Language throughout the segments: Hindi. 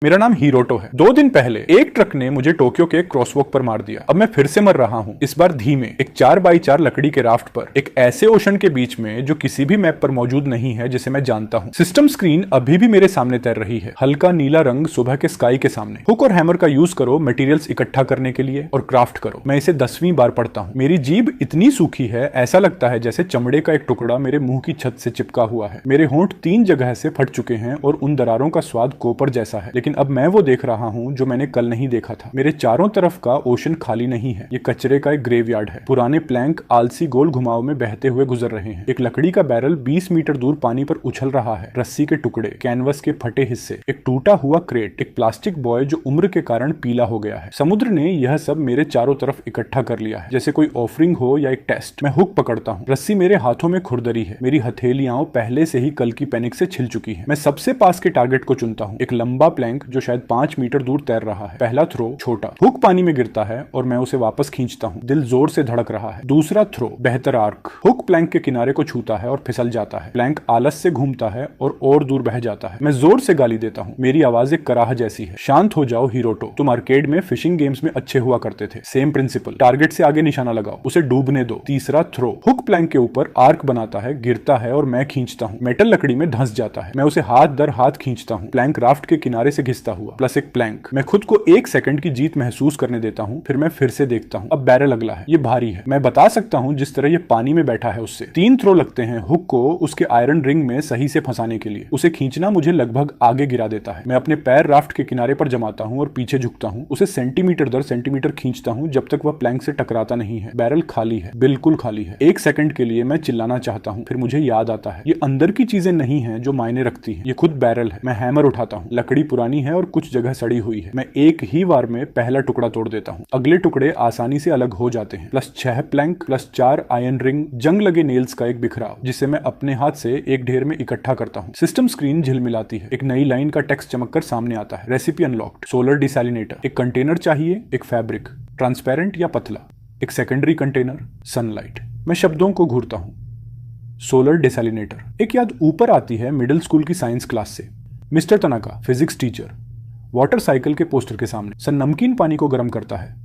मेरा नाम हीरोटो है। 2 दिन पहले एक ट्रक ने मुझे टोक्यो के एक क्रॉसवॉक पर मार दिया। अब मैं फिर से मर रहा हूँ, इस बार धीमे एक 4x4 लकड़ी के राफ्ट पर, एक ऐसे ओशन के बीच में जो किसी भी मैप पर मौजूद नहीं है जिसे मैं जानता हूँ। सिस्टम स्क्रीन अभी भी मेरे सामने तैर रही है, हल्का नीला रंग सुबह के स्काई के सामने। हुक और हैमर का यूज करो मटेरियल्स इकट्ठा करने के लिए और क्राफ्ट करो। मैं इसे 10वीं बार पढ़ता हूँ। मेरी जीभ इतनी सूखी है, ऐसा लगता है जैसे चमड़े का एक टुकड़ा मेरे मुंह की छत से चिपका हुआ है। मेरे होंठ 3 जगह से फट चुके हैं और उन दरारों का स्वाद कोपर जैसा है। लेकिन अब मैं वो देख रहा हूं जो मैंने कल नहीं देखा था। मेरे चारों तरफ का ओशन खाली नहीं है, ये कचरे का एक ग्रेवयार्ड है। पुराने प्लैंक आलसी गोल घुमाव में बहते हुए गुजर रहे हैं। एक लकड़ी का बैरल 20 मीटर दूर पानी पर उछल रहा है। रस्सी के टुकड़े, कैनवस के फटे हिस्से, एक टूटा हुआ क्रेट, एक प्लास्टिक बॉय जो उम्र के कारण पीला हो गया है। समुद्र ने यह सब मेरे चारों तरफ इकट्ठा कर लिया है, जैसे कोई ऑफरिंग हो या एक टेस्ट। मैं हुक पकड़ता हूँ, रस्सी मेरे हाथों में खुरदरी है। मेरी हथेलियां पहले से ही कल की पैनिक से छिल चुकी है। मैं सबसे पास के टारगेट को चुनता हूँ, एक लंबा प्लैंक जो शायद 5 मीटर दूर तैर रहा है। पहला थ्रो छोटा, हुक पानी में गिरता है और मैं उसे वापस खींचता हूँ। दिल जोर से धड़क रहा है। दूसरा थ्रो बेहतर आर्क, हुक प्लैंक के किनारे को छूता है और फिसल जाता है। प्लैंक आलस से घूमता है और दूर बह जाता है। मैं जोर से गाली देता हूँ, मेरी आवाज एक कराह जैसी है। शांत हो जाओ हीरोटो, तुम आर्केड में फिशिंग गेम्स में अच्छे हुआ करते थे। सेम प्रिंसिपल, टारगेट से आगे निशाना लगाओ, उसे डूबने दो। तीसरा थ्रो, हुक प्लैंक के ऊपर आर्क बनाता है, गिरता है और मैं खींचता हूँ। मेटल लकड़ी में धंस जाता है। मैं उसे हाथ दर हाथ खींचता हूँ। प्लैंक राफ्ट के किनारे से घिसता हुआ, प्लस एक प्लैंक। मैं खुद को 1 सेकंड की जीत महसूस करने देता हूँ, फिर मैं फिर से देखता हूँ। अब बैरल अगला है, ये भारी है। मैं बता सकता हूँ जिस तरह ये पानी में बैठा है उससे। 3 थ्रो लगते हैं हुक को उसके आयरन रिंग में सही से फंसाने के लिए। उसे खींचना मुझे लगभग आगे गिरा देता है। मैं अपने पैर राफ्ट के किनारे पर जमाता हूँ और पीछे झुकता हूँ। उसे सेंटीमीटर दर सेंटीमीटर खींचता हूँ जब तक वह प्लैंक से टकराता नहीं है। बैरल खाली है, बिल्कुल खाली है। 1 सेकंड के लिए मैं चिल्लाना चाहता हूँ, फिर मुझे याद आता है ये अंदर की चीजें नहीं है जो मायने रखती है, ये खुद बैरल है। मैं हैमर उठाता हूँ। लकड़ी पुरानी है और कुछ जगह सड़ी हुई है। मैं एक ही बार में पहला टुकड़ा तोड़ देता हूँ। अगले टुकड़े आसानी से अलग हो जाते हैं। Plus 6 plank, plus 4 iron ring, जंग लगे नेल्स का एक बिखराव जिसे मैं अपने हाथ से एक ढेर में इकट्ठा करता हूँ। सिस्टम स्क्रीन झिलमिलाती है। एक नई लाइन का टेक्स्ट चमककर सामने आता है। Recipe unlocked, solar desalinator. एक कंटेनर चाहिए, एक फैब्रिक, ट्रांसपेरेंट या पतला, एक सेकेंडरी कंटेनर, सनलाइट। मैं शब्दों को घूरता हूँ। Solar desalinator. एक याद ऊपर आती है मिडिल स्कूल की साइंस क्लास से। Mister Tanaka, physics teacher, water cycle के पोस्टर के सामने। सर नमकीन पानी को गर्म करता है,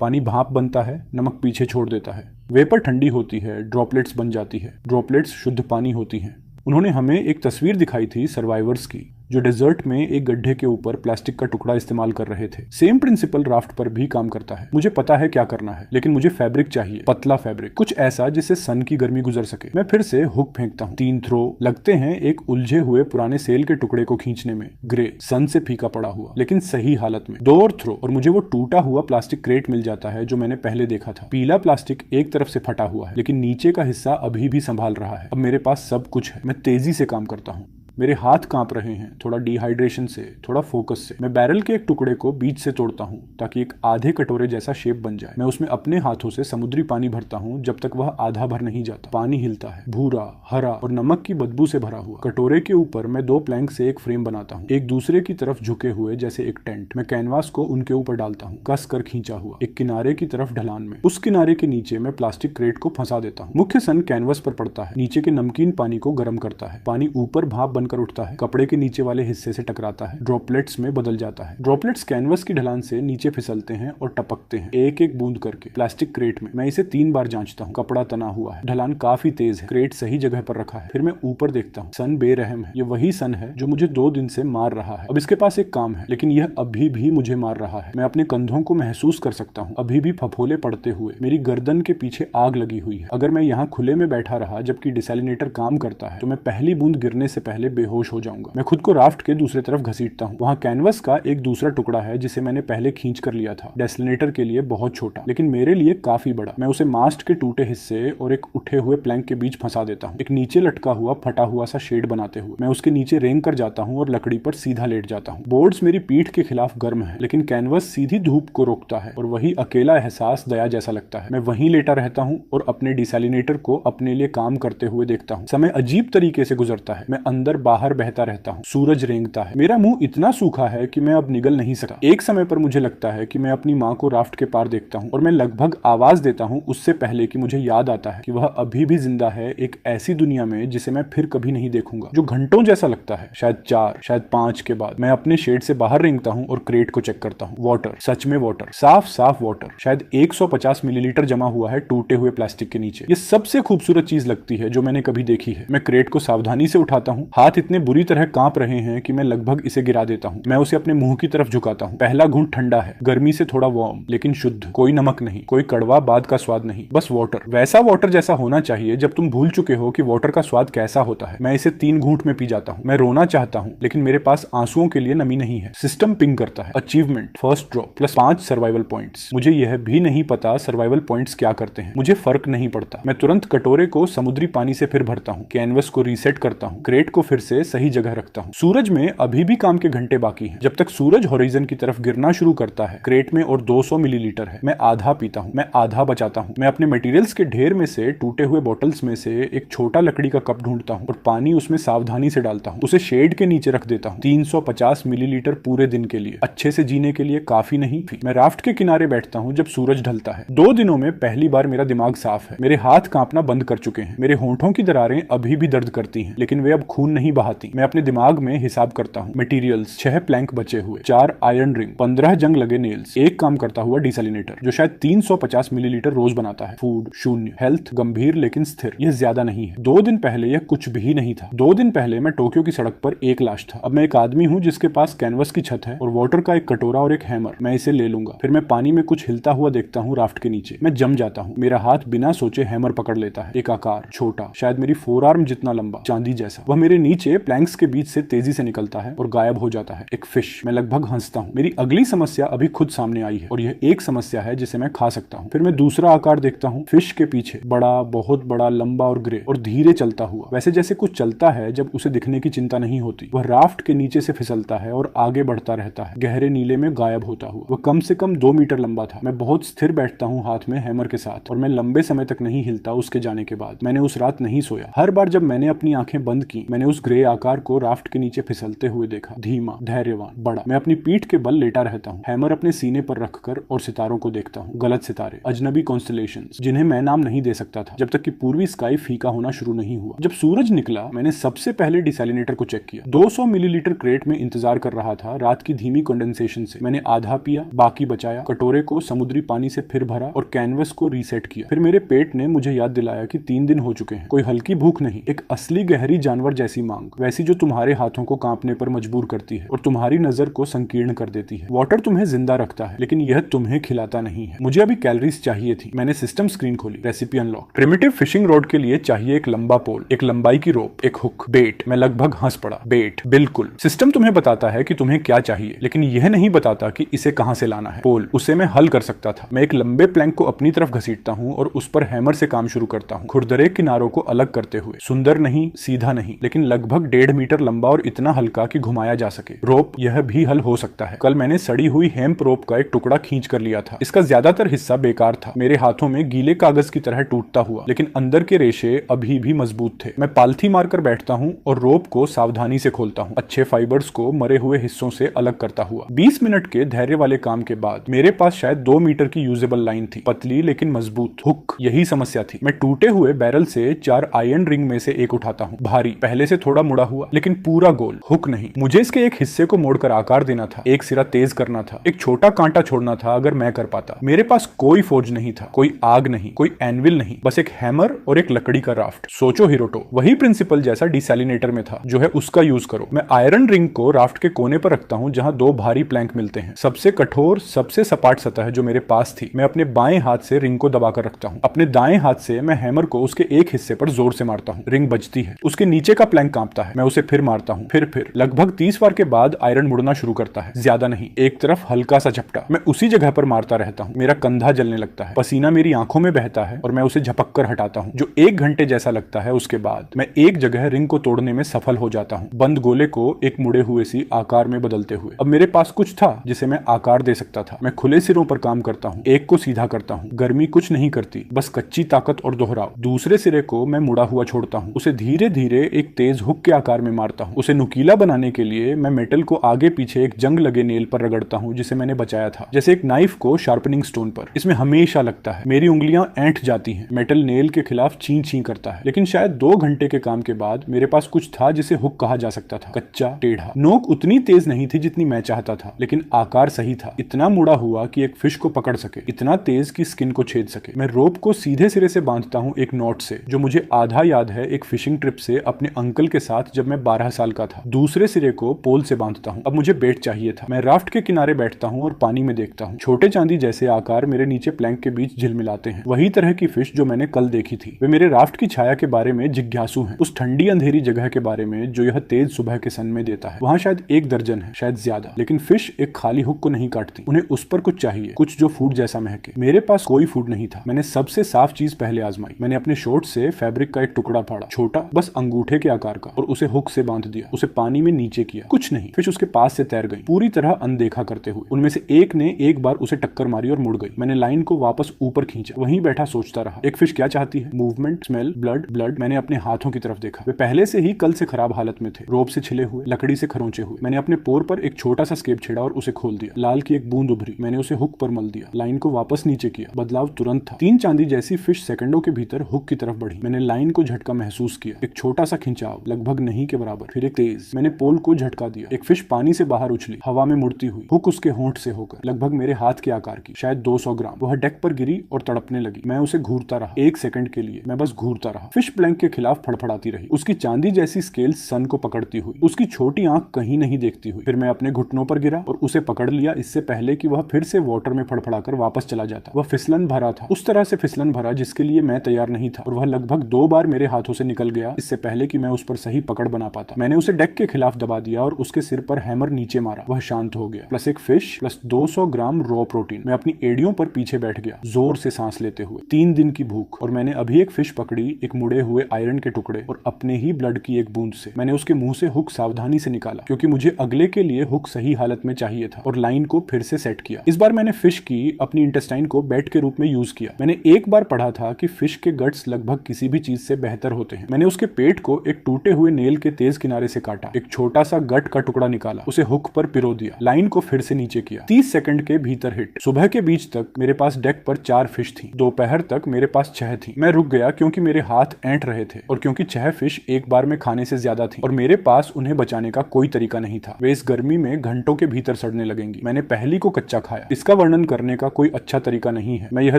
पानी भाप बनता है, नमक पीछे छोड़ देता है। वेपर ठंडी होती है, ड्रॉपलेट्स बन जाती है। ड्रॉपलेट्स शुद्ध पानी होती हैं। उन्होंने हमें एक तस्वीर दिखाई थी सर्वाइवर्स की जो डेजर्ट में एक गड्ढे के ऊपर प्लास्टिक का टुकड़ा इस्तेमाल कर रहे थे। सेम प्रिंसिपल राफ्ट पर भी काम करता है। मुझे पता है क्या करना है, लेकिन मुझे फैब्रिक चाहिए, पतला फैब्रिक, कुछ ऐसा जिससे सन की गर्मी गुजर सके। मैं फिर से हुक फेंकता हूँ। 3 थ्रो लगते हैं एक उलझे हुए पुराने सेल के टुकड़े को खींचने में। ग्रे, सन से फीका पड़ा हुआ, लेकिन सही हालत में। 2 और थ्रो और मुझे वो टूटा हुआ प्लास्टिक क्रेट मिल जाता है जो मैंने पहले देखा था। पीला प्लास्टिक एक तरफ से फटा हुआ है, लेकिन नीचे का हिस्सा अभी भी संभाल रहा है। अब मेरे पास सब कुछ है। मैं तेजी से काम करता हूँ। मेरे हाथ कांप रहे हैं, थोड़ा डिहाइड्रेशन से, थोड़ा फोकस से। मैं बैरल के एक टुकड़े को बीच से तोड़ता हूँ ताकि एक आधे कटोरे जैसा शेप बन जाए। मैं उसमें अपने हाथों से समुद्री पानी भरता हूँ जब तक वह आधा भर नहीं जाता। पानी हिलता है, भूरा, हरा और नमक की बदबू से भरा हुआ। कटोरे के ऊपर मैं 2 प्लैंक से एक फ्रेम बनाता हूँ, एक दूसरे की तरफ झुके हुए जैसे एक टेंट। मैं कैनवास को उनके ऊपर डालता हूँ, कस कर खींचा हुआ, एक किनारे की तरफ ढलान में। उस किनारे के नीचे मैं प्लास्टिक क्रेट को फंसा देता हूँ। मुख्य सन कैनवस पर पड़ता है, नीचे के नमकीन पानी को गर्म करता है। पानी ऊपर भाप बनकर उठता है, कपड़े के नीचे वाले हिस्से से टकराता है, ड्रॉपलेट्स में बदल जाता है। ड्रॉपलेट्स कैनवस की ढलान से नीचे फिसलते हैं और टपकते हैं, एक एक बूंद करके प्लास्टिक क्रेट में। मैं इसे 3 बार जांचता हूँ। कपड़ा तना हुआ है, ढलान काफी तेज है, क्रेट सही जगह पर रखा है। फिर मैं ऊपर देखता हूँ। सन बेरहम है। ये वही सन है जो मुझे 2 दिन से मार रहा है। अब इसके पास एक काम है, लेकिन यह अभी भी मुझे मार रहा है। मैं अपने कंधों को महसूस कर सकता हूँ, अभी भी फफोले पड़ते हुए। मेरी गर्दन के पीछे आग लगी हुई है। अगर मैं यहाँ खुले में बैठा रहा जबकि डिसैलिनेटर काम करता है तो मैं पहली बूंद गिरने से पहले बेहोश हो जाऊंगा। मैं खुद को राफ्ट के दूसरे तरफ घसीटता हूँ। वहाँ कैनवस का एक दूसरा टुकड़ा है जिसे मैंने पहले खींच कर लिया था। डेसलिनेटर के लिए बहुत छोटा, लेकिन मेरे लिए काफी बड़ा। मैं उसे मास्ट के टूटे हिस्से और एक उठे हुए प्लैंक के बीच फंसा देता हूँ, एक नीचे लटका हुआ फटा हुआ सा शेड बनाते हुए। मैं उसके नीचे रेंग कर जाता हूँ और लकड़ी पर सीधा लेट जाता हूँ। बोर्ड्स मेरी पीठ के खिलाफ गर्म है, लेकिन कैनवस सीधी धूप को रोकता है और वही अकेला एहसास दया जैसा लगता है। मैं वहीं लेटा रहता हूँ और अपने डिसैलिनेटर को अपने लिए काम करते हुए देखता हूँ। समय अजीब तरीके से गुजरता है। मैं अंदर बाहर बहता रहता हूँ। सूरज रेंगता है, मेरा मुंह इतना सूखा है कि मैं अब निगल नहीं सकता। एक समय पर मुझे लगता है कि मैं अपनी माँ को राफ्ट के पार देखता हूँ और मैं लगभग आवाज देता हूँ उससे पहले कि मुझे याद आता है कि वह अभी भी जिंदा है एक ऐसी दुनिया में जिसे मैं फिर कभी नहीं देखूंगा, जो घंटों जैसा लगता है। शायद 4, शायद 5 के बाद मैं अपने शेड से बाहर रेंगता हूँ और क्रेट को चेक करता हूँ। वाटर, सच में वाटर, साफ साफ वाटर। शायद 150 मिलीलीटर जमा हुआ है टूटे हुए प्लास्टिक के नीचे। ये सबसे खूबसूरत चीज लगती है जो मैंने कभी देखी है। मैं क्रेट को सावधानी से उठाता हूँ, हाथ इतने बुरी तरह कांप रहे हैं कि मैं लगभग इसे गिरा देता हूँ। मैं उसे अपने मुंह की तरफ झुकाता हूँ। पहला घूंट ठंडा है, गर्मी से थोड़ा वार्म, लेकिन शुद्ध। कोई नमक नहीं, कोई कड़वा बाद का स्वाद नहीं, बस वाटर। वैसा वाटर जैसा होना चाहिए जब तुम भूल चुके हो कि वाटर का स्वाद कैसा होता है। मैं इसे 3 घूंट में पी जाता हूँ। मैं रोना चाहता हूँ लेकिन मेरे पास आंसुओं के लिए नमी नहीं है। सिस्टम पिंग करता है, achievement, first drop plus 5 survival points. मुझे यह भी नहीं पता सर्वाइवल पॉइंट्स क्या करते हैं, मुझे फर्क नहीं पड़ता। मैं तुरंत कटोरे को समुद्री पानी से फिर भरता हूँ, कैनवस को रीसेट करता हूँ, क्रेट को फिर से सही जगह रखता हूँ। सूरज में अभी भी काम के घंटे बाकी हैं। जब तक सूरज होराइजन की तरफ गिरना शुरू करता है, क्रेट में और 200 मिलीलीटर है। मैं आधा पीता हूँ, मैं आधा बचाता हूँ। मैं अपने मटेरियल्स के ढेर में से टूटे हुए बॉटल्स में से एक छोटा लकड़ी का कप ढूंढता हूँ और पानी उसमें सावधानी से डालता हूँ। उसे शेड के नीचे रख देता हूँ। 350 मिलीलीटर पूरे दिन के लिए, अच्छे से जीने के लिए काफी नहीं। मैं राफ्ट के किनारे बैठता हूँ जब सूरज ढलता है। 2 दिनों में पहली बार मेरा दिमाग साफ है। मेरे हाथ कांपना बंद कर चुके हैं। मेरे होंठों की दरारें अभी भी दर्द करती हैं, लेकिन वे अब खून नहीं बहाती। मैं अपने दिमाग में हिसाब करता हूँ। मटेरियल्स, 6 प्लैंक बचे हुए, 4 आयरन रिंग, 15 जंग लगे नेल्स, एक काम करता हुआ डिसैलिनेटर जो शायद 350 मिलीलीटर रोज बनाता है। फूड 0, हेल्थ गंभीर लेकिन स्थिर। यह ज्यादा नहीं है। 2 दिन पहले यह कुछ भी नहीं था। 2 दिन पहले मैं टोक्यो की सड़क पर एक लाश था। अब मैं एक आदमी हूँ जिसके पास कैनवस की छत है और वाटर का एक कटोरा और एक हैमर। मैं इसे ले लूंगा। फिर मैं पानी में कुछ हिलता हुआ देखता हूँ राफ्ट के नीचे। मैं जम जाता हूँ। मेरा हाथ बिना सोचे हैमर पकड़ लेता है। एक आकार, छोटा, शायद मेरी फोरआर्म जितना लंबा, चांदी जैसा। वह मेरे नीचे प्लैंक्स के बीच से तेजी से निकलता है और गायब हो जाता है। एक फिश। मैं लगभग हंसता हूँ। मेरी अगली समस्या अभी खुद सामने आई है और यह एक समस्या है जिसे मैं खा सकता हूँ। फिर मैं दूसरा आकार देखता हूँ, फिश के पीछे, बड़ा, बहुत बड़ा, लंबा और ग्रे और धीरे चलता हुआ, वैसे जैसे कुछ चलता है जब उसे दिखने की चिंता नहीं होती। वह राफ्ट के नीचे से फिसलता है और आगे बढ़ता रहता है, गहरे नीले में गायब होता हुआ। वह कम से कम 2 मीटर लंबा था। मैं बहुत स्थिर बैठता हूँ हाथ में हैमर के साथ और मैं लंबे समय तक नहीं हिलता उसके जाने के बाद। मैंने उस रात नहीं सोया। हर बार जब मैंने अपनी आंखें बंद की, मैंने उस ग्रे आकार को राफ्ट के नीचे फिसलते हुए देखा। धीमा, धैर्यवान, बड़ा। मैं अपनी पीठ के बल लेटा रहता हूँ, हैमर अपने सीने पर रखकर, और सितारों को देखता हूँ। गलत सितारे, अजनबी कॉन्स्टलेशंस, जिन्हें मैं नाम नहीं दे सकता था जब तक कि पूर्वी स्काई फीका होना शुरू नहीं हुआ। जब सूरज निकला, मैंने सबसे पहले डिसैलिनेटर को चेक किया। 200 मिलीलीटर क्रेट में इंतजार कर रहा था रात की धीमी कंडेंसेशन से। मैंने आधा पिया, बाकी बचाया, कटोरे को समुद्री पानी से फिर भरा और कैनवस को रीसेट किया। फिर मेरे पेट ने मुझे याद दिलाया कि 3 दिन हो चुके हैं। कोई हल्की भूख नहीं, एक असली गहरी जानवर जैसी मांग, वैसी जो तुम्हारे हाथों को कांपने पर मजबूर करती है और तुम्हारी नजर को संकीर्ण कर देती है। वाटर तुम्हें जिंदा रखता है, लेकिन यह तुम्हें खिलाता नहीं है। मुझे अभी कैलोरीज चाहिए थी। मैंने सिस्टम स्क्रीन खोली, recipe unlock. Primitive fishing rod के लिए चाहिए एक लंबा पोल, एक लंबाई की रोप, एक हुक, बेट। मैं लगभग हंस पड़ा। बेट, बिल्कुल। सिस्टम तुम्हें बताता है कि तुम्हें क्या चाहिए, लेकिन यह नहीं बताता कि इसे कहां से लाना है। पोल, उसे मैं हल कर सकता था। मैं एक लंबे प्लैंक को अपनी तरफ घसीटता हूं और उस पर हैमर से काम शुरू करता हूं, खुरदरे किनारों को अलग करते हुए। सुंदर नहीं, सीधा नहीं, लेकिन लगभग 1.5 मीटर लंबा और इतना हल्का कि घुमाया जा सके। रोप, यह भी हल हो सकता है। कल मैंने सड़ी हुई हेम्प रोप का एक टुकड़ा खींच कर लिया था। इसका ज्यादातर हिस्सा बेकार था, मेरे हाथों में गीले कागज की तरह टूटता हुआ, लेकिन अंदर के रेशे अभी भी मजबूत थे। मैं पालथी मारकर बैठता हूं और रोप को सावधानी से खोलता हूं, अच्छे फाइबर्स को मरे हुए हिस्सों से अलग करता हुआ। 20 मिनट के धैर्य वाले काम के बाद मेरे पास शायद 2 मीटर की यूजेबल लाइन थी, पतली लेकिन मजबूत। हुक, यही समस्या थी। मैं टूटे हुए बैरल से 4 आयरन रिंग में से एक उठाता हूँ, भारी, पहले से थोड़ा मुड़ा हुआ, लेकिन पूरा गोल। हुक नहीं, मुझे इसके एक हिस्से को मोड़कर आकार देना था, एक सिरा तेज करना था, एक छोटा कांटा छोड़ना था अगर मैं कर पाता। मेरे पास कोई फोर्ज नहीं था, कोई आग नहीं, कोई एनविल नहीं, बस एक हैमर और एक लकड़ी का राफ्ट। सोचो हिरोटो, वही प्रिंसिपल जैसा डिसैलिनेटर में था, जो है उसका यूज करो। मैं आयरन रिंग को राफ्ट के कोने पर रखता हूं जहां 2 भारी प्लैंक मिलते हैं। सबसे कठोर, सबसे सपाट सतह जो मेरे पास थी, मैं अपने बाएं हाथ से रिंग को दबाकर रखता हूं। अपने दाएं हाथ से मैं हैमर को उसके एक हिस्से पर जोर से मारता हूं। रिंग बजती है, उसके नीचे का प्लैंक कांपता है। मैं उसे फिर मारता हूं, फिर लगभग 30 बार के बाद आयरन मुड़ना शुरू करता है, ज्यादा नहीं, एक तरफ हल्का सा झपटा। मैं उसी जगह पर मारता रहता हूं। मेरा कंधा जलने लगता है, पसीना मेरी आंखों में बहता है और मैं उसे झपक कर हटाता हूं, जो 1 घंटे जैसा लगता है। उसके बाद मैं एक जगह रिंग को तोड़ने में सफल हो जाता हूं, बंद गोले को एक मुड़े हुए सी आकार में बदलते हुए। अब मेरे पास कुछ था जिसे मैं आकार दे सकता था। मैं खुले सिरों पर काम करता हूं, एक को सीधा करता हूं। गर्मी कुछ नहीं करती, बस कच्ची ताकत और दोहराव। दूसरे सिरे को मैं मुड़ा हुआ छोड़ता हूं, उसे धीरे धीरे एक तेज हुक के आकार में मारता हूँ। उसे नुकीला बनाने के लिए मैं मेटल को आगे पीछे एक जंग लगे नेल पर रगड़ता हूँ जिसे मैंने बचाया था, जैसे एक नाइफ को शार्पनिंग स्टोन पर। इसमें हमेशा लगता है, मेरी उंगलियां ऐंठ जाती हैं, मेटल नेल के खिलाफ ची ची करता है। लेकिन शायद 2 घंटे के काम के बाद मेरे पास कुछ था जिसे हुक कहा जा सकता था। कच्चा, टेढ़ा। नोक उतनी तेज नहीं थी जितनी मैं चाहता था, लेकिन आकार सही था। इतना मुड़ा हुआ कि एक फिश को पकड़ सके, इतना तेज कि स्किन को छेद सके। मैं रोप को सीधे सिरे से बांधता हूँ एक नॉट से, जो मुझे आधा याद है एक फिशिंग ट्रिप से अपने अंकल के साथ जब मैं 12 साल का था। दूसरे सिरे को पोल से बांधता हूँ। अब मुझे बेट चाहिए था। मैं राफ्ट के किनारे बैठता हूँ और पानी में देखता हूँ। छोटे चांदी जैसे आकार मेरे नीचे प्लैंक के बीच झिलमिलाते हैं। वही तरह की फिश जो मैंने कल देखी थी। वे मेरे राफ्ट की छाया के बारे में जिज्ञासु हैं, उस ठंडी अंधेरी जगह के बारे में जो यह तेज सुबह के सन में देता है। वहां शायद 1 दर्जन है, शायद ज्यादा। लेकिन फिश एक खाली हुक को नहीं काटती, उन्हें उस पर कुछ चाहिए, कुछ जो फूड जैसा महके। मेरे पास कोई फूड नहीं था। मैंने सबसे साफ चीज पहले आजमाई। मैंने अपने शॉर्ट से फैब्रिक का एक टुकड़ा फाड़ा, छोटा, बस अंगूठे के आकार का, और उसे हुक से बांध दिया। उसे पानी में नीचे किया, कुछ नहीं। फिश उसके पास से तैर गई, पूरी तरह अनदेखा करते हुए। उनमें से एक ने एक बार उसे टक्कर मारी और मुड़ गई। मैंने लाइन को वापस ऊपर खींचा, वहीं बैठा सोचता रहा। एक फिश क्या चाहती है? Movement, smell, blood. ब्लड। मैंने अपने हाथों की तरफ देखा। वे पहले से ही कल से खराब हालत में थे, रोप से छिले हुए, लकड़ी से खरोंचे हुए। मैंने अपने पोर पर एक छोटा सा स्केप छेड़ा और उसे खोल दिया। लाल की एक बूंद उभरी। मैंने उसे हुक पर मल दिया, लाइन को वापस नीचे किया। बदलाव तुरंत था। 3 चांदी जैसी फिश सेकंडों के भीतर हुक की तरफ बढ़ी। मैंने लाइन को झटका महसूस किया, एक छोटा सा खिंचाव, लगभग नहीं के बराबर, फिर एक तेज। मैंने पोल को झटका दिया। एक फिश पानी से बाहर उछली, हवा में मुड़ती हुई, हुक उसके होंठ से होकर, लगभग मेरे हाथ के आकार की, शायद 200 ग्राम। वह डेक पर गिरी और तड़पने लगी। मैं उसे घूरता रहा, 1 सेकंड के लिए मैं बस घूरता रहा। फिश प्लैंक के खिलाफ फड़फड़ाती रही, उसकी चांदी जैसी स्केल सन को पकड़ती हुई, उसकी छोटी आंख कहीं नहीं देखती हुई। फिर मैं अपने घुटनों पर गिरा और उसे पकड़ लिया, इससे पहले कि वह फिर से वाटर में फड़फड़ाकर वापस चला जाता। वह फिसलन भरा था, उस तरह से फिसलन भरा जिसके लिए मैं तैयार नहीं था, और वह लगभग 2 बार मेरे हाथों से निकल गया इससे पहले कि मैं उस पर सही पकड़ बना पाता। मैंने उसे डेक के खिलाफ दबा दिया और उसके सिर पर हैमर नीचे मारा। वह शांत हो गया। प्लस एक फिश, प्लस 200 ग्राम रॉ प्रोटीन। मैं अपनी एड़ियों पर पीछे बैठ गया, जोर से सांस लेते हुए। 3 दिन की भूख, और मैंने अभी एक फिश पकड़ी, एक मुड़े हुए आयरन के टुकड़े और अपने ही ब्लड की एक बूंद से। मैंने उसके मुंह से हुक सावधानी से निकाला, क्योंकि मुझे अगले के लिए हुक सही हालत में चाहिए था, और लाइन को फिर से सेट किया। इस बार मैंने फिश की अपनी इंटेस्टाइन को बेट के रूप में यूज किया। मैंने एक बार पढ़ा था कि फिश के गट्स लगभग किसी भी चीज से बेहतर होते हैं। मैंने उसके पेट को एक टूटे हुए नेल के तेज किनारे से काटा, एक छोटा सा गट का टुकड़ा निकाला, उसे हुक पर पिरो दिया, लाइन को फिर से नीचे किया। 30 सेकंड के भीतर हिट। सुबह के बीच तक मेरे पास डेक पर 4 फिश थी। दोपहर तक मेरे पास 6 थी। मैं रुक गया क्योंकि मेरे हाथ ऐंठ रहे थे, और क्योंकि 6 फिश एक बार में खाने से ज्यादा थी, और मेरे पास उन्हें बचाने का कोई तरीका नहीं था। वे इस गर्मी में घंटों के भीतर सड़ने लगेंगी। मैंने पहली को कच्चा खाया। इसका वर्णन करने का कोई अच्छा तरीका नहीं है। मैं यह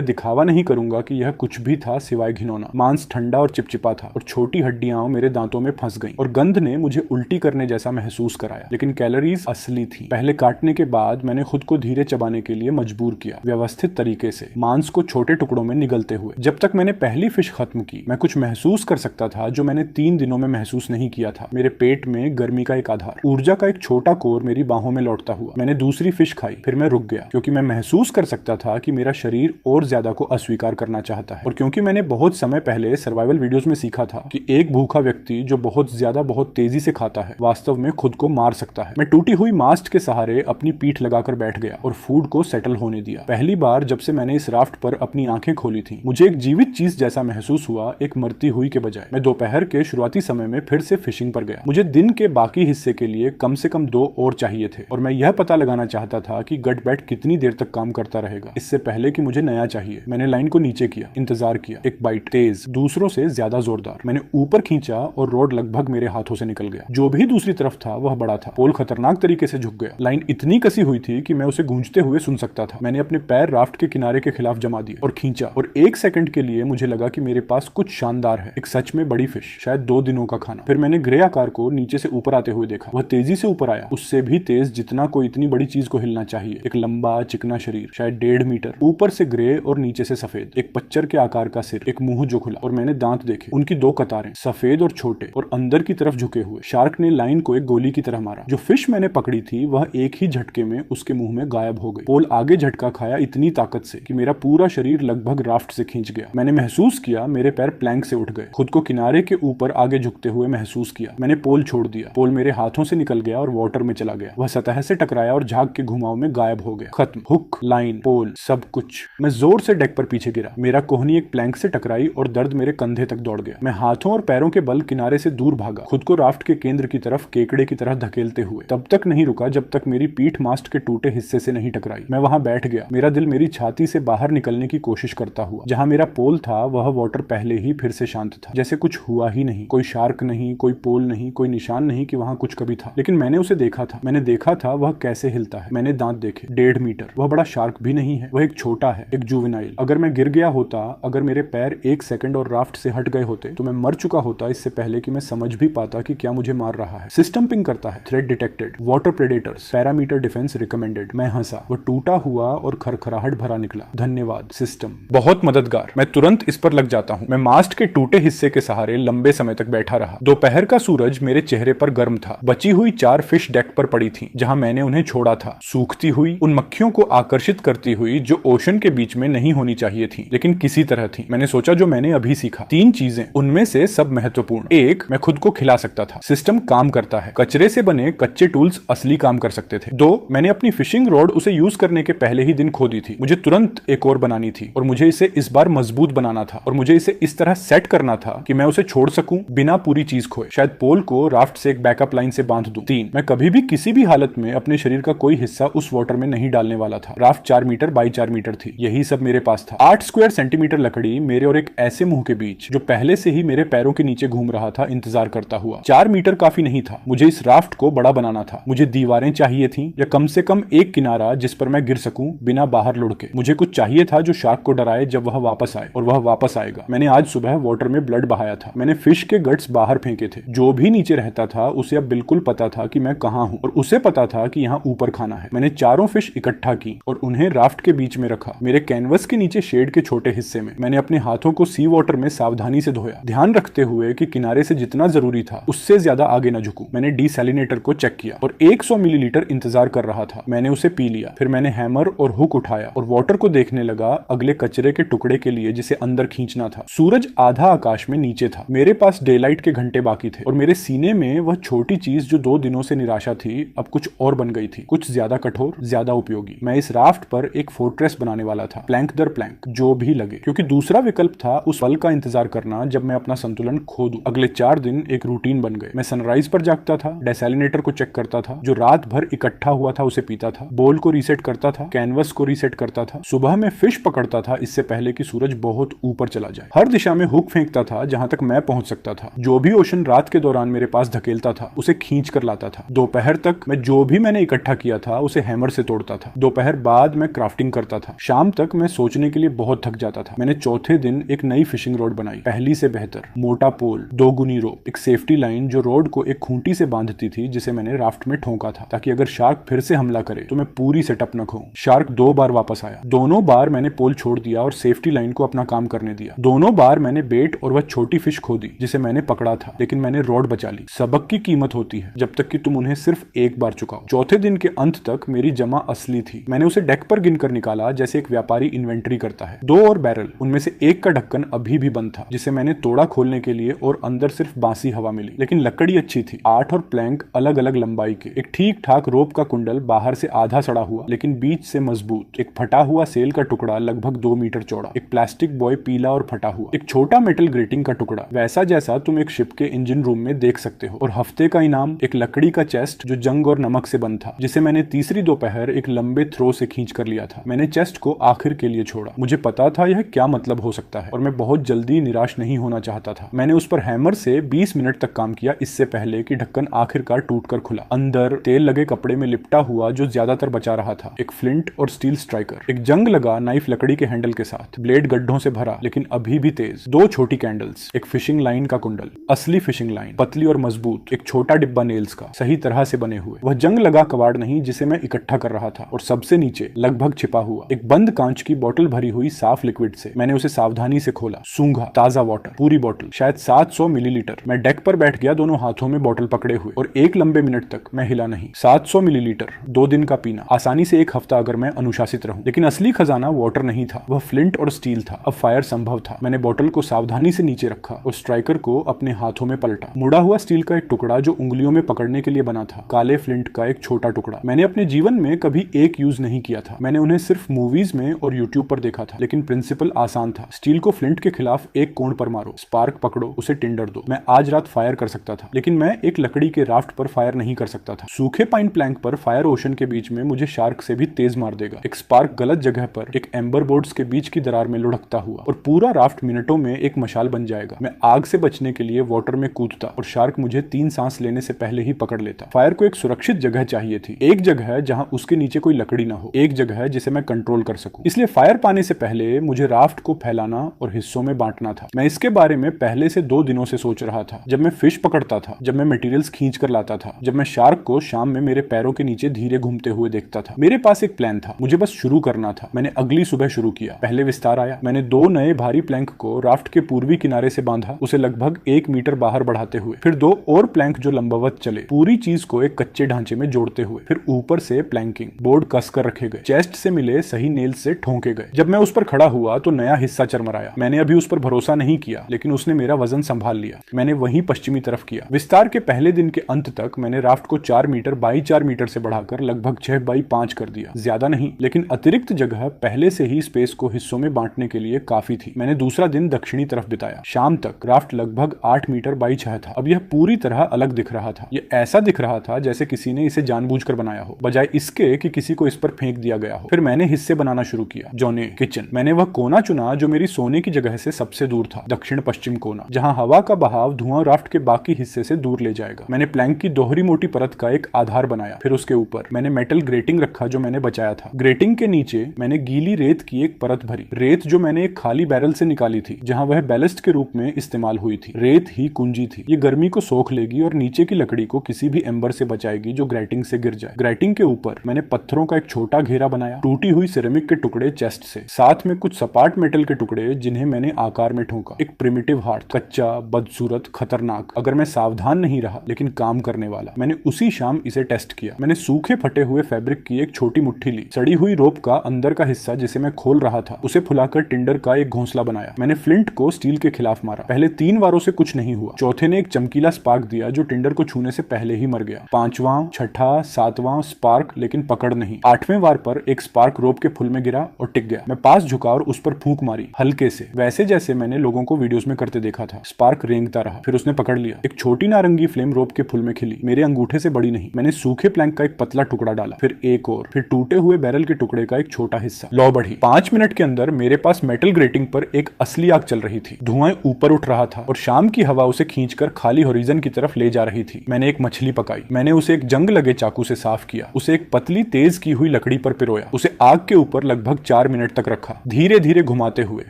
दिखावा नहीं करूंगा कि यह कुछ भी था सिवाय घिनौना। मांस ठंडा और चिपचिपा था, और छोटी हड्डियां मेरे दांतों में फंस गईं, और गंध ने मुझे उल्टी करने जैसा महसूस कराया। लेकिन कैलोरीज असली थी। पहले काटने के बाद मैंने खुद को धीरे चबाने के लिए मजबूर किया, व्यवस्थित तरीके से, मांस को छोटे टुकड़ों में निगलते हुए। जब तक मैंने पहली फिश खत्म की, मैं कुछ महसूस कर सकता था जो मैंने 3 दिनों में महसूस नहीं किया था। मेरे पेट में गर्मी का एक आधार, ऊर्जा का एक छोटा कोर मेरी बाहों में लौटता हुआ। मैंने दूसरी फिश खाई, फिर मैं रुक गया, क्योंकि मैं महसूस कर सकता था कि मेरा शरीर और ज्यादा को अस्वीकार करना चाहता है, और क्योंकि मैंने बहुत समय पहले सर्वाइवल वीडियोस में सीखा था कि एक भूखा व्यक्ति जो बहुत ज्यादा बहुत तेजी से खाता है वास्तव में खुद को मार सकता है। मैं टूटी हुई मास्ट के सहारे अपनी पीठ लगाकर बैठ गया और फूड को सेटल होने दिया। पहली बार जब से मैंने इस राफ्ट पर अपनी आंखें खोली थी, मुझे एक जीवित चीज जैसा महसूस हुआ, एक मरती हुई के बजाय। मैं दोपहर के शुरुआती समय में फिर से फिशिंग पर गया। मुझे दिन के बाकी हिस्से के लिए कम से कम 2 और चाहिए थे, और मैं यह पता लगाना चाहता था कि गट बैट कितनी देर तक काम करता रहेगा, इससे पहले कि मुझे नया चाहिए। मैंने लाइन को नीचे किया, इंतजार किया। एक बाइट, तेज, दूसरों से ज्यादा जोरदार। मैंने ऊपर खींचा और रोड लगभग मेरे हाथों से निकल गया। जो भी दूसरी तरफ था वह बड़ा था। पोल खतरनाक तरीके से झुक गया। लाइन इतनी कसी हुई थी कि मैं उसे गूंजते हुए सुन सकता था। मैंने अपने पैर राफ्ट के किनारे के खिलाफ जमा दिए और खींचा, और 1 सेकंड के लिए मुझे लगा कि मेरे पास कुछ शानदार है, एक सच में बड़ी फिश, शायद 2 दिनों का खाना। फिर मैंने ग्रे आकार को नीचे से ऊपर आते हुए देखा। वह तेजी से ऊपर आया, उससे भी तेज जितना कोई इतनी बड़ी चीज को हिलना चाहिए। एक लंबा चिकना शरीर, शायद 1.5 मीटर, ऊपर से ग्रे और नीचे से सफेद, एक पच्चर के आकार का सिर, एक मुंह जो खुला, और मैंने दांत देखे, उनकी 2 कतारें, सफेद और छोटे और अंदर की तरफ झुके हुए। शार्क ने लाइन को एक गोली की तरह मारा। जो फिश मैंने पकड़ी थी वह एक ही झटके में उसके मुंह में गायब हो गई। पोल आगे झटका खाया इतनी ताकत से कि मेरा पूरा शरीर लगभग राफ्ट से खींच गया। मैंने महसूस किया मेरे पैर प्लैंक से उठ गए। खुद को किनारे के ऊपर आगे झुकते हुए महसूस किया। मैंने पोल छोड़ दिया। पोल मेरे हाथों से निकल गया और वाटर में चला गया। वह सतह से टकराया और झाग के घुमाव में गायब हो गया। खत्म। हुक, लाइन, पोल, सब कुछ। मैं जोर से डेक पर पीछे गिरा। मेरा कोहनी एक प्लैंक से टकराई और दर्द मेरे कंधे तक दौड़ गया। मैं हाथों और पैरों के बल किनारे से दूर भागा, खुद को राफ्ट के केंद्र की तरफ केकड़े की तरह धकेलते हुए। तब तक नहीं रुका जब तक मेरी पीठ मास्ट के टूटे हिस्से से नहीं टकराई। मैं वहां बैठ गया, मेरा दिल मेरी छाती से बाहर निकलने की कोशिश करता हुआ। जहां मेरा पोल था वह वाटर पहले ही फिर से शांत था, जैसे कुछ हुआ ही नहीं। कोई शार्क नहीं, कोई पोल नहीं, कोई निशान नहीं कि वहां कुछ कभी था। लेकिन मैंने उसे देखा था, मैंने देखा था वह कैसे हिलता है। मैंने दांत देखे, 1.5 मीटर। वह बड़ा शार्क भी नहीं है, वह एक छोटा है, एक जुवेनाइल। अगर मैं गिर गया होता, अगर मेरे पैर 1 सेकंड और राफ्ट से हट गए होते तो मैं मर चुका होता इससे पहले कि मैं समझ भी पाता कि क्या मुझे मार रहा है। सिस्टम पिंग करता है, threat detected, water predators, parameter defence recommended. मैं हंसा, वह टूटा हुआ और खरखराहट भरा निकला। धन्यवाद सिस्टम, बहुत मददगार। मैं तुरंत इस पर लग जाता हूँ। मैं मास्ट के टूटे हिस्से के सहारे लंबे समय तक बैठा रहा। दोपहर का सूरज मेरे चेहरे पर गर्म था। बची हुई 4 फिश डेक पर पड़ी थी जहां मैंने उन्हें छोड़ा था, सूखती हुई, उन मक्खियों को आकर्षित करती हुई जो ओशन के बीच में नहीं होनी चाहिए थी, लेकिन किसी तरह थी। मैंने सोचा जो मैंने अभी सीखा, 3 चीजें, उनमें से सब महत्वपूर्ण। 1, मैं खुद को खिला सकता था, सिस्टम काम करता है। कचरे से बने कच्चे टूल्स असली काम कर सकते थे। 2, मैंने अपनी फिशिंग रॉड उसे यूज करने के पहले ही दिन खो दी थी। मुझे तुरंत एक और बनानी थी और मुझे इसे इस बार मजबूत बनाना था और मुझे इसे इस तरह सेट करना था कि मैं उसे छोड़ सकूं बिना पूरी चीज खोए। शायद पोल को राफ्ट से एक बैकअप लाइन से बांध दूं। 3, मैं कभी भी किसी भी हालत में अपने शरीर का कोई हिस्सा उस वाटर में नहीं डालने वाला था। राफ्ट 4 मीटर बाई 4 मीटर थी, यही सब मेरे पास था। 8 स्क्वायर सेंटीमीटर लकड़ी मेरे और एक ऐसे मुंह के बीच जो पहले से ही मेरे पैरों के नीचे घूम रहा था, इंतजार करता हुआ। 4 मीटर काफी नहीं था, मुझे इस राफ्ट को बड़ा बनाना था। मुझे दीवारें चाहिए थी या कम से कम एक किनारा जिस पर मैं गिर सकूं बिना बाहर लुढ़के। मुझे कुछ चाहिए था जो शार्क को डराए जब वह वापस आए, और वह वापस आएगा। मैंने आज सुबह वाटर में ब्लड बहाया था। मैंने फिश के गट्स बाहर फेंके थे। जो भी नीचे रहता था उसे अब बिल्कुल पता था कि मैं कहां हूं और उसे पता था कि यहां ऊपर खाना है। मैंने चारों फिश इकट्ठा की और उन्हें राफ्ट के बीच में रखा, मेरे कैनवस के नीचे शेड के छोटे हिस्से में। मैंने अपने हाथों को सी वाटर में सावधानी से धोया, ध्यान रखते हुए कि किनारे से जितना जरूरी था उससे ज्यादा आगे न झुकूं। मैंने डीसैलिनेटर को चेक किया और 100 मिलीलीटर इंतजार कर रहा था। मैंने उसे पी लिया। फिर मैंने हैमर और हुक उठाया और वाटर को देखने लगा, अगले कचरे के टुकड़े के लिए जिसे अंदर खींचना था। सूरज आधा आकाश में नीचे था। मेरे पास डेलाइट के घंटे बाकी थे और मेरे सीने में वह छोटी चीज जो 2 दिनों से निराशा थी अब कुछ और बन गई थी, कुछ ज्यादा कठोर, ज्यादा उपयोगी। मैं इस राफ्ट पर एक फोर्ट्रेस बनाने वाला था, प्लैंक दर प्लैंक, जो भी लगे, क्योंकि दूसरा विकल्प था उस पल का इंतजार करना जब मैं अपना संतुलन खो दूं। अगले 4 दिन एक रूटीन बन गए। मैं सनराइज पर जागता था, डेसैलिनेटर को चेक करता था, जो रात भर इकट्ठा हुआ था उसे पीता था, बोल को रीसेट करता था, कैनवस को रीसेट करता था। सुबह में फिश पकड़ता था इससे पहले कि सूरज बहुत ऊपर चला जाए। हर दिशा में हुक फेंकता था जहां तक मैं पहुंच सकता था। जो भी ओशन रात के दौरान मेरे पास धकेलता था उसे खींच कर लाता था। दोपहर तक मैं जो भी मैंने इकट्ठा किया था उसे हैमर से तोड़ता था। दोपहर बाद मैं क्राफ्टिंग करता था। शाम तक मैं सोचने के लिए बहुत थक जाता था। मैंने चौथे दिन एक नई फिशिंग रॉड बनाई, पहली से बेहतर, मोटा पोल, 2 गुनी रोप, एक सेफ्टी लाइन जो रोड को एक खूंटी से बांधती थी जिसे मैंने राफ्ट में ठोंका था ताकि अगर शार्क फिर से हमला करे तो मैं पूरी सेटअप न खोऊं। शार्क 2 बार वापस आया। दोनों बार मैंने पोल छोड़ दिया और सेफ्टी लाइन को अपना काम करने दिया। दोनों बार मैंने बेट और वह छोटी फिश खो दी जिसे मैंने पकड़ा था, लेकिन मैंने रॉड बचा ली। सबक की कीमत होती है जब तक कि तुम उन्हें सिर्फ एक बार चुकाओ। चौथे दिन के अंत तक मेरी जमा असली थी। मैंने उसे डेक पर गिनकर निकाला जैसे एक व्यापारी इन्वेंट्री करता है। 2 और बैरल, उनमें से एक का ढक्कन अभी भी बंद था जिसे मैंने तोड़ा खोलने के लिए और अंदर सिर्फ बासी हवा मिली, लेकिन लकड़ी अच्छी थी। 8 और प्लैंक अलग अलग लंबाई के, एक ठीक ठाक रोप का कुंडल बाहर से आधा सड़ा हुआ लेकिन बीच से मजबूत, एक फटा हुआ सेल का टुकड़ा लगभग 2 मीटर चौड़ा, एक प्लास्टिक बॉय पीला और फटा हुआ, एक छोटा मेटल ग्रेटिंग का टुकड़ा वैसा जैसा तुम एक शिप के इंजन रूम में देख सकते हो, और हफ्ते का इनाम एक लकड़ी का चेस्ट जो जंग और नमक से बंद था जिसे मैंने तीसरी दोपहर एक लंबे थ्रो से खींच कर लिया था। मैंने चेस्ट को आखिर के लिए छोड़ा। मुझे पता था यह क्या मतलब हो सकता है और मैं बहुत जल्दी निराश नहीं होना चाहता था। मैंने उस पर हैमर से 20 मिनट तक काम किया इससे पहले कि ढक्कन आखिरकार टूटकर खुला। अंदर तेल लगे कपड़े में लिपटा हुआ जो ज्यादातर बचा रहा था, एक फ्लिंट और स्टील स्ट्राइकर, एक जंग लगा नाइफ लकड़ी के हैंडल के साथ, ब्लेड गड्ढों से भरा लेकिन अभी भी तेज, 2 छोटी कैंडल्स, एक फिशिंग लाइन का कुंडल, असली फिशिंग लाइन, पतली और मजबूत, एक छोटा डिब्बा नेल्स का, सही तरह से बने हुए, वह जंग लगा कबाड़ नहीं जिसे मैं इकट्ठा कर रहा था, और सबसे नीचे लगभग छिपा हुआ एक बंद कांच की बोतल भरी हुई साफ लिक्विड से। मैंने उसे सावधानी से खोला, सूंघा, ताजा वाटर, पूरी बोतल, शायद 700 मिलीलीटर। मैं डेक पर बैठ गया, दोनों हाथों में बोतल पकड़े हुए, और एक लंबे मिनट तक मैं हिला नहीं। 700 मिलीलीटर, 2 दिन का पीना, आसानी से 1 हफ्ता अगर मैं अनुशासित रहूं। लेकिन असली खजाना वाटर नहीं था, वह फ्लिंट और स्टील था। अब फायर संभव था। मैंने बोतल को सावधानी से नीचे रखा और स्ट्राइकर को अपने हाथों में पलटा। मुड़ा हुआ स्टील का एक टुकड़ा जो उंगलियों में पकड़ने के लिए बना था, काले फ्लिंट का एक छोटा टुकड़ा। मैंने अपने जीवन में कभी एक यूज नहीं किया था, मैंने उन्हें सिर्फ मूवीज में और यूट्यूब पर देखा था, लेकिन प्रिंसिपल आसान था। स्टील को फ्लिंट के खिलाफ एक कोण पर मारो, स्पार्क पकड़ो, उसे टिंडर दो। मैं आज रात फायर कर सकता था, लेकिन मैं एक लकड़ी के राफ्ट पर फायर नहीं कर सकता था। सूखे पाइन प्लैंक पर फायर ओशन के बीच में मुझे शार्क से भी तेज मार देगा। एक स्पार्क गलत जगह पर एक एम्बर बोर्ड्स के बीच की दरार में लुढ़कता हुआ और पूरा राफ्ट मिनटों में एक मशाल बन जाएगा। मैं आग से बचने के लिए वाटर में कूदता और शार्क मुझे 3 सांस लेने से पहले ही पकड़ लेता। फायर को एक सुरक्षित जगह चाहिए थी, एक जगह जहां उसके नीचे कोई लकड़ी ना हो, एक जगह जिसे मैं कंट्रोल कर सकूं। इसलिए फायर पाने से पहले मुझे राफ्ट को फैलाना और हिस्सों में बांटना था। मैं इसके बारे में पहले से 2 दिनों से सोच रहा था। जब मैं फिश पकड़ता था, जब मैं मटेरियल्स खींच कर लाता था, जब मैं शार्क को शाम में मेरे पैरों के नीचे धीरे घूमते हुए देखता था। मेरे पास एक प्लान था, मुझे बस शुरू करना था। मैंने अगली सुबह शुरू किया। पहले विस्तार आया। मैंने 2 नए भारी प्लैंक को राफ्ट के पूर्वी किनारे से बांधा, उसे लगभग 1 मीटर बाहर बढ़ाते हुए। फिर 2 और प्लैंक जो लंबवत चले, पूरी चीज को एक कच्चे ढांचे में जोड़ते हुए। फिर ऊपर से प्लैंकिंग बोर्ड कसकर रखे गए, चेस्ट से मिले सही नेल से ठोंके गए। जब मैं उस पर खड़ा हुआ तो नया हिस्सा चरमराया। मैंने अभी उस पर भरोसा नहीं किया, लेकिन उसने मेरा वजन संभाल लिया। मैंने वहीं पश्चिमी तरफ किया। विस्तार के पहले दिन के अंत तक मैंने राफ्ट को 4 मीटर बाई 4 मीटर से बढ़ाकर लगभग 6 बाई 5 कर दिया। ज्यादा नहीं, लेकिन अतिरिक्त जगह पहले से ही स्पेस को हिस्सों में बांटने के लिए काफी थी। मैंने दूसरा दिन दक्षिणी तरफ बिताया। शाम तक राफ्ट लगभग 8 मीटर बाई 6 था। अब यह पूरी तरह अलग दिख रहा था। यह ऐसा दिख रहा था जैसे किसी ने इसे जानबूझकर बनाया हो, बजाय इसके कि किसी को इस पर फेंक दिया गया हो। फिर मैंने हिस्से बनाना शुरू किया। जोने, किचन। मैंने वह कोना चुना जो मेरी सोने की जगह से सबसे दूर था, दक्षिण पश्चिम कोना, जहां हवा का बहाव धुआं राफ्ट के बाकी हिस्से से दूर ले जाएगा। मैंने प्लैंक की दोहरी मोटी परत का एक आधार बनाया। फिर उसके ऊपर मैंने मेटल ग्रेटिंग रखा जो मैंने बचाया था। ग्रेटिंग के नीचे मैंने गीली रेत की एक परत भरी, रेत जो मैंने एक खाली बैरल से निकाली थी जहां वह बैलेस्ट के रूप में इस्तेमाल हुई थी। रेत ही कुंजी थी। ये गर्मी को सोख लेगी और नीचे की लकड़ी को किसी भी एम्बर से बचाएगी जो ग्रेटिंग से गिर जाए। ग्रेटिंग के ऊपर मैंने पत्थरों का एक छोटा घेरा बनाया, टूटी हुई सिरेमिक के टुकड़े चेस्ट से, साथ में कुछ सपाट मेटल के टुकड़े जिन्हें मैंने आकार में ठोका। एक प्रिमिटिव हार्ट, कच्चा, बदसूरत, खतरनाक, अगर मैं सावधान नहीं रहा, लेकिन काम करने वाला। मैंने उसी शाम इसे टेस्ट किया। मैंने सूखे फटे हुए फैब्रिक की एक छोटी मुट्ठी ली, सड़ी हुई रोप का अंदर का हिस्सा जिसे मैं खोल रहा था उसे फुलाकर टिंडर का एक घोंसला बनाया। मैंने फ्लिंट को स्टील के खिलाफ मारा। पहले 3 वारों से कुछ नहीं हुआ। चौथे ने एक चमकीला स्पार्क दिया जो टिंडर को छूने से पहले ही मर गया। 5वां, 6ठा, 7वां स्पार्क, लेकिन पकड़ नहीं। 8वें वार पर एक स्पार्क रोप के फुल में गिरा और टिक गया। मैं पास झुका और उस पर फूंक मारी, हल्के से, वैसे जैसे मैंने लोगों को वीडियोस में करते देखा था। स्पार्क रेंगता रहा, फिर उसने पकड़ लिया। एक छोटी नारंगी फ्लेम रोप के फुल में खिली, मेरे अंगूठे से बड़ी नहीं। मैंने सूखे प्लैंक का एक पतला टुकड़ा डाला, फिर एक और, फिर टूटे हुए बैरल के टुकड़े का एक छोटा हिस्सा। लौ बढ़ी। 5 मिनट के अंदर मेरे पास मेटल ग्रेटिंग पर एक असली आग चल रही थी। धुआं ऊपर उठ रहा था और शाम की हवा उसे खींचकर खाली होरिजन की तरफ ले जा रही थी। मैंने एक मछली पकाई। मैंने उसे एक जंग लगे चाकू से साफ किया, उसे एक पतली तेज की हुई लकड़ी पर पिरोया, उसे आग के ऊपर लगभग 4 मिनट तक रखा, धीरे धीरे घुमाते हुए,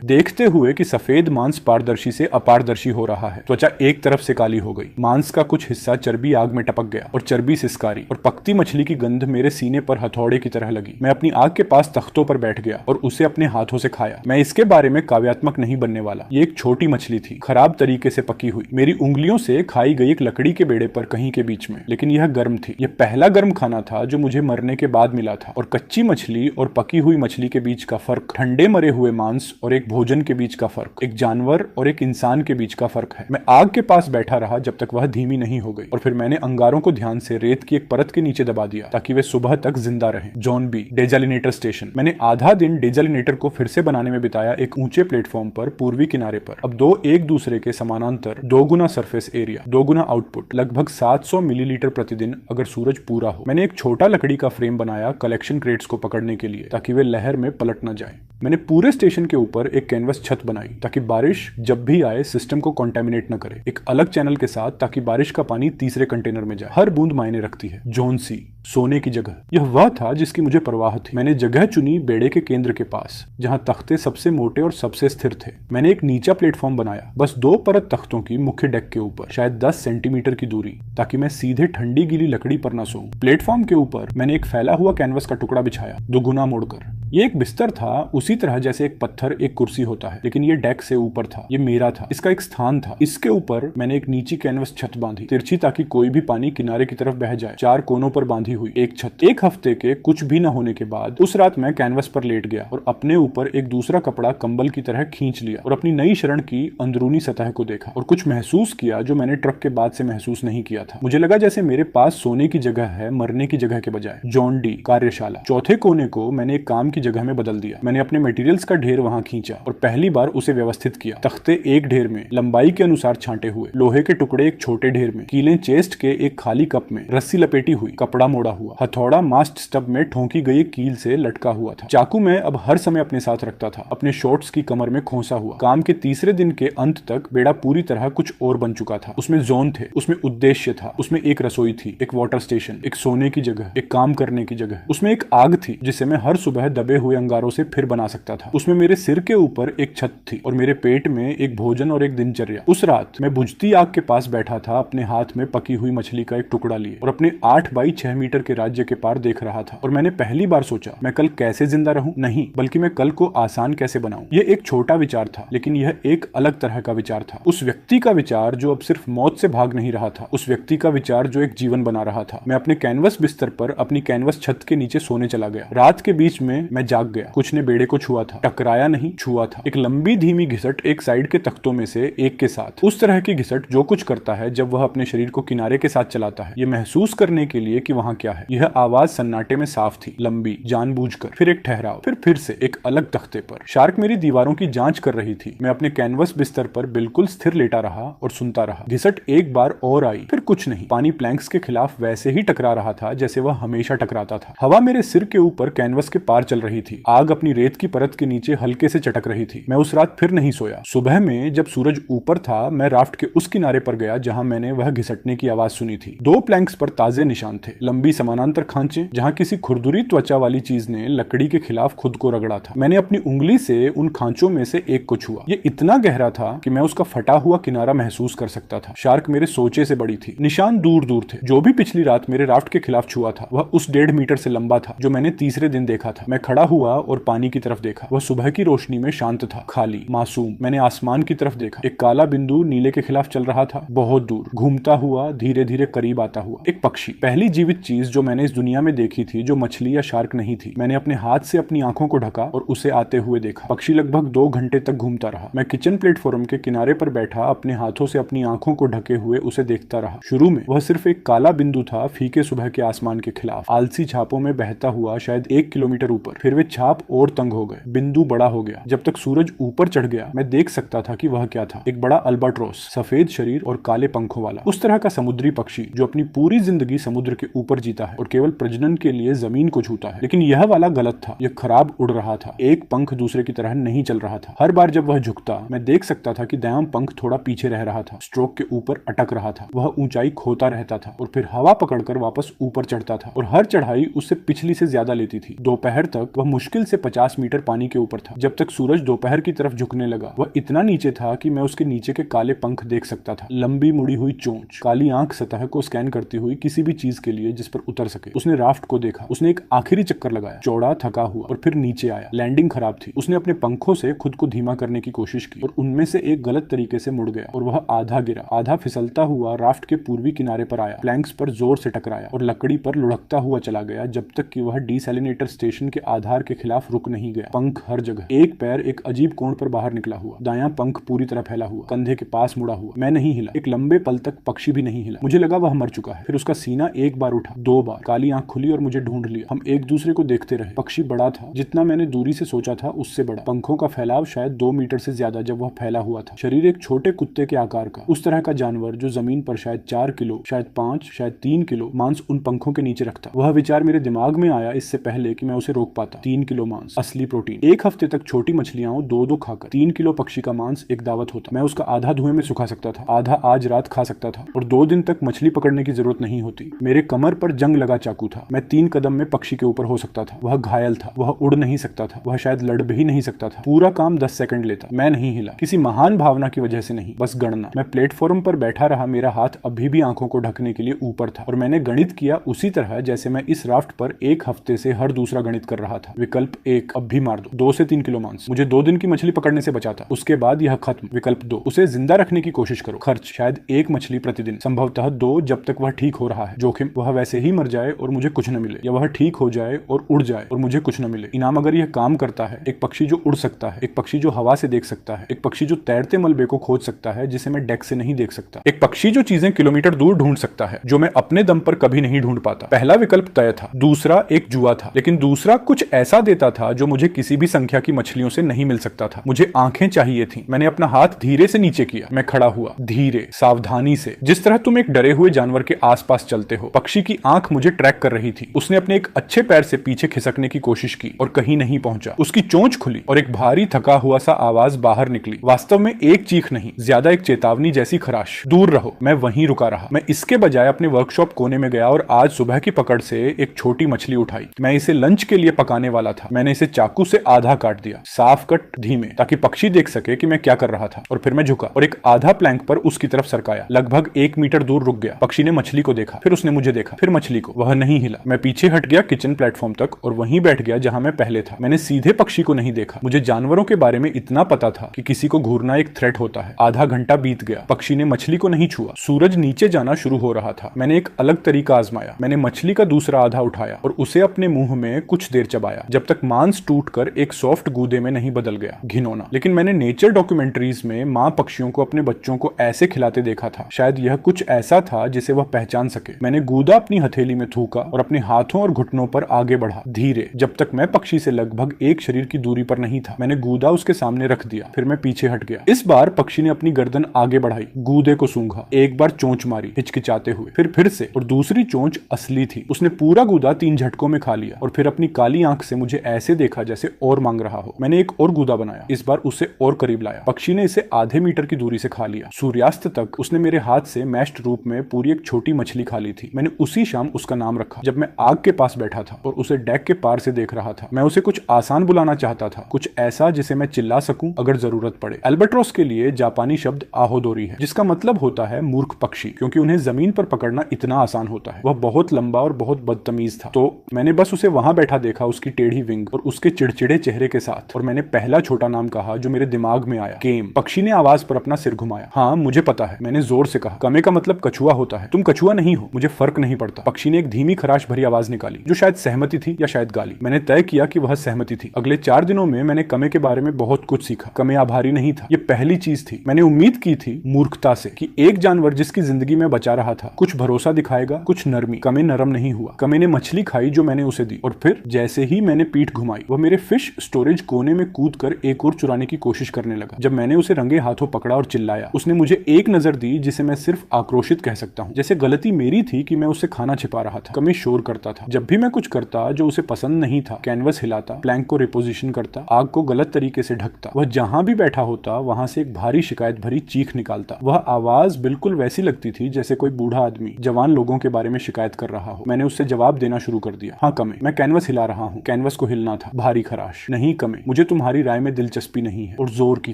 देखते हुए कि सफेद मांस पारदर्शी से अपारदर्शी हो रहा है। त्वचा एक तरफ से काली हो गई, मांस का कुछ हिस्सा चर्बी आग में टपक गया और चर्बी सिसकारी, और पकती मछली की गंध मेरे सीने पर हथौड़े की तरह लगी। मैं अपनी आग के पास तख्तों पर बैठ गया और उसे अपने हाथों से खाया। मैं इसके बारे में काव्यात्मक नहीं बनने वाला। ये एक छोटी मछली थी, खराब तरीके से पकी हुई, मेरी उंगलियों से खाई गई एक लकड़ी के बेड़े पर कहीं के बीच में, लेकिन यह गर्म थी। यह पहला गर्म खाना था जो मुझे मरने के बाद मिला था। और कच्ची मछली और पकी हुई मछली के बीच का फर्क, ठंडे मरे हुए मांस और एक भोजन के बीच का फर्क, एक जानवर और एक इंसान के बीच का फर्क है। मैं आग के पास बैठा रहा जब तक वह धीमी नहीं हो गई, और फिर मैंने अंगारों को ध्यान से रेत की एक परत के नीचे दबा दिया ताकि वे सुबह तक जिंदा रहें। John B, desalinator station. मैंने आधा दिन डेजालिनेटर को फिर से बनाने में बिताया, एक ऊंचे प्लेटफॉर्म पर पूर्वी किनारे पर। अब 2 एक दूसरे के समानांतर, 2 गुना सरफेस एरिया, 2 गुना आउटपुट, लगभग 700 मिलीलीटर प्रतिदिन अगर सूरज पूरा हो। मैंने एक छोटा लकड़ी का फ्रेम बनाया कलेक्शन क्रेट्स को पकड़ने के लिए ताकि वे लहर में पलट न जाएं। मैंने पूरे स्टेशन के ऊपर एक कैनवस छत बनाई ताकि बारिश जब भी आए सिस्टम को कॉन्टेमिनेट न करे, एक अलग चैनल के साथ ताकि बारिश का पानी तीसरे कंटेनर में जाए। हर बूंद मायने रखती है। जोन सी, सोने की जगह। यह वह था जिसकी मुझे परवाह थी। मैंने जगह चुनी बेड़े के केंद्र के पास, जहां तख्ते सबसे मोटे और सबसे स्थिर थे। मैंने एक नीचा प्लेटफॉर्म बनाया, बस 2 परत तख्तों की मुख्य डेक के ऊपर, शायद 10 सेंटीमीटर की दूरी, ताकि मैं सीधे ठंडी गीली लकड़ी पर न सोऊं। प्लेटफॉर्म के ऊपर मैंने एक फैला हुआ कैनवस का टुकड़ा बिछाया, 2 गुना मोड़कर। ये एक बिस्तर था, उसी तरह जैसे एक पत्थर एक कुर्सी होता है, लेकिन ये डेक से ऊपर था। ये मेरा था, इसका एक स्थान था। इसके ऊपर मैंने एक नीची कैनवस छत बांधी, तिरछी, ताकि कोई भी पानी किनारे की तरफ बह जाए। 4 कोनों पर बांधी आधी हुई, एक छत। एक हफ्ते के कुछ भी न होने के बाद उस रात मैं कैनवस पर लेट गया और अपने ऊपर एक दूसरा कपड़ा कंबल की तरह खींच लिया और अपनी नई शरण की अंदरूनी सतह को देखा और कुछ महसूस किया जो मैंने ट्रक के बाद से महसूस नहीं किया था। मुझे लगा जैसे मेरे पास सोने की जगह है, मरने की जगह के बजाय। जॉन डी कार्यशाला। चौथे कोने को मैंने एक काम की जगह में बदल दिया। मैंने अपने मटेरियल्स का ढेर वहां खींचा और पहली बार उसे व्यवस्थित किया। तख्ते एक ढेर में लंबाई के अनुसार छांटे हुए, लोहे के टुकड़े एक छोटे ढेर में, कीलें चेस्ट के एक खाली कप में, रस्सी लपेटी हुई, कपड़ा मोड़ा हुआ, हथौड़ा मास्ट स्टब में ठोंकी गई कील से लटका हुआ था। चाकू मैं अब हर समय अपने साथ रखता था, अपने शॉर्ट्स की कमर में खोसा हुआ। काम के तीसरे दिन के अंत तक बेड़ा पूरी तरह कुछ और बन चुका था। उसमें जोन थे, उसमें उद्देश्य था, उसमें एक रसोई थी, एक वाटर स्टेशन, एक सोने की जगह, एक काम करने की जगह। उसमें एक आग थी जिसे मैं हर सुबह दबे हुए अंगारों से फिर बना सकता था। उसमें मेरे सिर के ऊपर एक छत थी और मेरे पेट में एक भोजन और एक दिनचर्या। उस रात मैं बुझती आग के पास बैठा था, अपने हाथ में पकी हुई मछली का एक टुकड़ा लिए और अपने 8 बाई 6 मीटर के राज्य के पार देख रहा था। और मैंने पहली बार सोचा मैं कल कैसे जिंदा रहूं? नहीं, बल्कि मैं कल को आसान कैसे बनाऊं। यह एक छोटा विचार था, लेकिन यह एक अलग तरह का विचार था। उस व्यक्ति का विचार जो अब सिर्फ मौत से भाग नहीं रहा था, उस व्यक्ति का विचार जो एक जीवन बना रहा था। मैं अपने कैनवस बिस्तर पर अपनी कैनवस छत के नीचे सोने चला गया। रात के बीच में मैं जाग गया। कुछ ने बेड़े को छुआ था, टकराया नहीं, छुआ था। एक लंबी धीमी घिसट एक साइड के तख्तों में से एक के साथ। उस तरह की घिसट जो कुछ करता है जब वह अपने शरीर को किनारे के साथ चलाता है, यह महसूस करने के लिए कि वहां क्या है। यह आवाज सन्नाटे में साफ थी, लंबी, जानबूझकर। फिर एक ठहराव, फिर से एक अलग तख्ते पर। शार्क मेरी दीवारों की जांच कर रही थी। मैं अपने कैनवस बिस्तर पर बिल्कुल स्थिर लेटा रहा और सुनता रहा। घिसट एक बार और आई, फिर कुछ नहीं। पानी प्लैंक्स के खिलाफ वैसे ही टकरा रहा था जैसे वह हमेशा टकराता था। हवा मेरे सिर के ऊपर कैनवस के पार चल रही थी। आग अपनी रेत की परत के नीचे हल्के से चटक रही थी। मैं उस रात फिर नहीं सोया। सुबह में जब सूरज ऊपर था, मैं राफ्ट के उस किनारे पर गया जहां मैंने वह घिसटने की आवाज सुनी थी। 2 प्लैंक्स पर ताजे निशान थे, लंबी समानांतर खांचे जहां किसी खुरदुरी त्वचा वाली चीज ने लकड़ी के खिलाफ खुद को रगड़ा था। मैंने अपनी उंगली से उन खांचों में से एक को छुआ। ये इतना गहरा था कि मैं उसका फटा हुआ किनारा महसूस कर सकता था। शार्क मेरे सोचे से बड़ी थी। निशान दूर दूर थे। जो भी पिछली रात मेरे राफ्ट के खिलाफ छुआ था, वह उस 1.5 मीटर से लंबा था जो मैंने तीसरे दिन देखा था। मैं खड़ा हुआ और पानी की तरफ देखा। वह सुबह की रोशनी में शांत था, खाली, मासूम। मैंने आसमान की तरफ देखा। एक काला बिंदु नीले के खिलाफ चल रहा था, बहुत दूर, घूमता हुआ, धीरे धीरे करीब आता हुआ। एक पक्षी, पहली जीवित चीज जो मैंने इस दुनिया में देखी थी, जो मछली या शार्क नहीं थी। मैंने अपने हाथ से अपनी आंखों को ढका और उसे आते हुए देखा। पक्षी लगभग 2 घंटे तक घूमता रहा। मैं किचन प्लेटफॉर्म के किनारे पर बैठा अपने हाथों से अपनी आंखों को ढके हुए उसे देखता रहा। शुरू में वह सिर्फ एक काला बिंदु था, फीके सुबह के आसमान के खिलाफ, आलसी छापों में बहता हुआ शायद 1 किलोमीटर ऊपर। फिर वे छाप और तंग हो गए, बिंदु बड़ा हो गया। जब तक सूरज ऊपर चढ़ गया, मैं देख सकता था कि वह क्या था। एक बड़ा अल्बाट्रोस, सफेद शरीर और काले पंखों वाला, उस तरह का समुद्री पक्षी जो अपनी पूरी जिंदगी समुद्र के ऊपर जीता है और केवल प्रजनन के लिए जमीन को छूता है। लेकिन यह वाला गलत था। यह खराब उड़ रहा था। एक पंख दूसरे की तरह नहीं चल रहा था। हर बार जब वह झुकता, मैं देख सकता था कि दायां पंख थोड़ा पीछे रह रहा था, स्ट्रोक के ऊपर अटक रहा था। वह ऊंचाई खोता रहता था और फिर हवा पकड़कर वापस ऊपर चढ़ता था और हर चढ़ाई उससे पिछली से ज्यादा लेती थी। दोपहर तक वह मुश्किल से 50 मीटर पानी के ऊपर था। जब तक सूरज दोपहर की तरफ झुकने लगा, वह इतना नीचे था कि मैं उसके नीचे के काले पंख देख सकता था। लंबी मुड़ी हुई चोंच, काली आंख सतह को स्कैन करती हुई किसी भी चीज के लिए जिस पर उतर सके। उसने राफ्ट को देखा। उसने एक आखिरी चक्कर लगाया, चौड़ा, थका हुआ, और फिर नीचे आया। लैंडिंग खराब थी। उसने अपने पंखों से खुद को धीमा करने की कोशिश की और उनमें से एक गलत तरीके से मुड़ गया और वह आधा गिरा। आधा फिसलता हुआ राफ्ट के पूर्वी किनारे पर आया, प्लैंक्स पर जोर से टकराया और लकड़ी पर लुढ़कता हुआ चला गया जब तक कि वह डीसैलिनेटर स्टेशन के आधार के खिलाफ रुक नहीं गया। पंख हर जगह। एक पैर एक अजीब कोण पर बाहर निकला हुआ, दायां पंख पूरी तरह फैला हुआ, कंधे के पास मुड़ा हुआ। मैं नहीं हिला। एक लंबे पल तक पक्षी भी नहीं हिला। मुझे लगा वह मर चुका है। फिर उसका सीना एक बार उठा, 2 बार। काली आंख खुली और मुझे ढूंढ लिया। हम एक दूसरे को देखते रहे। पक्षी बड़ा था, जितना मैंने दूरी से सोचा था उससे बड़ा। पंखों का फैलाव शायद 2 मीटर से ज्यादा जब वह फैला हुआ था। शरीर एक छोटे कुत्ते के आकार का, उस तरह का जानवर जो जमीन पर शायद 4 किलो, शायद 5, शायद 3 किलो मांस उन पंखों के नीचे रखता। वह विचार मेरे दिमाग में आया इससे पहले कि मैं उसे रोक पाता। 3 किलो मांस, असली प्रोटीन। एक हफ्ते तक छोटी मछलियां 2-2 खाकर 3 किलो पक्षी का मांस एक दावत होता। मैं उसका आधा धुएं में सुखा सकता था, आधा आज रात खा सकता था और 2 दिन तक मछली पकड़ने की जरूरत नहीं होती। मेरे कमर पर जंग लगा चाकू था। मैं 3 कदम में पक्षी के ऊपर हो सकता था। वह घायल था, वह उड़ नहीं सकता था, वह शायद लड़ भी नहीं सकता था। पूरा काम 10 सेकंड लेता। मैं नहीं हिला, किसी महान भावना की वजह से नहीं, बस गणना। मैं प्लेटफॉर्म पर बैठा रहा। मेरा हाथ अभी भी आंखों को ढकने के लिए ऊपर था और मैंने गणित किया उसी तरह जैसे मैं इस राफ्ट पर 1 हफ्ते से हर दूसरा गणित कर रहा था। विकल्प 1, अब भी मार दो। 2 से 3 किलो मांस मुझे 2 दिन की मछली पकड़ने से बचाता। उसके बाद यह खत्म। विकल्प 2, उसे जिंदा रखने की कोशिश करो। खर्च शायद 1 मछली प्रतिदिन, संभवतः 2 जब तक वह ठीक हो रहा है। जोखिम वह वैसे ही मर जाए और मुझे कुछ न मिले, या वह ठीक हो जाए और उड़ जाए और मुझे कुछ न मिले। इनाम अगर यह काम करता है, एक पक्षी जो उड़ सकता है, एक पक्षी जो हवा से देख सकता है, एक पक्षी जो तैरते मलबे को खोज सकता है जिसे मैं डेक से नहीं देख सकता, एक पक्षी जो चीजें किलोमीटर दूर ढूंढ सकता है जो मैं अपने दम पर कभी नहीं ढूंढ पाता। पहला विकल्प तय था, दूसरा एक जुआ था, लेकिन दूसरा कुछ ऐसा देता था जो मुझे किसी भी संख्या की मछलियों से नहीं मिल सकता था। मुझे आंखें चाहिए थी। मैंने अपना हाथ धीरे से नीचे किया। मैं खड़ा हुआ, धीरे, सावधानी से, जिस तरह तुम एक डरे हुए जानवर के आसपास चलते हो। पक्षी की आंख मुझे ट्रैक कर रही थी। उसने अपने एक अच्छे पैर से पीछे खिसकने की कोशिश की और कहीं नहीं पहुंचा। उसकी चोंच खुली और एक भारी थका हुआ सा आवाज बाहर निकली। वास्तव में एक चीख नहीं, ज्यादा एक चेतावनी जैसी खराश, दूर रहो। मैं वहीं रुका रहा। मैं इसके बजाय अपने वर्कशॉप कोने में गया और आज सुबह की पकड़ से एक छोटी मछली उठाई। मैं इसे लंच के लिए पकाने वाला था। मैंने इसे चाकू से आधा काट दिया, साफ कट, धीमे, ताकि पक्षी देख सके कि मैं क्या कर रहा था। और फिर मैं झुका और एक आधा प्लैंक पर उसकी तरफ सरकाया। लगभग 1 मीटर दूर रुक गया। पक्षी ने मछली को देखा, फिर उसने मुझे देखा, फिर मछली को। वह नहीं हिला। मैं पीछे हट गया किचन प्लेटफॉर्म तक और वहीं बैठ गया जहां मैं पहले था। मैंने सीधे पक्षी को नहीं देखा। मुझे जानवरों के बारे में इतना पता था कि किसी को घूरना एक थ्रेट होता है। आधा घंटा बीत गया। पक्षी ने मछली को नहीं छुआ। सूरज नीचे जाना शुरू हो रहा था। मैंने एक अलग तरीका आजमाया। मैंने मछली का दूसरा आधा उठाया और उसे अपने मुंह में कुछ देर चबाया, जब तक मांस टूटकर एक सॉफ्ट गूदे में नहीं बदल गया। घिनौना। लेकिन मैंने नेचर डॉक्यूमेंट्रीज में मां पक्षियों को अपने बच्चों को ऐसे खिलाते देखा था। शायद यह कुछ ऐसा था जिसे वह पहचान सके। मैंने गूदा अपनी हथेली में थूका और अपने हाथों और घुटनों पर आगे बढ़ा, धीरे, जब तक मैं पक्षी से लगभग एक शरीर की दूरी पर नहीं था। मैंने गूदा उसके सामने रख दिया, फिर मैं पीछे हट गया। इस बार पक्षी ने अपनी गर्दन आगे बढ़ाई, गूदे को सूंघा, एक बार चोंच मारी हिचकिचाते हुए, फिर से, और दूसरी चोंच असली थी। उसने पूरा गूदा 3 झटकों में खा लिया और फिर अपनी काली आंख से मुझे ऐसे देखा जैसे और मांग रहा हो। मैंने एक और गूदा बनाया, इस बार उसे और करीब लाया। पक्षी ने इसे आधे मीटर की दूरी से खा लिया। सूर्यास्त तक उसने मेरे हाथ से मैश्ड रूप में पूरी एक छोटी मछली खा ली थी। मैंने उसी शाम उसका नाम रखा, जब मैं आग के पास बैठा था और उसे डेक के पार से देख रहा था। मैं उसे कुछ आसान बुलाना चाहता था, कुछ ऐसा जिसे मैं चिल्ला सकूं अगर जरूरत पड़े। अल्बाट्रॉस के लिए जापानी शब्द आहोदोरी है, जिसका मतलब होता है मूर्ख पक्षी, क्योंकि उन्हें जमीन पर पकड़ना इतना आसान होता है। वह बहुत लंबा और बहुत बदतमीज था। तो मैंने बस उसे वहां बैठा देखा, उसकी टेढ़ी विंग और उसके चिड़चिड़े चेहरे के साथ, और मैंने पहला छोटा नाम कहा जो मेरे दिमाग में आया, केम। पक्षी ने आवाज पर अपना सिर घुमाया। हाँ, मुझे पता है, मैंने जोर से कहा। कमे का मतलब कछुआ होता है। तुम कछुआ नहीं हो, मुझे फर्क नहीं पड़ता। पक्षी ने एक धीमी खराश भरी आवाज निकाली, जो शायद सहमति थी या शायद गाली। मैंने तय किया कि वह सहमति थी। अगले 4 दिनों में मैंने कमे के बारे में बहुत कुछ सीखा। कमे आभारी नहीं था, ये पहली चीज थी। मैंने उम्मीद की थी मूर्खता से कि एक जानवर जिसकी जिंदगी में बचा रहा था कुछ भरोसा दिखाएगा, कुछ नरमी। कमे नरम नहीं हुआ। कमे ने मछली खाई जो मैंने उसे दी, और फिर जैसे ही मैंने पीठ घुमाई, वह मेरे फिश स्टोरेज कोने में कूदकर एक और चुराने की कोशिश करने लगा। जब मैंने उसे रंगे हाथों पकड़ा और चिल्लाया, उसने मुझे एक नजर दी जिसे मैं सिर्फ आक्रोशित कह सकता हूँ, जैसे गलती मेरी थी कि मैं उससे खाना छिपा रहा था। कमे शोर करता था। जब भी मैं कुछ करता जो उसे पसंद नहीं था, कैनवस हिलाता, प्लैंक को रिपोजिशन करता, आग को गलत तरीके से ढकता, वह जहां भी बैठा होता वहां से एक भारी शिकायत भरी चीख निकालता। वह आवाज बिल्कुल वैसी लगती थी जैसे कोई बूढ़ा आदमी जवान लोगों के बारे में शिकायत कर रहा हो। मैंने उससे जवाब देना शुरू कर दिया। हाँ कमे, मैं कैनवस हिला रहा हूँ। कैनवस को हिलना था। भारी खराश। नहीं कमे, मुझे तुम्हारी राय में दिलचस्पी नहीं है। और जोर की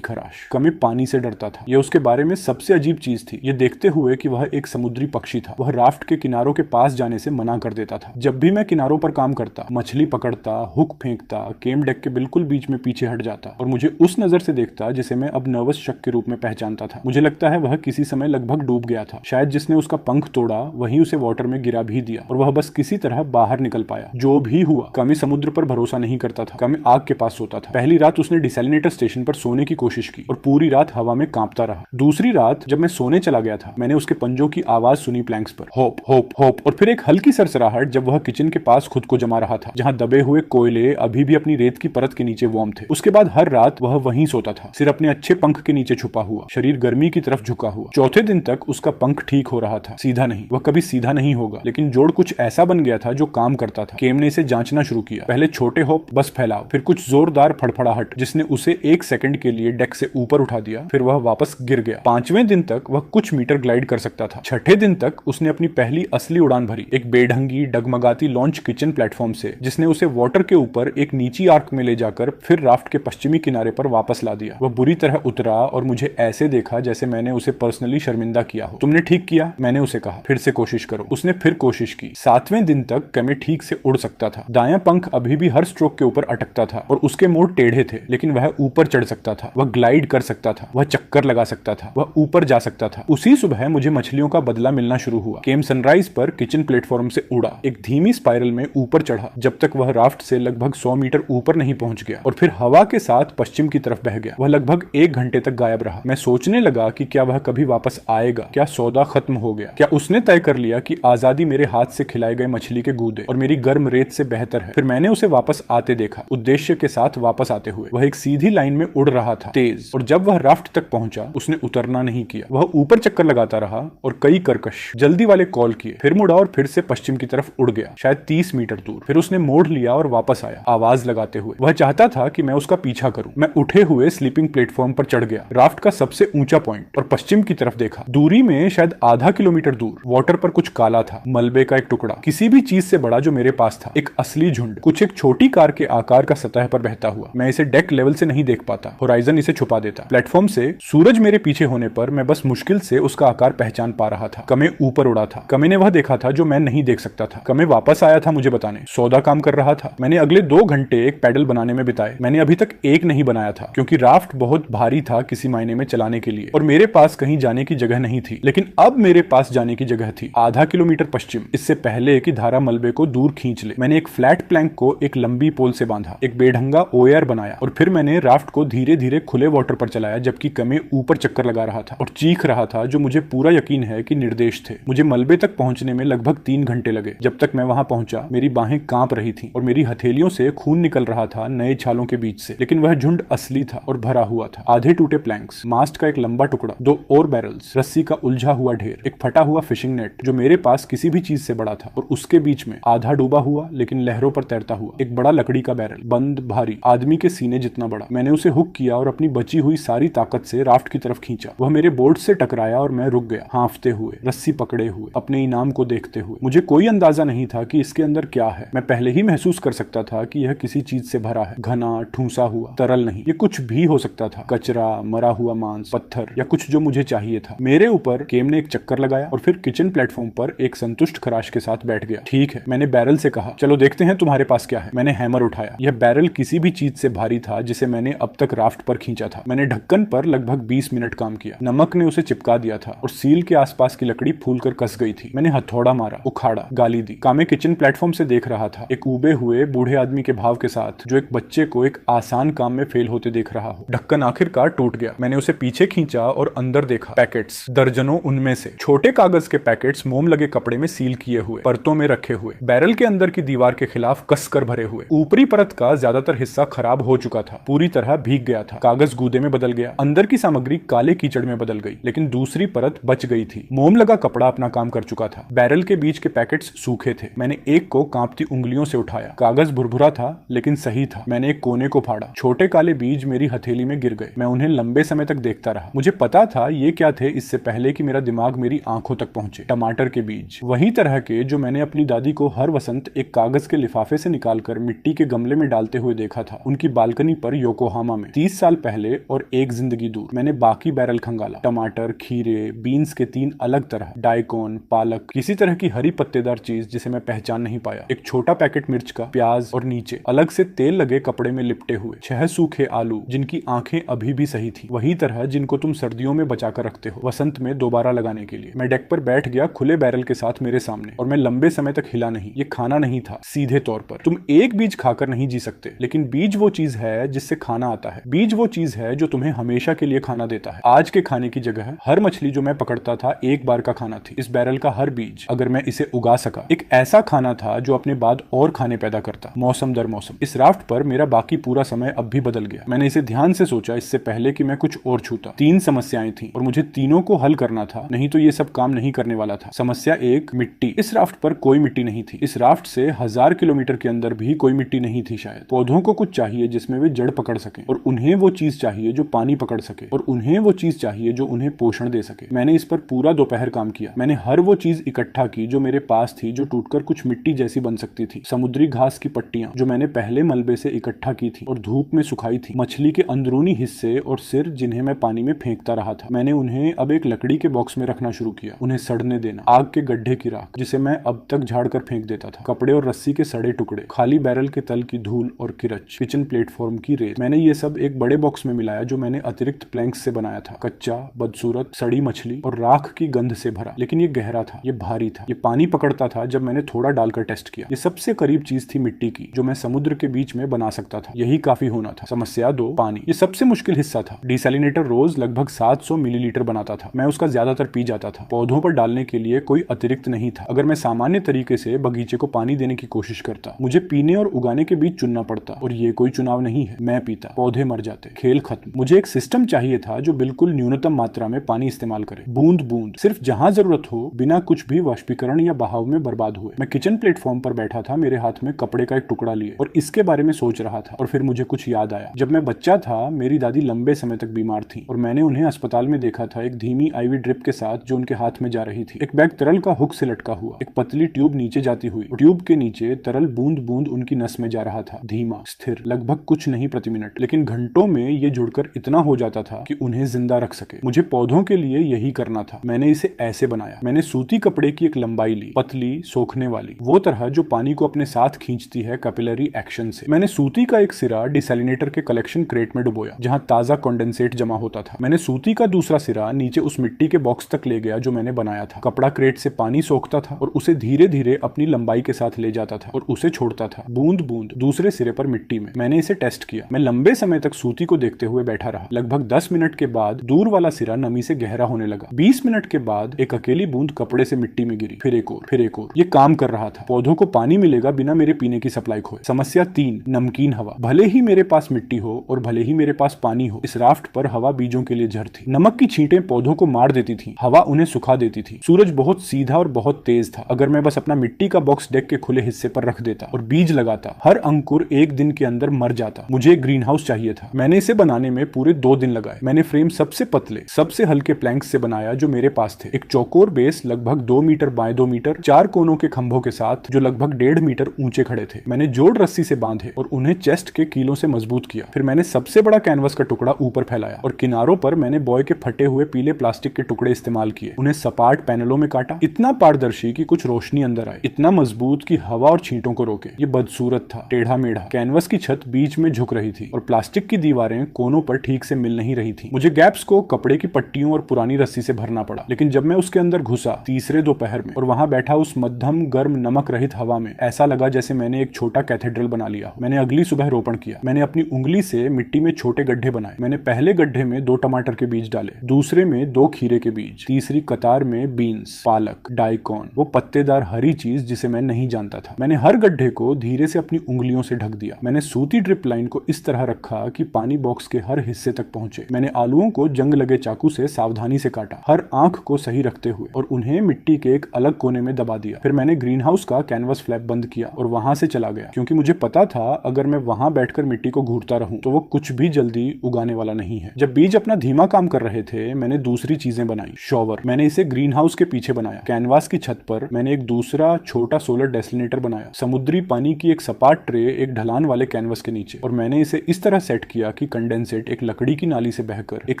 खराश। कमे पानी से डरता था। यह उसके बारे में सबसे अजीब चीज थी, ये देखते हुए कि वह एक समुद्री पक्षी था। वह राफ्ट के किनारों के पास जाने से मना कर देता था। जब भी मैं किनारों पर काम करता, मछली पकड़ता, हुक फेंकता, केम डेक के बिल्कुल बीच में पीछे हट जाता और मुझे उस नजर से देखता जिसे मैं अब नर्वस शक के रूप में पहचानता था। मुझे लगता है वह किसी समय लगभग डूब गया था। शायद जिसने उसका पंख तोड़ा वही उसे वाटर में गिरा भी दिया और वह बस किसी तरह बाहर निकल पाया। जो भी हुआ, कमे समुद्र पर भरोसा नहीं करता था। कमे आग के पास सोता था। पहली रात उसने डिसैलिनेटर स्टेशन पर सोने की कोशिश की और पूरी रात हवा में कांपता रहा। दूसरी रात जब मैं सोने चला गया था, मैंने उसके पंजों की आवाज सुनी प्लैंक्स पर, होप होप होप, और फिर एक हल्की सरसराहट जब वह किचन के पास खुद को जमा रहा था, जहां दबे हुए कोयले अभी भी अपनी रेत की परत के नीचे वार्म थे। उसके बाद हर रात वह वहीं सोता था, सिर अपने अच्छे पंख के नीचे छुपा हुआ, शरीर गर्मी की तरफ झुका हुआ। चौथे दिन तक उसका पंख ठीक हो रहा था, सीधा नहीं। वह कभी सीधा नहीं होगा, लेकिन जोड़ कुछ ऐसा बन गया था जो काम करता था। केम ने इसे जांचना शुरू किया। पहले छोटे होप, बस फैलाव, फिर कुछ जोरदार फड़फड़ाहट जिसने उसे 1 सेकंड के लिए डेक से ऊपर उठा दिया, फिर वह वापस गिर गया। 5वें दिन तक वह कुछ मीटर ग्लाइड कर सकता था। 6ठे दिन तक उसने अपनी पहली असली उड़ान भरी, एक बेढंगी डगमगाती लॉन्च किचन प्लेटफॉर्म से, जिसने उसे वाटर के ऊपर एक नीची आर्क में ले जाकर फिर राफ्ट के पश्चिमी किनारे पर वापस ला दिया। वह बुरी तरह उतरा और मुझे ऐसे देखा जैसे मैंने उसे पर्सनली शर्मिंदा किया हो। तुमने ठीक किया, मैंने उसे कहा, फिर से कोशिश करो। उसने फिर कोशिश की। 7वें दिन तक कमे ठीक से उड़ सकता था। दायां पंख अभी भी हर स्ट्रोक के ऊपर अटकता था और उसके मोड़ टेढ़े थे, लेकिन वह ऊपर चढ़ सकता था, वह ग्लाइड कर सकता था, वह चक्कर लगा सकता था, वह ऊपर जा सकता था। उसी सुबह मुझे मछलियों का बदला मिलना शुरू हुआ। केम सनराइज पर किचन किचन प्लेटफॉर्म से उड़ा, एक धीमी स्पाइरल में ऊपर चढ़ा जब तक वह राफ्ट से लगभग 100 मीटर ऊपर नहीं पहुंच गया और फिर हवा के साथ पश्चिम की तरफ बह गया। वह लगभग 1 घंटे तक गायब रहा। मैं सोचने लगा कि क्या वह कभी वापस आएगा, क्या सौदा खत्म हो गया, क्या उसने तय कर लिया कि आजादी मेरे हाथ से खिलाए गए मछली के गूदे और मेरी गर्म रेत से बेहतर है। फिर मैंने उसे वापस आते देखा, उद्देश्य के साथ वापस आते हुए। वह एक सीधी लाइन में उड़ रहा था, तेज, और जब वह राफ्ट तक पहुंचा उसने उतरना नहीं किया। वह ऊपर चक्कर लगाता रहा और कई कर्कश जल्दी वाले कॉल किए, फिर मुड़ा और फिर से पश्चिम की तरफ उड़ गया, शायद 30 मीटर दूर। फिर उसने मोड़ लिया और वापस आया, आवाज लगाते हुए। वह चाहता था कि मैं उसका पीछा करूं। मैं उठे हुए स्लीपिंग प्लेटफॉर्म पर चढ़ गया, राफ्ट का सबसे ऊंचा पॉइंट, और पश्चिम की तरफ देखा। दूरी में शायद आधा किलोमीटर दूर वाटर पर कुछ काला था, मलबे का एक टुकड़ा, किसी भी चीज से बड़ा जो मेरे पास था। एक असली झुंड, कुछ एक छोटी कार के आकार का सतह पर बहता हुआ। मैं इसे डेक लेवल से नहीं देख पाता, होराइजन इसे छुपा देता। प्लेटफॉर्म से सूरज मेरे पीछे होने पर मैं बस मुश्किल से उसका आकार पहचान पा रहा था। कमे ऊपर उड़ा था। कमे ने वह देखा था जो मैं नहीं देख सकता था। कमे वापस आया था मुझे बताने, सौदा काम कर रहा था। मैंने अगले 2 घंटे एक पैडल बनाने में बिताए। मैंने अभी तक एक नहीं बनाया था क्योंकि राफ्ट बहुत भारी था किसी मायने में चलाने के लिए, और मेरे पास कहीं जाने की जगह नहीं थी। लेकिन अब मेरे पास जाने की जगह थी, आधा किलोमीटर पश्चिम, इससे पहले कि धारा मलबे को दूर खींच ले। मैंने एक फ्लैट प्लैंक को एक लंबी पोल से बांधा, एक बेढंगा ओएआर बनाया, और फिर मैंने राफ्ट को धीरे धीरे खुले वाटर पर चलाया जबकि कमे ऊपर चक्कर लगा रहा था और चीख रहा था, जो मुझे पूरा यकीन है कि निर्देश थे। मुझे मलबे तक पहुंचने में लगभग 3 घंटे लगे। जब तक मैं वहां पहुंचा मेरी बाहें कांप रही थी और मेरी हथेलियों से खून निकल रहा था नए छालों के बीच से। लेकिन वह झुंड असली था और भरा हुआ था। आधे टूटे प्लैंक्स, मास्ट का एक लंबा टुकड़ा, 2 और बैरल्स, रस्सी का उलझा हुआ ढेर, एक फटा हुआ फिशिंग नेट जो मेरे पास किसी भी चीज से बड़ा था, और उसके बीच में आधा डूबा हुआ लेकिन लहरों पर तैरता हुआ एक बड़ा लकड़ी का बैरल, बंद, भारी, आदमी के सीने जितना बड़ा। मैंने उसे हुक किया और अपनी बची हुई सारी ताकत से राफ्ट की तरफ खींचा। वह मेरे बोर्ड से टकराया और मैं रुक गया, हांफते हुए, रस्सी पकड़े हुए, अपने इनाम को देखते हुए। मुझे कोई अंदाजा नहीं था कि इसके अंदर क्या है। मैं पहले ही महसूस कर सकता था कि यह किसी चीज से भरा है, घना, ठूंसा हुआ, तरल नहीं। ये कुछ भी हो सकता था, कचरा, मरा हुआ मांस, पत्थर, या कुछ जो मुझे चाहिए था। मेरे ऊपर केम ने एक चक्कर लगाया और फिर किचन प्लेटफॉर्म पर एक संतुष्ट खराश के साथ बैठ गया। ठीक है, मैंने बैरल से कहा, चलो देखते हैं तुम्हारे पास क्या है। मैंने हैमर उठाया। यह बैरल किसी भी चीज से भारी था जिसे मैंने अब तक राफ्ट पर खींचा था। मैंने ढक्कन पर लगभग 20 मिनट काम किया। नमक ने उसे चिपका दिया था और सील के आसपास की लकड़ी फूलकर कस गई थी। मैंने हथौड़ा मारा, उखाड़ा, गाली दी। कामे किचन प्लेटफॉर्म से देख रहा था, एक उबे हुए बूढ़े आदमी के भाव के साथ जो एक बच्चे को एक आसान काम में फेल होते देख रहा हो। ढक्कन आखिरकार टूट गया। मैंने उसे पीछे खींचा और अंदर देखा। पैकेट्स, दर्जनों, उनमें से छोटे कागज के पैकेट्स मोम लगे कपड़े में सील किए हुए, परतों में रखे हुए, बैरल के अंदर की दीवार के खिलाफ कसकर भरे हुए। ऊपरी परत का ज्यादातर हिस्सा खराब हो चुका था, पूरी तरह भीग गया था। कागज गूदे में बदल गया, अंदर की सामग्री काले कीचड़ में बदल गई, लेकिन दूसरी परत बच गई थी। मोम लगा कपड़ा अपना काम कर चुका था। बैरल के बीच के पैकेट्स सूखे थे। मैंने एक को कांपती उंगलियों से उठाया। कागज भुरभुरा था लेकिन सही था। मैंने एक कोने को फाड़ा। छोटे काले बीज मेरी हथेली में गिर गए। मैं उन्हें लंबे समय तक देखता रहा। मुझे पता था ये क्या थे इससे पहले कि मेरा दिमाग मेरी आंखों तक पहुंचे। टमाटर के बीज, वही तरह के जो मैंने अपनी दादी को हर वसंत एक कागज के लिफाफे से निकालकर मिट्टी के गमले में डालते हुए देखा था, उनकी बालकनी पर योकोहामा में 30 साल पहले और एक जिंदगी दूर। मैंने बाकी बैरल खंगाला। टमाटर, खीरे, बीन्स के 3 अलग तरह, डाइकोन, पालक, किसी तरह की हरी पत्तेदार चीज जिसे मैं पहचान नहीं पाया, एक छोटा पैकेट मिर्च का, प्याज, और नीचे अलग से तेल लगे कपड़े में लिपटे हुए 6 सूखे आलू जिनकी आंखें अभी भी सही थी, वही तरह जिनको तुम सर्दियों में बचा कर रखते हो वसंत में दोबारा लगाने के लिए। मैं डेक पर बैठ गया, खुले बैरल के साथ मेरे सामने, और मैं लंबे समय तक हिला नहीं। ये खाना नहीं था सीधे तौर पर। तुम एक बीज खाकर नहीं जी सकते, लेकिन बीज वो चीज है जिससे खाना आता है। बीज वो चीज है जो तुम्हें हमेशा के लिए खाना देता है। आज के खाने की जगह हर मछली जो मैं पकड़ता था एक बार का खाना थी। इस बैरल का हर बीज, अगर मैं इसे उगा सका, एक ऐसा खाना था जो अपने बाद और खाने पैदा करता, मौसम दर मौसम। इस राफ्ट पर मेरा बाकी पूरा समय अब भी बदल गया। मैंने इसे ध्यान से सोचा इससे पहले कि मैं कुछ और छूता। 3 समस्याएं थीं और मुझे तीनों को हल करना था, नहीं तो ये सब काम नहीं करने वाला था। समस्या 1, मिट्टी। इस राफ्ट पर कोई मिट्टी नहीं थी। इस राफ्ट से 1000 किलोमीटर के अंदर भी कोई मिट्टी नहीं थी शायद। पौधों को कुछ चाहिए जिसमें वे जड़ पकड़ सकें, और उन्हें वो चीज चाहिए जो पानी पकड़ सके, और उन्हें वो चीज चाहिए जो उन्हें पोषण दे सके। मैंने इस पर पूरा दोपहर काम किया। मैंने हर वो चीज इकट्ठा की जो मेरे पास थी, जो टूटकर कुछ मिट्टी जैसी बन सकती थी। समुद्री घास की पट्टियां जो मैंने पहले मलबे से इकट्ठा की थी और धूप में सुखाई थी। मछली के अंदरूनी हिस्से और सिर जिन्हें मैं पानी में फेंकता रहा था। मैंने उन्हें अब एक लकड़ी के बॉक्स में रखना शुरू किया, उन्हें सड़ने देना। आग के गड्ढे की राख जिसे मैं अब तक झाड़ कर फेंक देता था, कपड़े और रस्सी के सड़े टुकड़े, खाली बैरल के तल की धूल और किरच, किचन प्लेटफॉर्म की रेत। मैंने ये सब एक बड़े बॉक्स में मिलाया जो मैंने अतिरिक्त प्लैंक्स से बनाया था। कच्चा, बदसूरत, सड़ी मछली और राख की गंध से भरा। लेकिन ये गहरा था, ये भारी था, ये पानी पकड़ता था जब मैंने थोड़ा डालकर टेस्ट किया। ये सबसे करीब चीज थी मिट्टी की जो मैं समुद्र के बीच में बना सकता था। यही काफी होना था। समस्या 2, पानी। ये सबसे मुश्किल हिस्सा था। डिसैलिनेटर रोज लगभग 700 मिलीलीटर बनाता था। मैं उसका ज्यादातर पी जाता था। पौधों पर डालने के लिए कोई अतिरिक्त नहीं था। अगर मैं सामान्य तरीके से बगीचे को पानी देने की कोशिश करता, मुझे पीने और उगाने के बीच चुनना पड़ता, और ये कोई चुनाव नहीं है। मैं पीता, पौधे मर जाते, खेल खत्म। मुझे एक सिस्टम चाहिए था जो बिल्कुल न्यूनतम मात्रा में पानी इस्तेमाल करे, बूंद बूंद, सिर्फ जहां जरूरत हो, बिना कुछ भी वाष्पीकरण या बहाव में बर्बाद हुए। मैं किचन प्लेटफॉर्म पर बैठा था, मेरे हाथ में कपड़े का एक टुकड़ा लिए, और इसके बारे में सोच रहा था। और फिर मुझे कुछ याद आया। जब मैं बच्चा था, मेरी दादी लंबे समय तक बीमार थी, और मैंने उन्हें अस्पताल में देखा था, एक धीमी आईवी ड्रिप के साथ जो उनके हाथ में जा रही थी। एक बैग तरल का हुक से लटका हुआ, एक पतली ट्यूब नीचे जाती हुई। ट्यूब के नीचे तरल बूंद बूंद उनकी नस में जा रहा था, धीमा, स्थिर, लगभग कुछ नहीं प्रति मिनट, लेकिन घंटों में ये जुड़कर इतना हो जाता था कि उन्हें जिंदा रख सके। मुझे पौधों के लिए यही करना था। मैंने इसे ऐसे बनाया। मैंने सूती कपड़े की एक लंबाई ली, पतली, सोखने वाली, वो तरह जो पानी को अपने साथ खींचती है कैपिलरी एक्शन से। मैंने सूती का एक सिरा डिसैलिनेटर के कलेक्शन क्रेट में डुबोया जहां ताजा कंडेंसेट जमा होता था। मैंने सूती का दूसरा सिरा नीचे उस मिट्टी के बॉक्स तक ले गया जो मैंने बनाया था। कपड़ा क्रेट से पानी सोखता था और उसे धीरे धीरे अपनी लंबाई के साथ ले जाता था और उसे छोड़ता था, बूंद बूंद, दूसरे सिरे पर मिट्टी में। मैंने इसे टेस्ट किया। मैं लंबे समय तक सूती को देखते हुए बैठा रहा। लगभग 10 मिनट के बाद दूर वाला सिरा नमी से गहरा होने लगा। 20 मिनट के बाद एक अकेली बूंद कपड़े से मिट्टी में गिरी, फिर एक और, फिर एक और। ये काम कर रहा था। पौधों को पानी मिलेगा बिना मेरे पीने की सप्लाई खोए। समस्या 3, नमकीन हवा। भले ही मेरे पास मिट्टी हो और भले ही मेरे पास पानी हो, इस राफ्ट पर हवा बीजों के लिए जड़ थी। नमक की छींटें पौधों को मार देती थी, हवा उन्हें सुखा देती थी। सूरज बहुत सीधा और बहुत तेज था। अगर मैं बस अपना मिट्टी का बॉक्स डेक के खुले हिस्से पर रख देता और बीज लगाता, हर अंकुर एक दिन के अंदर मर जाता। मुझे एक ग्रीन हाउस चाहिए था। मैंने इसे बनाने में पूरे 2 दिन लगाए। मैंने फ्रेम सबसे पतले, सबसे हल्के प्लैंक्स से बनाया जो मेरे पास थे। एक चौकोर बेस लगभग 2 मीटर बाय 2 मीटर, 4 कोनों के खंभों के साथ जो लगभग 1.5 मीटर ऊंचे खड़े थे। मैंने जोड़ रस्सी से बांधे और उन्हें चेस्ट के कीलों से मजबूत किया। फिर मैंने सबसे बड़ा कैनवस का टुकड़ा ऊपर फैलाया और किनारों पर मैंने बॉय के फटे हुए पीले प्लास्टिक के टुकड़े इस्तेमाल किए। उन्हें सपाट पैनलों में काटा, इतना पारदर्शी कि कुछ रोशनी अंदर आए, इतना मजबूत कि हवा और छींटों को रोके। ये बदसूरत था, टेढ़ा मेढ़ा। कैनवस की छत बीच में झुक रही थी और प्लास्टिक की दीवारें कोनों पर ठीक से मिल नहीं रही थी। मुझे गैप्स को कपड़े की पट्टियों और पुरानी रस्सी से भरना पड़ा। लेकिन जब मैं उसके अंदर घुसा तीसरे दोपहर में और वहां बैठा उस मध्यम गर्म नमक रहित हवा में, ऐसा लगा जैसे मैंने एक छोटा कैथेड्रल बना लिया। मैंने अगली सुबह रोपण किया। मैंने अपनी उंगली से मिट्टी में छोटे गड्ढे बनाए। मैंने पहले गड्ढे में 2 टमाटर के बीज डाले, दूसरे में 2 खीरे के बीज, तीसरी कतार में बीन्स, पालक, डाइकॉन, वो पत्तेदार हरी चीज जिसे मैं नहीं जानता था। मैंने हर गड्ढे को धीरे से अपनी उंगलियों से ढक दिया। मैंने सूती ड्रिप लाइन को इस तरह रखा कि पानी बॉक्स के हर हिस्से तक पहुंचे। मैंने आलूओं को जंग लगे चाकू से सावधानी से काटा, हर आंख को सही रखते हुए, और उन्हें मिट्टी के एक अलग कोने में दबा दिया। फिर मैंने ग्रीन हाउस का कैनवस फ्लैप बंद किया और वहां से चला गया, क्योंकि मुझे पता था अगर मैं वहां बैठकर मिट्टी को घूरता रहूं तो वो कुछ भी जल्दी उगाने वाला नहीं है। जब बीज अपना धीमा काम कर रहे थे, मैंने दूसरी चीजें बनाई। शॉवर, मैंने इसे ग्रीन हाउस के पीछे बनाया। कैनवास की छत पर मैंने एक दूसरा छोटा सोलर डेसलिनेटर बनाया। समुद्री पानी की एक सपाट ट्रे एक ढलान वाले कैनवस के नीचे, और मैंने इसे इस तरह सेट किया कि कंडेंसेट एक लकड़ी की नाली से बहकर एक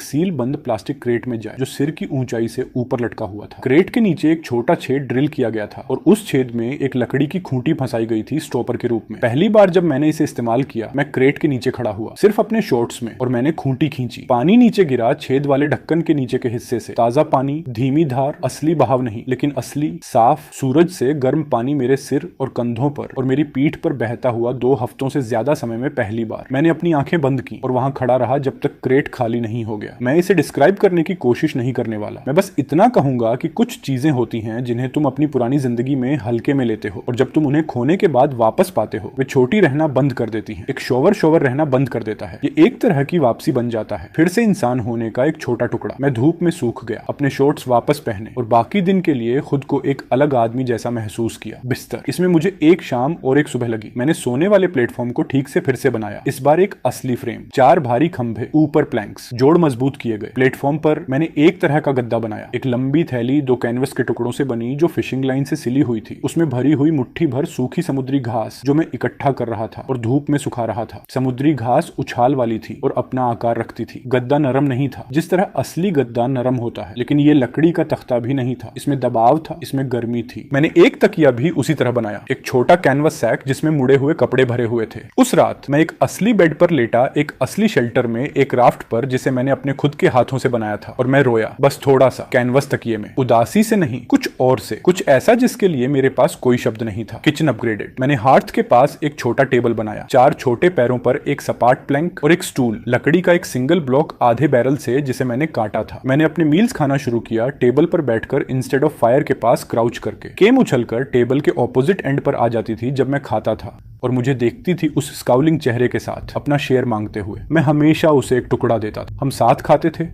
सील बंद प्लास्टिक क्रेट में जाए जो सिर की ऊंचाई से ऊपर लटका हुआ था। क्रेट के नीचे एक छोटा छेद ड्रिल किया गया था और उस छेद में एक लकड़ी की खूंटी फंसाई गई थी स्टॉपर के रूप में। पहली बार जब मैंने इसे इस्तेमाल किया, मैं क्रेट के नीचे खड़ा हुआ सिर्फ अपने शॉर्ट्स में, और मैंने खूंटी खींची। पानी नीचे गिरा छेद वाले ढक्कन के नीचे के हिस्से से। ताजा पानी, धीमी धार, असली बहाव नहीं, लेकिन असली साफ सूरज से गर्म पानी मेरे सिर और कंधों पर और मेरी पीठ पर बहता हुआ 2 हफ्तों से ज्यादा समय में पहली बार। मैंने अपनी आंखें बंद की और वहां खड़ा रहा जब तक क्रेट खाली नहीं हो गया। मैं इसे डिस्क्राइब करने की कोशिश नहीं करने वाला। मैं बस इतना कहूंगा कि कुछ चीजें होती हैं जिन्हें तुम अपनी पुरानी जिंदगी में हल्के में लेते हो, और जब तुम उन्हें खोने के बाद वापस पाते हो, वे छोटी रहना बंद कर देती हैं। एक शोवर रहना बंद कर देता है। ये एक तरह की वापसी बन जाता है, फिर से इंसान होने का एक छोटा टुकड़ा। मैं धूप में सूख गया, अपने शॉर्ट्स वापस पहने और बाकी दिन के लिए खुद को एक अलग आदमी जैसा महसूस किया। बिस्तर, इसमें मुझे एक शाम और एक सुबह लगी। मैंने सोने वाले प्लेटफॉर्म को ठीक से फिर से बनाया। इस बार एक असली फ्रेम, 4 भारी खंभे, ऊपर प्लैंक्स, जोड़ मजबूत किए गए। प्लेटफॉर्म पर मैंने एक तरह का गद्दा बनाया। एक लंबी थैली 2 कैनवस के टुकड़ों से बनी जो फिशिंग लाइन से सिली हुई थी। उसमें भरी हुई मुट्ठी भर सूखी समुद्री घास जो मैं इकट्ठा कर रहा था और धूप में सुखा रहा था। समुद्री घास उछाल वाली थी और अपना आकार रखती थी। गद्दा नरम नहीं था जिस तरह असली गद्दा नरम होता है, लेकिन ये लकड़ी का तख्ता भी नहीं था। इसमें दबाव था, इसमें गर्मी थी। मैंने एक तकिया भी उसी तरह बनाया, एक छोटा कैनवस सैक जिसमें मुड़े हुए कपड़े भरे हुए थे। उस रात मैं एक असली बेड पर लेटा, एक असली शेल्टर में, एक राफ्ट पर जिसे मैंने अपने खुद के हाथों से बनाया था, और मैं रोया, बस थोड़ा सा, कैनवस तकिए में। उदासी से नहीं, कुछ और और से, कुछ ऐसा जिसके लिए मेरे पास कोई शब्द नहीं था। Kitchen upgraded. मैंने हार्थ के पास एक छोटा टेबल बनाया, 4 छोटे पैरों पर एक सपाट प्लैंक और एक स्टूल, लकड़ी का एक सिंगल ब्लॉक आधे बैरल से जिसे मैंने काटा था। मैंने अपने मील्स खाना शुरू किया टेबल पर बैठकर इंस्टेड ऑफ फायर के पास क्राउच करके। केम उछलकर टेबल के ऑपोजिट एंड पर आ जाती थी जब मैं खाता था और मुझे देखती थी उस स्काउलिंग चेहरे के साथ अपना शेयर मांगते हुए। मैं हमेशा उसे एक टुकड़ा देता था। हम साथ खाते थे,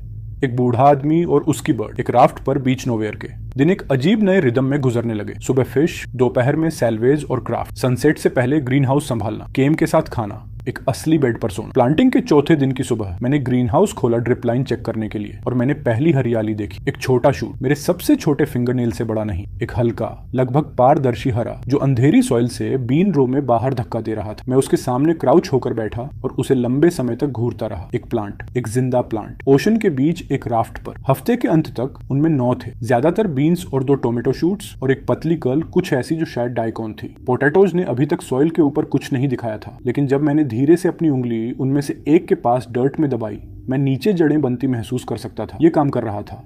एक बूढ़ा आदमी और उसकी बर्ड, एक राफ्ट पर बीच नोवेयर के। दिन एक अजीब नए रिदम में गुजरने लगे। सुबह फिश, दोपहर में सैलवेज और क्राफ्ट, सनसेट से पहले ग्रीन हाउस संभालना, केम के साथ खाना, एक असली बेड पर सोना। प्लांटिंग के चौथे दिन की सुबह मैंने ग्रीन हाउस खोला ड्रिप लाइन चेक करने के लिए और मैंने पहली हरियाली देखी। एक छोटा शूट, मेरे सबसे छोटे फिंगरनेल से बड़ा नहीं, एक हल्का लगभग पारदर्शी हरा जो अंधेरी सॉइल से बीन रो में बाहर धक्का दे रहा था। मैं उसके सामने क्राउच होकर बैठा और उसे लंबे समय तक घूरता रहा। एक प्लांट, एक जिंदा प्लांट, ओशन के बीच एक राफ्ट पर। हफ्ते के अंत तक उनमें 9 थे, ज्यादातर बीन्स और 2 टोमेटो शूट्स और एक पतली कर्ल, कुछ ऐसी जो शायद डाइकॉन थी। पोटैटोज ने अभी तक सॉइल के ऊपर कुछ नहीं दिखाया था, लेकिन जब मैंने धीरे से अपनी उंगली उनमें से एक के पास डर्ट में दबाई, मैं नीचे जड़ें बनती महसूस कर सकता था। यह काम कर रहा था।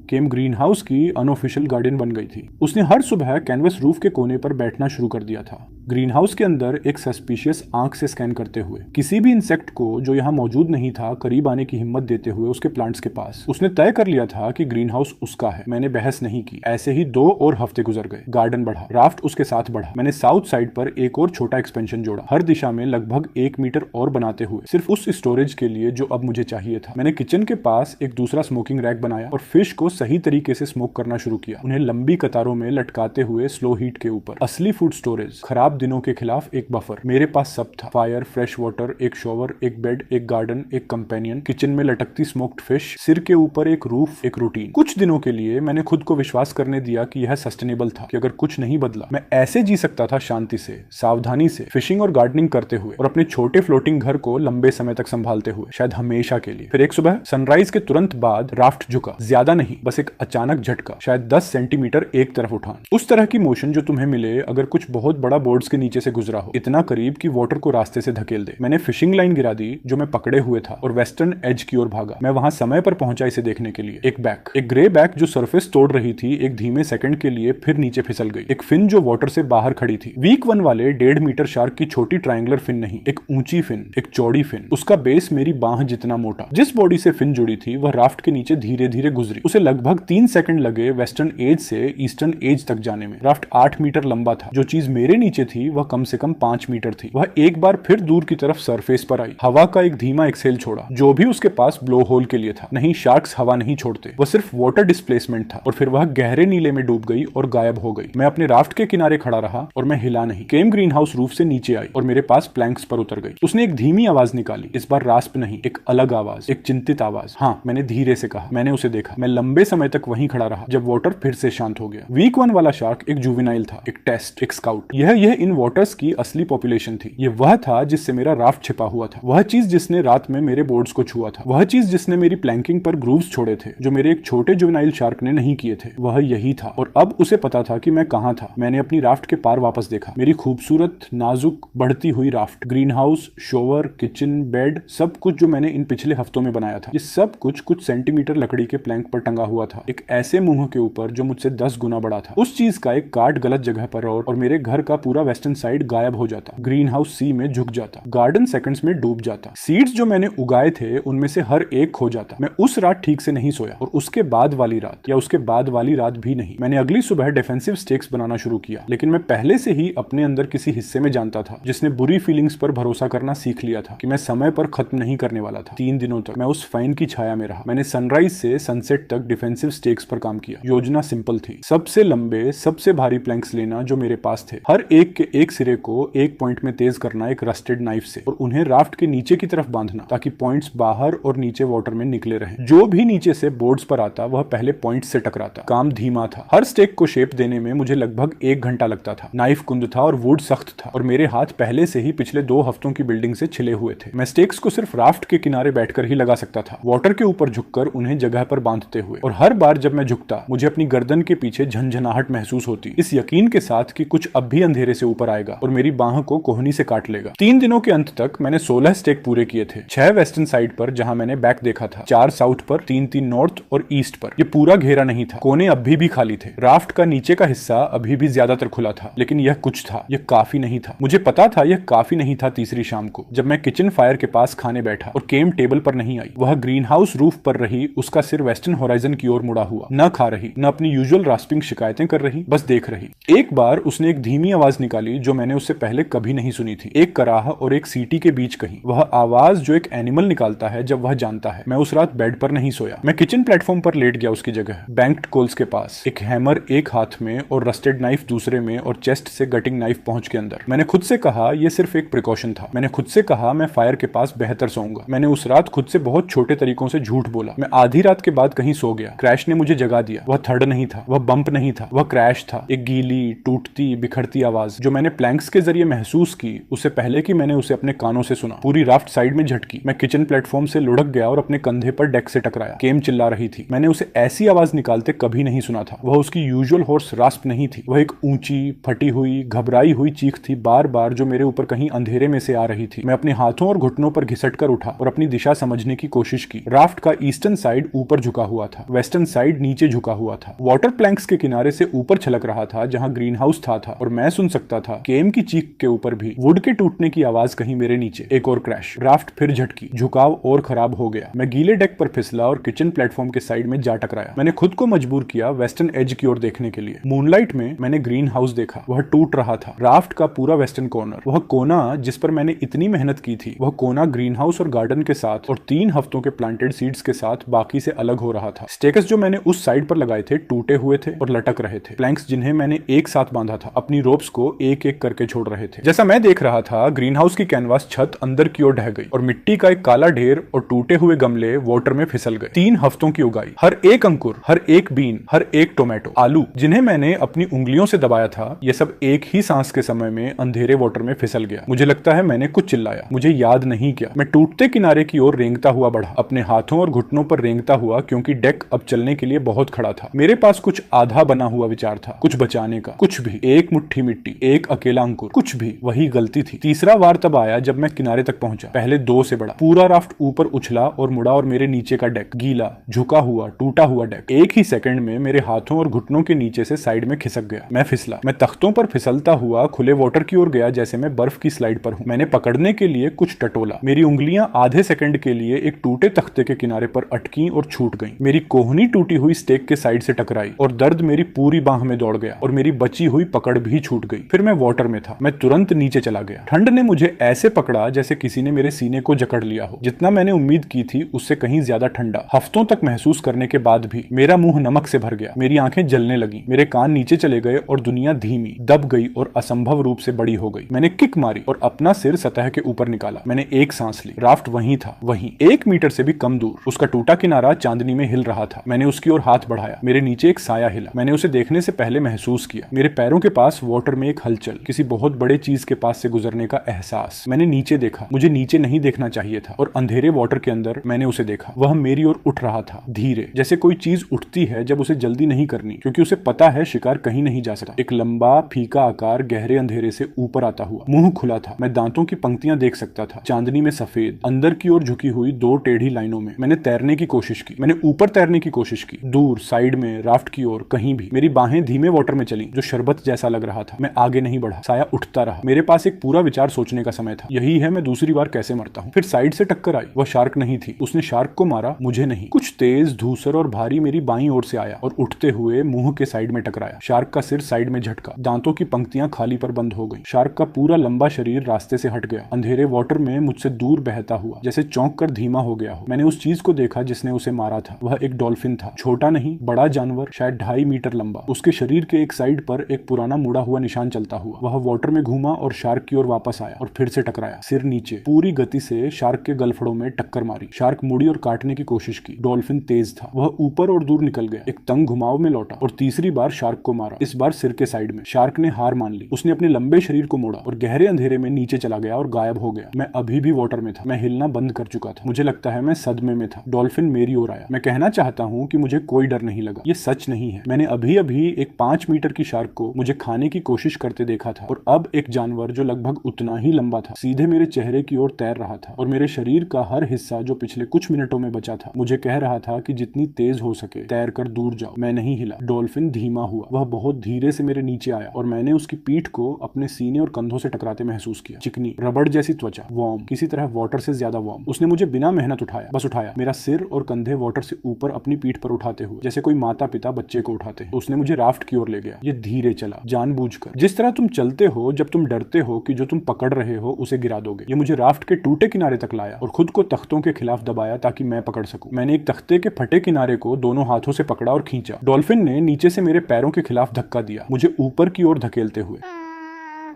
केम ग्रीन हाउस की अनऑफिशियल गार्डन बन गई थी। उसने हर सुबह कैनवस रूफ के कोने पर बैठना शुरू कर दिया था, ग्रीन हाउस के अंदर एक सस्पिशियस आंख से स्कैन करते हुए, किसी भी इंसेक्ट को जो यहाँ मौजूद नहीं था करीब आने की हिम्मत देते हुए उसके प्लांट्स के पास। उसने तय कर लिया था कि ग्रीन हाउस उसका है। मैंने बहस नहीं की। ऐसे ही 2 और हफ्ते गुजर गए। गार्डन बढ़ा, राफ्ट उसके साथ बढ़ा। मैंने साउथ साइड पर एक और छोटा एक्सपेंशन जोड़ा, हर दिशा में लगभग 1 मीटर और बनाते हुए, सिर्फ उस स्टोरेज के लिए जो अब मुझे चाहिए था। मैंने किचन के पास एक दूसरा स्मोकिंग रैक बनाया और फिश को सही तरीके से स्मोक करना शुरू किया, उन्हें लंबी कतारों में लटकाते हुए स्लो हीट के ऊपर। असली फूड स्टोरेज, खराब दिनों के खिलाफ एक बफर। मेरे पास सब था, फायर, फ्रेश वाटर, एक शॉवर, एक बेड, एक गार्डन, एक कंपेनियन, किचन में लटकती स्मोक्ड फिश, सिर के ऊपर एक रूफ, एक रूटीन। कुछ दिनों के लिए मैंने खुद को विश्वास करने दिया कि यह सस्टेनेबल था, कि अगर कुछ नहीं बदला मैं ऐसे जी सकता था, शांति से, सावधानी से, फिशिंग और गार्डनिंग करते हुए और अपने छोटे फ्लोटिंग घर को लंबे समय तक संभालते हुए, शायद हमेशा के लिए। फिर एक सुबह सनराइज के तुरंत बाद राफ्ट झुका, ज्यादा नहीं, बस एक अचानक झटका, शायद 10 सेंटीमीटर एक तरफ उठान। उस तरह की मोशन जो तुम्हें मिले अगर कुछ बहुत बड़ा बोर्ड्स के नीचे से गुजरा हो, इतना करीब कि वाटर को रास्ते से धकेल दे। मैंने फिशिंग लाइन गिरा दी जो मैं पकड़े हुए था और वेस्टर्न एज की ओर भागा। मैं वहां समय पर पहुंचा इसे देखने के लिए। एक बैक, एक ग्रे बैक जो सरफेस तोड़ रही थी, एक धीमे सेकंड के लिए फिर नीचे फिसल गई। एक फिन जो वाटर से बाहर खड़ी थी, वीक 1 वाले 1.5 मीटर शार्क की छोटी ट्रायंगुलर फिन नहीं, एक ऊंची फिन, एक चौड़ी फिन, उसका बेस मेरी बांह जितना मोटा। जिस बॉडी से फिन जुड़ी थी वह राफ्ट के नीचे धीरे धीरे गुजरी। उसे लगभग 3 सेकंड लगे वेस्टर्न एज से ईस्टर्न एज तक जाने में। राफ्ट 8 मीटर लंबा था। जो चीज मेरे नीचे थी वह कम से कम 5 मीटर थी। वह एक बार फिर दूर की तरफ सरफेस पर आई, हवा का एक धीमा एक्सेल छोड़ा, जो भी उसके पास ब्लो होल के लिए था। नहीं, शार्क्स हवा नहीं छोड़ते, वह सिर्फ वाटर डिस्प्लेसमेंट था। और फिर वह गहरे नीले में डूब गई और गायब हो गई। मैं अपने राफ्ट के किनारे खड़ा रहा और मैं हिला नहीं। केम ग्रीन हाउस रूफ से नीचे आई और मेरे पास प्लैंक्स पर उतर गई। उसने एक धीमी आवाज निकाली, इस बार रास्प नहीं, एक अलग आवाज, एक चिंतित आवाज। हाँ, मैंने धीरे से कहा। मैंने उसे देखा। मैं लंबे समय तक वहीं खड़ा रहा जब वाटर फिर से शांत हो गया। वीक 1 वाला शार्क एक जुवेनाइल था, एक टेस्ट, एक स्काउट। यह इन वाटर्स की असली पॉपुलेशन थी। यह वह था जिससे मेरा राफ्ट छिपा हुआ था, वह चीज जिसने रात में मेरे बोर्ड्स को छुआ था, वह चीज जिसने मेरी प्लैंकिंग पर ग्रूव्स छोड़े थे जो मेरे एक छोटे जुवेनाइल शार्क ने नहीं किए थे। वह यही था और अब उसे पता था कि मैं कहां था। मैंने अपनी राफ्ट के पार वापस देखा। मेरी खूबसूरत, नाजुक, बढ़ती हुई raft, greenhouse, shower, kitchen, bed, सब कुछ जो मैंने इन पिछले हफ्तों में बनाया था, ये सब कुछ कुछ सेंटीमीटर लकड़ी के प्लैंक पर टंगा हुआ था, एक ऐसे मुंह के ऊपर जो मुझसे 10 गुना बड़ा था। उस चीज का एक काट गलत जगह पर और मेरे घर का पूरा वेस्टर्न साइड गायब हो जाता। ग्रीन हाउस सी में झुक जाता, गार्डन सेकंड्स में डूब जाता, सीड्स जो मैंने उगाए थे उनमें से हर एक खो जाता। मैं उस रात ठीक से नहीं सोया और उसके बाद वाली रात, या उसके बाद वाली रात भी नहीं। मैंने अगली सुबह डिफेंसिव स्टेक्स बनाना शुरू किया, लेकिन मैं पहले से ही अपने अंदर किसी हिस्से में जानता था जिसने बुरी फीलिंग्स पर भरोसा करना सीख लिया था कि मैं समय पर खत्म नहीं करने वाला था। 3 दिनों तक मैं उस फाइन की छाया में रहा। मैंने सनराइज से सनसेट तक डिफेंसिव स्टेक्स पर काम किया। योजना सिंपल थी, सबसे लंबे, सबसे भारी प्लैंक्स लेना जो मेरे पास थे, हर एक के एक सिरे को एक पॉइंट में तेज करना एक रस्टेड नाइफ से और उन्हें राफ्ट के नीचे की तरफ बांधना ताकि पॉइंट्स बाहर और नीचे वाटर में निकले रहे। जो भी नीचे से बोर्ड्स पर आता वह पहले पॉइंट से टकराता। काम धीमा था। हर स्टेक को शेप देने में मुझे लगभग 1 घंटा लगता था। नाइफ कुंद था और वुड सख्त था और मेरे हाथ पहले से ही पिछले 2 हफ्तों की बिल्डिंग से छिले हुए थे। मैं स्टेक्स को सिर्फ राफ्ट के किनारे बैठकर ही लगा सकता था, वाटर के ऊपर झुककर उन्हें जगह पर बांधते हुए। और हर बार जब मैं झुकता मुझे अपनी गर्दन के पीछे झंझनाहट महसूस होती, इस यकीन के साथ कि कुछ अब भी अंधेरे से ऊपर आएगा और मेरी बाह को कोहनी से काट लेगा। 3 दिनों के अंत तक मैंने 16 स्टेक पूरे किए थे। 6 वेस्टर्न साइड पर जहां मैंने बैक देखा था, 4 साउथ पर, 3 नॉर्थ और ईस्ट पर। ये पूरा घेरा नहीं था, कोने अभी भी खाली थे। राफ्ट का नीचे का हिस्सा अभी भी ज्यादातर खुला था, लेकिन यह कुछ था, यह काफी नहीं था। मुझे पता था यह काफी नहीं था। तीसरी शाम को जब मैं किचन फायर के पास खाने बैठा और केम टेबल पर नहीं आई, वह ग्रीन हाउस रूफ पर रही, उसका सिर वेस्टर्न होराइजन की ओर मुड़ा हुआ, न खा रही, न अपनी यूजुअल रास्पिंग शिकायतें कर रही, बस देख रही। एक बार उसने एक धीमी आवाज निकाली जो मैंने उससे पहले कभी नहीं सुनी थी, एक कराह और एक सीटी के बीच कहीं। वह आवाज जो एक एनिमल निकालता है जब वह जानता है। मैं उस रात बेड पर नहीं सोया। मैं किचन प्लेटफॉर्म पर लेट गया उसकी जगह, बैंक्ड कोल्स के पास, एक हैमर एक हाथ में और रस्टेड नाइफ दूसरे में और चेस्ट से गटिंग नाइफ पहुंच के अंदर। मैंने खुद से कहा यह सिर्फ एक प्रिकॉशन था। मैंने खुद से कहा मैं फायर के पास बेहतर सोऊंगा। मैंने उस रात खुद से बहुत छोटे तरीकों से झूठ बोला। मैं आधी रात के बाद कहीं सो गया। क्रैश ने मुझे जगा दिया। वह थर्ड नहीं था, वह बम्प नहीं था, वह क्रैश था। एक गीली, टूटती, बिखरती आवाज जो मैंने प्लैंक्स के जरिए महसूस की उससे पहले कि मैंने उसे अपने कानों से सुना। पूरी राफ्ट साइड में झटकी। मैं किचन प्लेटफॉर्म से लुढ़क गया और अपने कंधे पर डेक से टकराया। केम चिल्ला रही थी। मैंने उसे ऐसी आवाज निकालते कभी नहीं सुना था। वह उसकी यूजुअल हॉर्स रास्प नहीं थी। वह एक ऊंची, फटी हुई, घबराई हुई चीख थी, बार बार, जो मेरे ऊपर कहीं अंधेरे में से आ रही थी। मैं अपने हाथों और घुटनों पर घिसट कर उठा और अपनी दिशा समझने की कोशिश की। राफ्ट का ईस्टर्न साइड ऊपर झुका हुआ था, वेस्टर्न साइड नीचे झुका हुआ था। वाटर प्लैंक्स के किनारे से ऊपर छलक रहा था जहां ग्रीन हाउस था और मैं सुन सकता था केम की चीख के ऊपर भी वुड के टूटने की आवाज कहीं मेरे नीचे। एक और क्रैश। राफ्ट फिर झटकी। झुकाव और खराब हो गया। मैं गीले डेक पर फिसला और किचन प्लेटफॉर्म के साइड में जा टकराया। मैंने खुद को मजबूर किया वेस्टर्न एज की ओर देखने के लिए। मूनलाइट में मैंने ग्रीन हाउस देखा। वह टूट रहा था। राफ्ट का पूरा वेस्टर्न कॉर्नर, वह कोना जिस पर मैंने इतनी मेहनत की थी, वह कोना ग्रीन हाउस और गार्डन के साथ और 3 हफ्तों के प्लांटेड सीड्स के साथ बाकी से अलग हो रहा था। स्टेकस जो मैंने उस साइड पर लगाए थे टूटे हुए थे और लटक रहे थे। प्लैंक्स जिन्हें मैंने एक साथ बांधा था अपनी रोप्स को एक एक करके छोड़ रहे थे। जैसा मैं देख रहा था ग्रीन हाउस की कैनवास छत अंदर की ओर ढह गई और मिट्टी का एक काला ढेर और टूटे हुए गमले वाटर में फिसल गए। 3 हफ्तों की उगाई, हर एक अंकुर, हर एक बीन, हर एक टोमेटो, आलू जिन्हें मैंने अपनी उंगलियों से दबाया था, यह सब एक ही सांस के समय में अंधेरे वाटर में फिसल गया। मुझे लगता है मैंने कुछ चिल्लाया, मुझे याद नहीं क्या। मैं टूटते किनारे की ओर रेंगता हुआ बढ़ा, अपने हाथों और घुटनों पर रेंगता हुआ, क्योंकि डेक अब चलने के लिए बहुत खड़ा था। मेरे पास कुछ आधा बना हुआ विचार था, कुछ बचाने का, कुछ भी, एक मुट्ठी मिट्टी, एक अकेला अंकुर, कुछ भी। वही गलती थी। तीसरा वार तब आया जब मैं किनारे तक पहुंचा, पहले 2 से बड़ा। पूरा राफ्ट ऊपर उछला और मुड़ा और मेरे नीचे का डेक, गीला, झुका हुआ, टूटा हुआ डेक, एक ही सेकंड में मेरे हाथों और घुटनों के नीचे से साइड में खिसक गया। मैं फिसला। मैं तख्तों पर फिसलता हुआ खुले वाटर की ओर गया जैसे मैं बर्फ की स्लाइड पर हूं। मैंने पकड़ने के लिए कुछ टटोला। मेरी उंगलियां आधे सेकंड के लिए एक टूटे तख्ते के किनारे पर अटकी और छूट गईं। मेरी कोहनी टूटी हुई स्टेक के साइड से टकराई और दर्द मेरी पूरी बाह में दौड़ गया और मेरी बची हुई पकड़ भी छूट गई। फिर मैं वाटर में था। मैं तुरंत नीचे चला गया। ठंड ने मुझे ऐसे पकड़ा जैसे किसी ने मेरे सीने को जकड़ लिया हो। जितना मैंने उम्मीद की थी उससे कहीं ज्यादा ठंडा। हफ्तों तक महसूस करने के बाद भी मेरा मुंह नमक से भर गया। मेरी आंखें जलने लगी। मेरे कान नीचे चले गए और दुनिया धीमी, दब गई और असंभव रूप से बड़ी हो गई। मैंने किक मारी और अपना सिर सतह के ऊपर निकाला। मैंने एक सांस ली। राफ्ट वहीं था, वहीं 1 मीटर से भी कम दूर। उसका टूटा किनारा चांदनी में हिल रहा था। मैंने उसकी ओर हाथ बढ़ाया। मेरे नीचे एक साया हिला। मैंने उसे देखने से पहले महसूस किया। मेरे पैरों के पास वाटर में एक हलचल, किसी बहुत बड़े चीज के पास से गुजरने का एहसास। मैंने नीचे देखा। मुझे नीचे नहीं देखना चाहिए था और अंधेरे वाटर के अंदर मैंने उसे देखा। वह मेरी ओर उठ रहा था, धीरे, जैसे कोई चीज उठती है जब उसे जल्दी नहीं करनी, क्योंकि उसे पता है शिकार कहीं नहीं जा सकता। एक लंबा फीका आकार गहरे अंधेरे से ऊपर आता हुआ। मुंह खुला था। मैं दांतों की पंक्तियां देख सकता था, चांदनी में सफेद, अंदर की ओर झुकी हुई 2 टेढ़ी लाइनों में। मैंने तैरने की कोशिश की। मैंने ऊपर तैरने की कोशिश की, दूर, साइड में, राफ्ट की ओर, कहीं भी। मेरी बाहें धीमे वाटर में चली, जो शरबत जैसा लग रहा था। मैं आगे नहीं बढ़ा। साया उठता रहा। मेरे पास एक पूरा विचार सोचने का समय था। यही है मैं दूसरी बार कैसे मरता हूँ। फिर साइड से टक्कर आई। वह शार्क नहीं थी। उसने शार्क को मारा, मुझे नहीं। कुछ तेज, धूसर और भारी मेरी बाईं ओर से आया और उठते हुए मुंह के साइड में टकराया। शार्क का सिर साइड में झटका। दांतों की पंक्तियां खाली पर बंद हो गई। शार्क का पूरा लंबा शरीर रास्ते से हट गया। अंधेरे वाटर में मुझसे दूर बहता हुआ, जैसे चौंक कर धीमा हो गया हो। मैंने उस चीज को देखा जिसने उसे मारा था। वह एक डॉल्फिन था। छोटा नहीं, बड़ा जानवर, शायद 2.5 मीटर लंबा। उसके शरीर के एक साइड पर एक पुराना मुड़ा हुआ निशान चलता हुआ। वह वाटर में घूमा और शार्क की ओर वापस आया और फिर से टकराया, सिर नीचे। पूरी गति से शार्क के गलफड़ों में टक्कर मारी। शार्क मुड़ी और काटने की कोशिश की। डॉल्फिन तेज था। वह ऊपर और दूर निकल गया, एक तंग घुमाव में लौटा और तीसरी बार शार्क को मारा, इस बार सिर के साइड में। शार्क ने हार मान ली। उसने अपने लंबे शरीर को मोड़ा और गहरे अंधेरे में नीचे चला गया और गायब हो गया। मैं अभी भी वाटर में था। मैं हिलना बंद कर चुका था। मुझे लगता है मैं सदमे में था। डॉल्फिन मेरी ओर आया। मैं कहना चाहता करता हूँ कि मुझे कोई डर नहीं लगा। ये सच नहीं है। मैंने अभी अभी एक 5 मीटर की शार्क को मुझे खाने की कोशिश करते देखा था और अब एक जानवर जो लगभग उतना ही लंबा था सीधे मेरे चेहरे की ओर तैर रहा था और मेरे शरीर का हर हिस्सा जो पिछले कुछ मिनटों में बचा था मुझे कह रहा था कि जितनी तेज हो सके तैर कर दूर जाओ। मैं नहीं हिला। डॉल्फिन धीमा हुआ। वह बहुत धीरे से मेरे नीचे आया और मैंने उसकी पीठ को अपने सीने और कंधों से टकराते महसूस किया। चिकनी रबड़ जैसी त्वचा, वार्म, किसी तरह वाटर से ज्यादा वार्म। उसने मुझे बिना मेहनत उठाया, मेरा सिर और कंधे वाटर से ऊपर अपनी पीठ पर उठाते हुए, जैसे कोई माता पिता बच्चे को उठाते हैं। उसने मुझे राफ्ट की ओर ले गया। ये धीरे चला, जानबूझकर, जिस तरह तुम चलते हो जब तुम डरते हो कि जो तुम पकड़ रहे हो उसे गिरा दोगे। ये मुझे राफ्ट के टूटे किनारे तक लाया और खुद को तख्तों के खिलाफ दबाया ताकि मैं पकड़ सकूं। मैंने एक तख्ते के फटे किनारे को दोनों हाथों से पकड़ा और खींचा। डॉल्फिन ने नीचे से मेरे पैरों के खिलाफ धक्का दिया, मुझे ऊपर की ओर धकेलते हुए।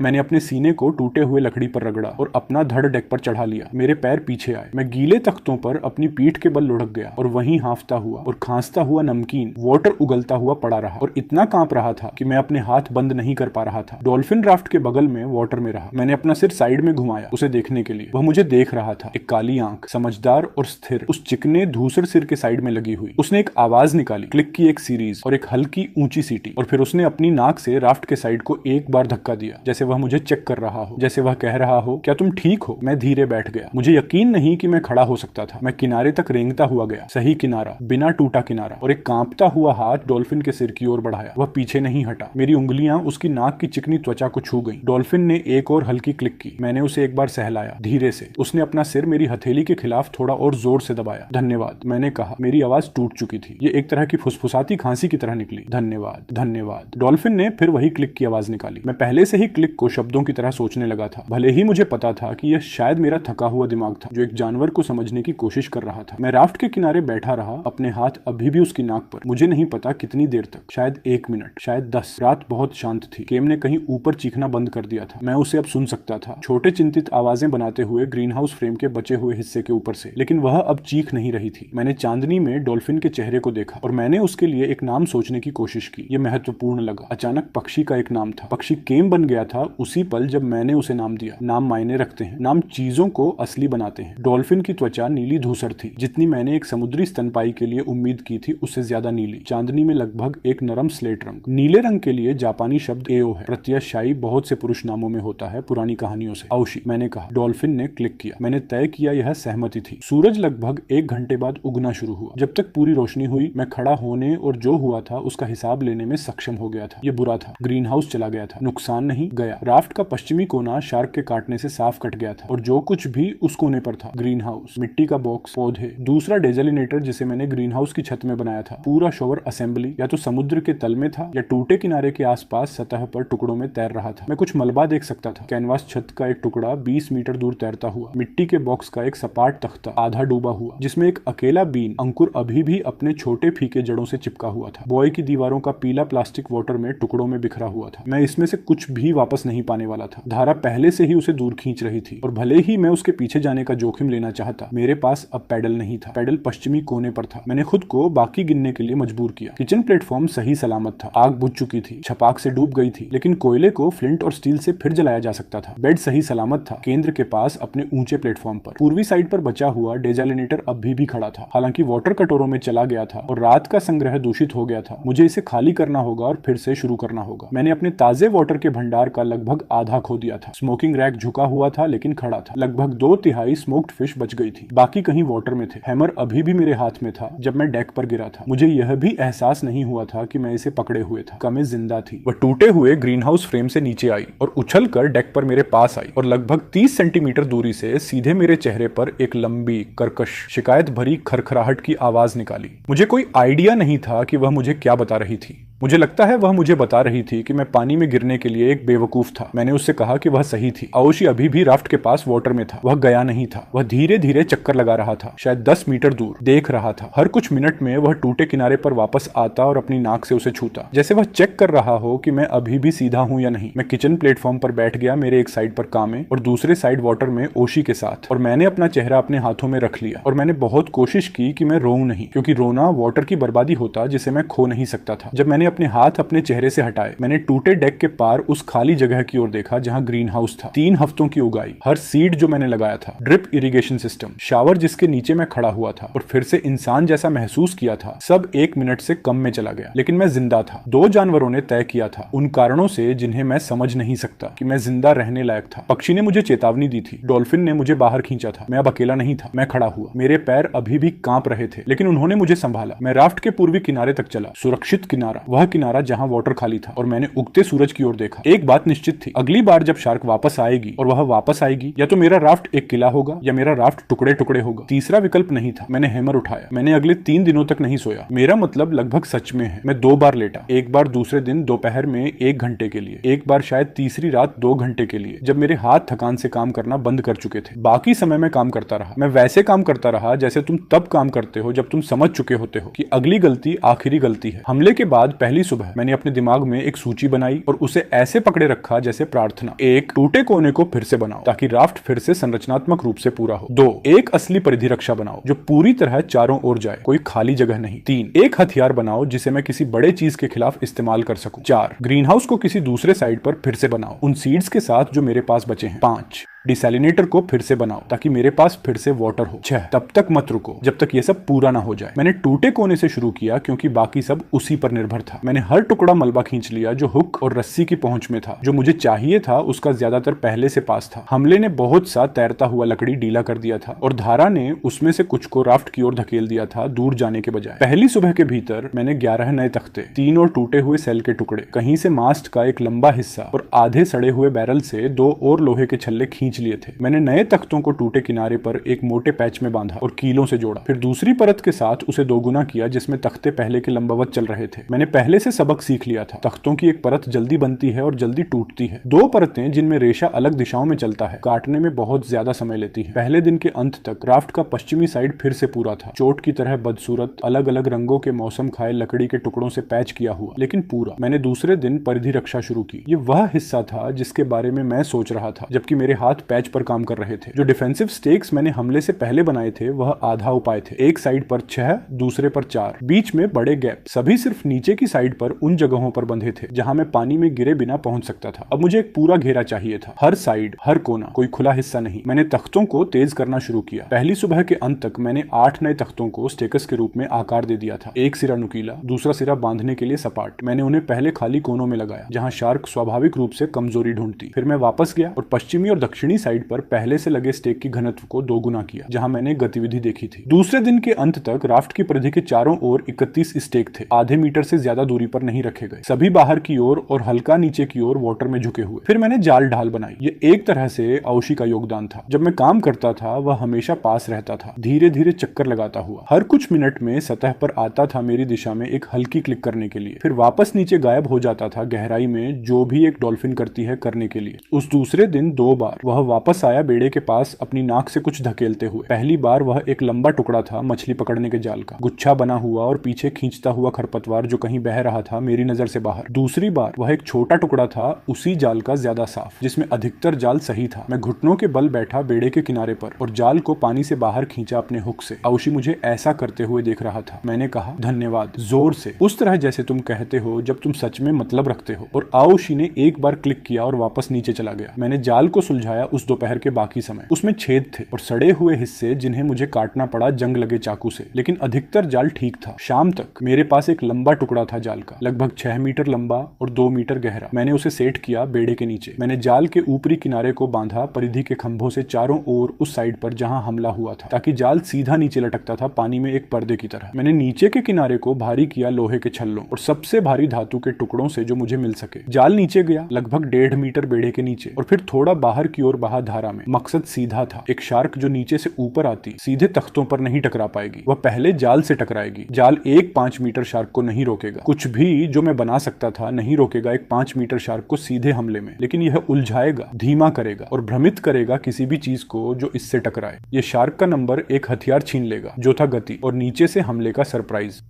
मैंने अपने सीने को टूटे हुए लकड़ी पर रगड़ा और अपना धड़ डेक पर चढ़ा लिया। मेरे पैर पीछे आए। मैं गीले तख्तों पर अपनी पीठ के बल लुढ़क गया और वहीं हांफता हुआ और खांसता हुआ नमकीन वाटर उगलता हुआ पड़ा रहा और इतना कांप रहा था कि मैं अपने हाथ बंद नहीं कर पा रहा था। डॉल्फिन राफ्ट के बगल में वाटर में रहा। मैंने अपना सिर साइड में घुमाया उसे देखने के लिए। वह मुझे देख रहा था, एक काली आंख, समझदार और स्थिर, उस चिकने धूसर सिर के साइड में लगी हुई। उसने एक आवाज निकाली, क्लिक की एक सीरीज और एक हल्की ऊंची सीटी, और फिर उसने अपनी नाक से राफ्ट के साइड को एक बार धक्का दिया, जैसे वह मुझे चेक कर रहा हो, जैसे वह कह रहा हो, क्या तुम ठीक हो? मैं धीरे बैठ गया। मुझे यकीन नहीं कि मैं खड़ा हो सकता था। मैं किनारे तक रेंगता हुआ गया, सही किनारा, बिना टूटा किनारा, और एक कांपता हुआ हाथ डॉल्फिन के सिर की ओर बढ़ाया। वह पीछे नहीं हटा। मेरी उंगलियां उसकी नाक की चिकनी त्वचा को छू गईं। डॉल्फिन ने एक और हल्की क्लिक की। मैंने उसे एक बार सहलाया, धीरे से। उसने अपना सिर मेरी हथेली के खिलाफ थोड़ा और जोर से दबाया। धन्यवाद, मैंने कहा। मेरी आवाज टूट चुकी थी। ये एक तरह की फुसफुसाती खांसी की तरह निकली। धन्यवाद, धन्यवाद। डॉल्फिन ने फिर वही क्लिक की आवाज निकाली। मैं पहले से ही क्लिक को शब्दों की तरह सोचने लगा था, भले ही मुझे पता था कि यह शायद मेरा थका हुआ दिमाग था जो एक जानवर को समझने की कोशिश कर रहा था। मैं राफ्ट के किनारे बैठा रहा, अपने हाथ अभी भी उसकी नाक पर। मुझे नहीं पता कितनी देर तक, शायद 1 मिनट, शायद 10। रात बहुत शांत थी। केम ने कहीं ऊपर चीखना बंद कर दिया था। मैं उसे अब सुन सकता था, छोटे चिंतित आवाजें बनाते हुए ग्रीन हाउस फ्रेम के बचे हुए हिस्से के ऊपर से, लेकिन वह अब चीख नहीं रही थी। मैंने चांदनी में डॉल्फिन के चेहरे को देखा और मैंने उसके लिए एक नाम सोचने की कोशिश की। यह महत्वपूर्ण लगा। अचानक पक्षी का एक नाम था। पक्षी केम बन गया था उसी पल जब मैंने उसे नाम दिया। नाम मायने रखते हैं। नाम चीजों को असली बनाते हैं। डॉल्फिन की त्वचा नीली धूसर थी, जितनी मैंने एक समुद्री स्तनपाई के लिए उम्मीद की थी उससे ज्यादा नीली। चांदनी में लगभग एक नरम स्लेट रंग। नीले रंग के लिए जापानी शब्द एओ है। प्रत्ययशाई बहुत से पुरुष नामों में होता है, पुरानी कहानियों से। औशी, मैंने कहा। डॉल्फिन ने क्लिक किया। मैंने तय किया यह सहमति थी। सूरज लगभग 1 घंटे बाद उगना शुरू हुआ। जब तक पूरी रोशनी हुई मैं खड़ा होने और जो हुआ था उसका हिसाब लेने में सक्षम हो गया था। यह बुरा था। ग्रीन हाउस चला गया था, नुकसान नहीं गया। राफ्ट का पश्चिमी कोना शार्क के काटने से साफ कट गया था और जो कुछ भी उस कोने पर था, ग्रीन हाउस, मिट्टी का बॉक्स, पौधे, दूसरा डेजलिनेटर जिसे मैंने ग्रीन हाउस की छत में बनाया था, पूरा शॉवर असेंबली या तो समुद्र के तल में था या टूटे किनारे के आसपास सतह पर टुकड़ों में तैर रहा था। मैं कुछ मलबा देख सकता था। कैनवास छत का एक टुकड़ा 20 मीटर दूर तैरता हुआ, मिट्टी के बॉक्स का एक सपाट तख्ता आधा डूबा हुआ जिसमें एक अकेला बीन अंकुर अभी भी अपने छोटे फीके जड़ों से चिपका हुआ था। बॉय की दीवारों का पीला प्लास्टिक वाटर में टुकड़ों में बिखरा हुआ था। मैं इसमें से कुछ भी वापस नहीं पाने वाला था। धारा पहले से ही उसे दूर खींच रही थी और भले ही मैं उसके पीछे जाने का जोखिम लेना चाहता, मेरे पास अब पैडल नहीं था। पैडल पश्चिमी कोने पर था। मैंने खुद को बाकी गिनने के लिए मजबूर किया। किचन प्लेटफॉर्म सही सलामत था। आग बुझ चुकी थी, छपाक से डूब गई थी, लेकिन कोयले को फ्लिंट और स्टील से फिर जलाया जा सकता था। बेड सही सलामत था, केंद्र के पास अपने ऊंचे प्लेटफॉर्म पर। पूर्वी साइड पर बचा हुआ डेजालिनेटर अभी भी खड़ा था, हालांकि वाटर कटोरों में चला गया था और रात का संग्रह दूषित हो गया था। मुझे इसे खाली करना होगा और फिर से शुरू करना होगा। मैंने अपने ताजे वाटर के भंडार का लगभग आधा खो दिया था। स्मोकिंग रैक झुका हुआ था लेकिन खड़ा था। लगभग 2/3 स्मोक्ड फिश बच गई थी, बाकी कहीं वाटर में थे। हैमर अभी भी मेरे हाथ में था जब मैं डेक पर गिरा था। मुझे यह भी एहसास नहीं हुआ था कि मैं इसे पकड़े हुए था। कमें जिंदा थी। वह टूटे हुए ग्रीन हाउस फ्रेम से नीचे आई और उछलकर डेक पर मेरे पास आई और लगभग 30 सेंटीमीटर दूरी से सीधे मेरे चेहरे पर एक लंबी, कर्कश, शिकायत भरी खरखराहट की आवाज निकाली। मुझे कोई आइडिया नहीं था कि वह मुझे क्या बता रही थी। मुझे लगता है वह मुझे बता रही थी कि मैं पानी में गिरने के लिए एक बेवकूफ था। मैंने उससे कहा कि वह सही थी। आओशी अभी भी राफ्ट के पास वाटर में था। वह गया नहीं था। वह धीरे धीरे चक्कर लगा रहा था, शायद 10 मीटर दूर। देख रहा था। हर कुछ मिनट में वह टूटे किनारे पर वापस आता और अपनी नाक से उसे छूता, जैसे वह चेक कर रहा हो कि मैं अभी भी सीधा हूं या नहीं। मैं किचन प्लेटफॉर्म पर बैठ गया, मेरे एक साइड पर कामे और दूसरे साइड वाटर में ओशी के साथ, और मैंने अपना चेहरा अपने हाथों में रख लिया और मैंने बहुत कोशिश की कि मैं रोऊं नहीं, क्योंकि रोना वाटर की बर्बादी होता जिसे मैं खो नहीं सकता था। जब मैंने अपने हाथ अपने चेहरे से हटाए। मैंने टूटे डेक के पार उस खाली जगह की ओर देखा जहां ग्रीन हाउस था। 3 हफ्तों की उगाई, हर सीड जो मैंने लगाया था, ड्रिप इरिगेशन सिस्टम, शावर जिसके नीचे मैं खड़ा हुआ था और फिर से इंसान जैसा महसूस किया था, सब 1 मिनट से कम में चला गया। लेकिन मैं जिंदा था। 2 जानवरों ने तय किया था, उन कारणों से जिन्हें मैं समझ नहीं सकता, कि मैं जिंदा रहने लायक था। पक्षी ने मुझे चेतावनी दी थी, डॉल्फिन ने मुझे बाहर खींचा था। मैं अब अकेला नहीं था। मैं खड़ा हुआ, मेरे पैर अभी भी कांप रहे थे, लेकिन उन्होंने मुझे संभाला। मैं राफ्ट के पूर्वी किनारे तक चला, सुरक्षित किनारा, वह किनारा जहां वाटर खाली था, और मैंने उगते सूरज की ओर देखा। एक बात निश्चित थी, अगली बार जब शार्क वापस आएगी और वह वापस आएगी, या तो मेरा राफ्ट एक किला होगा या मेरा राफ्ट टुकड़े टुकड़े होगा। तीसरा विकल्प नहीं था। मैंने हैमर उठाया। मैंने अगले 3 दिनों तक नहीं सोया। मेरा मतलब लगभग सच में है। मैं 2 बार लेटा, एक बार दूसरे दिन दोपहर में 1 घंटे के लिए, एक बार शायद तीसरी रात 2 घंटे के लिए, जब मेरे हाथ थकान से काम करना बंद कर चुके थे। बाकी समय मैं काम करता रहा। मैं वैसे काम करता रहा जैसे तुम तब काम करते हो जब तुम समझ चुके होते हो कि अगली गलती आखिरी गलती है। हमले के बाद पहली सुबह मैंने अपने दिमाग में एक सूची बनाई और उसे ऐसे पकड़े रखा जैसे प्रार्थना। 1, टूटे कोने को फिर से बनाओ ताकि राफ्ट फिर से संरचनात्मक रूप से पूरा हो। 2, एक असली परिधि रक्षा बनाओ जो पूरी तरह चारों ओर जाए, कोई खाली जगह नहीं। 3, एक हथियार बनाओ जिसे मैं किसी बड़े चीज के खिलाफ इस्तेमाल कर सकूं। 4, ग्रीन हाउस को किसी दूसरे साइड पर फिर से बनाओ उन सीड्स के साथ जो मेरे पास बचे हैं। 5, डिसैलिनेटर को फिर से बनाओ ताकि मेरे पास फिर से वाटर हो। 6, तब तक मत रुको जब तक ये सब पूरा ना हो जाए। मैंने टूटे कोने से शुरू किया क्योंकि बाकी सब उसी पर निर्भर था। मैंने हर टुकड़ा मलबा खींच लिया जो हुक और रस्सी की पहुंच में था। जो मुझे चाहिए था उसका ज्यादातर पहले से पास था। हमले ने बहुत सा तैरता हुआ लकड़ी डीला कर दिया था और धारा ने उसमें से कुछ को राफ्ट की ओर धकेल दिया था, दूर जाने के बजाय। पहली सुबह के भीतर मैंने 11 नए तख्ते, 3 और टूटे हुए सेल के टुकड़े, कहीं से मास्ट का एक लंबा हिस्सा और आधे सड़े हुए बैरल से 2 और लोहे के छल्ले खींच लिए थे। मैंने नए तख्तों को टूटे किनारे पर एक मोटे पैच में बांधा और कीलों से जोड़ा। फिर दूसरी परत के साथ उसे दोगुना किया जिसमें तख्ते पहले के लंबवत चल रहे थे। मैंने पहले से सबक सीख लिया था, तख्तों की एक परत जल्दी बनती है और जल्दी टूटती है। 2 परतें जिनमें रेशा अलग दिशाओं में चलता है, काटने में बहुत ज्यादा समय लेती है। पहले दिन के अंत तक राफ्ट का पश्चिमी साइड फिर से पूरा था, चोट की तरह बदसूरत, अलग अलग रंगों के मौसम खाए लकड़ी के टुकड़ों से पैच किया हुआ, लेकिन पूरा। मैंने दूसरे दिन परिधि रक्षा शुरू की। ये वह हिस्सा था जिसके बारे में मैं सोच रहा था जबकि मेरे हाथ पैच पर काम कर रहे थे। जो डिफेंसिव स्टेक्स मैंने हमले से पहले बनाए थे वह आधा उपाय थे। एक साइड पर 6, दूसरे पर 4, बीच में बड़े गैप, सभी सिर्फ नीचे की साइड पर उन जगहों पर बंधे थे जहां मैं पानी में गिरे बिना पहुंच सकता था। अब मुझे एक पूरा घेरा चाहिए था, हर साइड, हर कोना, कोई खुला हिस्सा नहीं। मैंने तख्तों को तेज करना शुरू किया। पहली सुबह के अंत तक मैंने 8 नए तख्तों को स्टेकस के रूप में आकार दे दिया था। एक सिरा नुकीला, दूसरा सिरा बांधने के लिए सपाट। मैंने उन्हें पहले खाली कोनों में लगाया जहां शार्क स्वाभाविक रूप से कमजोरी ढूंढती। फिर मैं वापस गया और पश्चिमी और दक्षिणी साइड पर पहले से लगे स्टेक की घनत्व को दोगुना किया जहां मैंने गतिविधि देखी थी। दूसरे दिन के अंत तक राफ्ट की परिधि के चारों ओर 31 स्टेक थे, आधे मीटर से ज्यादा दूरी पर नहीं रखे गए, सभी बाहर की ओर और हल्का नीचे की ओर वाटर में झुके हुए। फिर मैंने जाल ढाल बनाई। ये एक तरह से औशी का योगदान था। जब मैं काम करता था वह हमेशा पास रहता था, धीरे धीरे चक्कर लगाता हुआ, हर कुछ मिनट में सतह पर आता था मेरी दिशा में एक हल्की क्लिक करने के लिए, फिर वापस नीचे गायब हो जाता था गहराई में, जो भी एक डॉल्फिन करती है करने के लिए। उस दूसरे दिन 2 बार वह वापस आया बेड़े के पास अपनी नाक से कुछ धकेलते हुए। पहली बार वह एक लंबा टुकड़ा था मछली पकड़ने के जाल का, गुच्छा बना हुआ और पीछे खींचता हुआ खरपतवार जो कहीं बह रहा था मेरी नजर से बाहर। दूसरी बार वह एक छोटा टुकड़ा था उसी जाल का, ज्यादा साफ, जिसमें अधिकतर जाल सही था। मैं घुटनों के बल बैठा बेड़े के किनारे पर और जाल को पानी से बाहर खींचा अपने हुक से। औशी मुझे ऐसा करते हुए देख रहा था। मैंने कहा धन्यवाद, जोर से, उस तरह जैसे तुम कहते हो जब तुम सच में मतलब रखते हो। और औशी ने एक बार क्लिक किया और वापस नीचे चला गया। मैंने जाल को सुलझाया उस दोपहर के बाकी समय। उसमें छेद थे और सड़े हुए हिस्से जिन्हें मुझे काटना पड़ा जंग लगे चाकू से, लेकिन अधिकतर जाल ठीक था। शाम तक मेरे पास एक लंबा टुकड़ा था जाल का, लगभग 6 मीटर लंबा और 2 मीटर गहरा। मैंने उसे सेट किया बेड़े के नीचे। मैंने जाल के ऊपरी किनारे को बांधा परिधि के खंभों से चारों ओर उस साइड पर जहां हमला हुआ था, ताकि जाल सीधा नीचे लटकता था पानी में एक पर्दे की तरह। मैंने नीचे के किनारे को भारी किया लोहे के छल्लों और सबसे भारी धातु के टुकड़ों से जो मुझे मिल सके। जाल नीचे गया लगभग 1.5 मीटर बेड़े के नीचे और फिर थोड़ा बाहर की ओर बहा धारा में। मकसद सीधा था, एक शार्क जो नीचे से ऊपर आती सीधे तख्तों पर नहीं टकरा पाएगी, वह पहले जाल से टकराएगी। जाल एक 5 मीटर शार्क को नहीं रोकेगा, कुछ भी जो मैं बना सकता था नहीं रोकेगा एक 5 मीटर शार्क को सीधे हमले में, लेकिन यह उलझाएगा, धीमा करेगा और भ्रमित करेगा किसी भी चीज को जो इससे टकराए। यह शार्क का नंबर एक हथियार छीन लेगा जो था गति और नीचे से हमले का सरप्राइज।